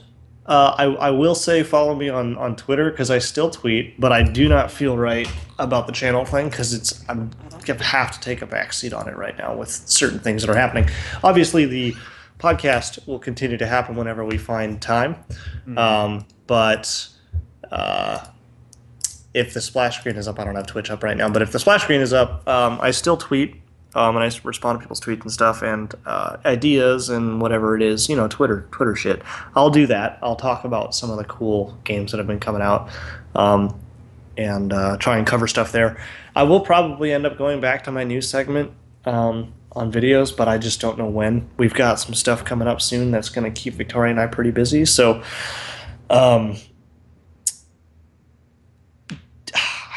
I will say follow me on Twitter because I still tweet, but I do not feel right about the channel thing because I have to take a backseat on it right now with certain things that are happening. Obviously, the podcast will continue to happen whenever we find time, but if the splash screen is up, I don't have Twitch up right now, but if the splash screen is up, I still tweet. And I respond to people's tweets and stuff and ideas and whatever it is, Twitter shit. I'll do that. I'll talk about some of the cool games that have been coming out and try and cover stuff there. I will probably end up going back to my news segment on videos, but I just don't know when. We've got some stuff coming up soon that's going to keep Victoria and I pretty busy. So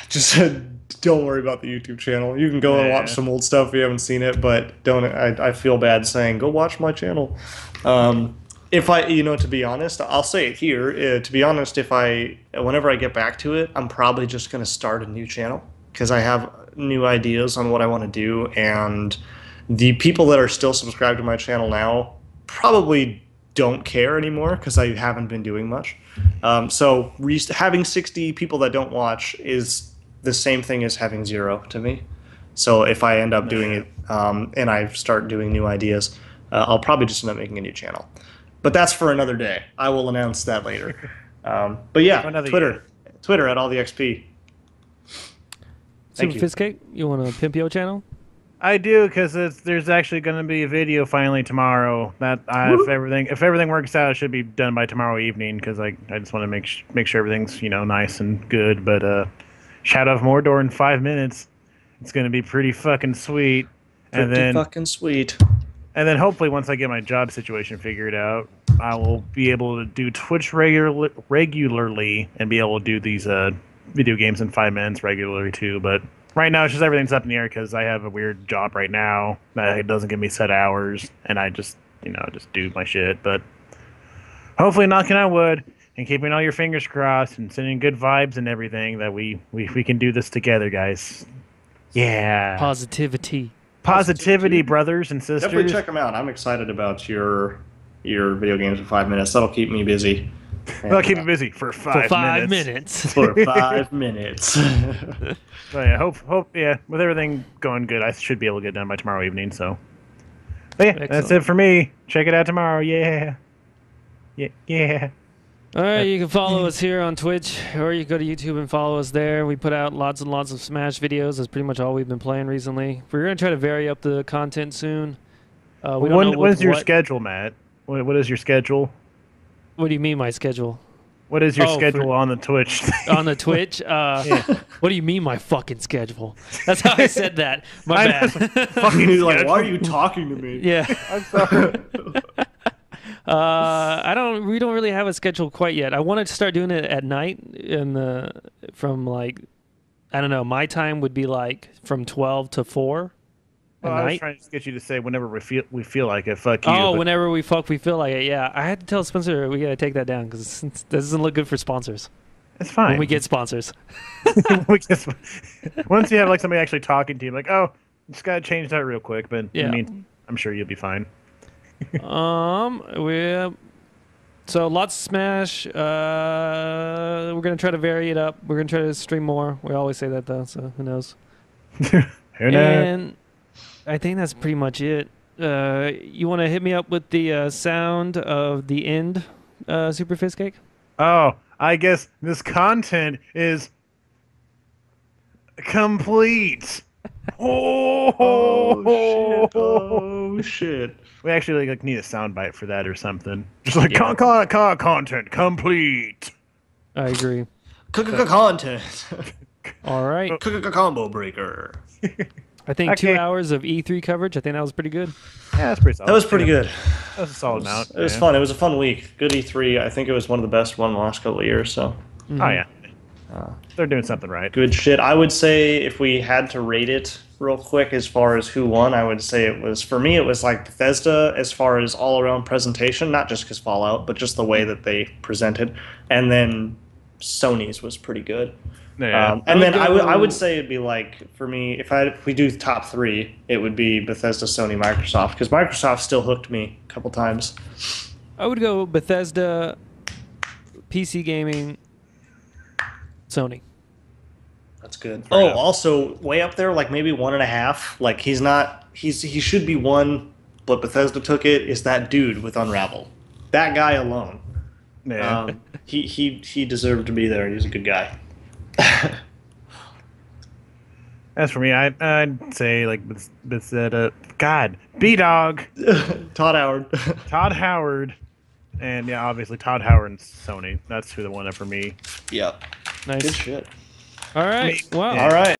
just don't worry about the YouTube channel. You can go and watch some old stuff if you haven't seen it, but don't. I feel bad saying go watch my channel. If I, to be honest, I'll say it here. To be honest, whenever I get back to it, I'm probably just going to start a new channel because I have new ideas on what I want to do, and the people that are still subscribed to my channel now probably don't care anymore because I haven't been doing much. So having 60 people that don't watch is the same thing as having 0 to me. So if I end up doing it and I start doing new ideas, I'll probably just end up making a new channel. But that's for another day. I will announce that later. But yeah, Twitter at all the XP. Super Fizzcake, you want to pimp your channel? I do, because there's actually going to be a video finally tomorrow. That if everything works out, it should be done by tomorrow evening. Because I just want to make sure everything's nice and good. But Shadow of Mordor in 5 minutes. It's going to be pretty fucking sweet. And then hopefully once I get my job situation figured out, I will be able to do Twitch regularly and be able to do these video games in 5 minutes regularly too. But right now, it's just everything's up in the air because I have a weird job right now that it doesn't give me set hours, and I just just do my shit. But hopefully, knocking on wood and keeping all your fingers crossed and sending good vibes and everything that we can do this together, guys. Yeah. Positivity, brothers and sisters. Definitely check them out. I'm excited about your video games in 5 minutes. That'll keep me busy. That'll keep me busy for 5 minutes. For 5 minutes. So yeah, hope with everything going good, I should be able to get it done by tomorrow evening. So, but yeah, excellent. That's it for me. Check it out tomorrow. Yeah. All right, you can follow us here on Twitch, or you can go to YouTube and follow us there. We put out lots and lots of Smash videos. That's pretty much all we've been playing recently. We're going to try to vary up the content soon. When's your schedule, Matt? What is your schedule? What do you mean, my schedule? What is your schedule on the Twitch? On the Twitch? What do you mean, my fucking schedule? That's how I said that. My bad. Fucking like, why are you talking to me? Yeah. I'm sorry. We don't really have a schedule quite yet. I wanted to start doing it at night from like, I don't know, my time would be like from 12 to 4 at night. I was trying to get you to say whenever we feel like it. Fuck you. Oh, whenever we feel like it. Yeah, I had to tell Spencer we got to take that down because this doesn't look good for sponsors. It's fine. When we get sponsors. Once you have like somebody actually talking to you, like, oh, just gotta change that real quick. But I mean, I'm sure you'll be fine. So lots of Smash. We're gonna try to vary it up. We're gonna try to stream more. We always say that though, so who knows? And I think that's pretty much it. You want to hit me up with the sound of the end, Super Fizzcake? Oh, I guess this content is complete. Oh shit! We actually like need a soundbite for that or something. Just like content complete. I agree. Content. All right. Combo breaker. I think 2 hours of E3 coverage. I think that was pretty good. Yeah, that's pretty solid. That was pretty good. That was a solid amount. It was fun. It was a fun week. Good E3. I think it was one of the best one in the last couple of years. So. Mm-hmm. Oh yeah. They're doing something right. Good shit. I would say if we had to rate it real quick as far as who won, I would say it was, for me, it was like Bethesda as far as all-around presentation, not just because Fallout, but just the way that they presented. And then Sony's was pretty good. Yeah. And then I would say it'd be like, for me, if we do top 3, it would be Bethesda, Sony, Microsoft, because Microsoft still hooked me a couple times. I would go Bethesda, PC gaming, Sony. That's good. Oh, also way up there, like maybe 1.5. Like he should be 1, but Bethesda took it. Is that dude with Unravel? That guy alone. Yeah. He deserved to be there. He's a good guy. As for me, I'd say like Bethesda. God, B-Dog. Todd Howard. Todd Howard. And yeah, obviously Todd Howard and Sony. That's who the one for me. Yep. Nice. Good shit. All right. Wow. All right.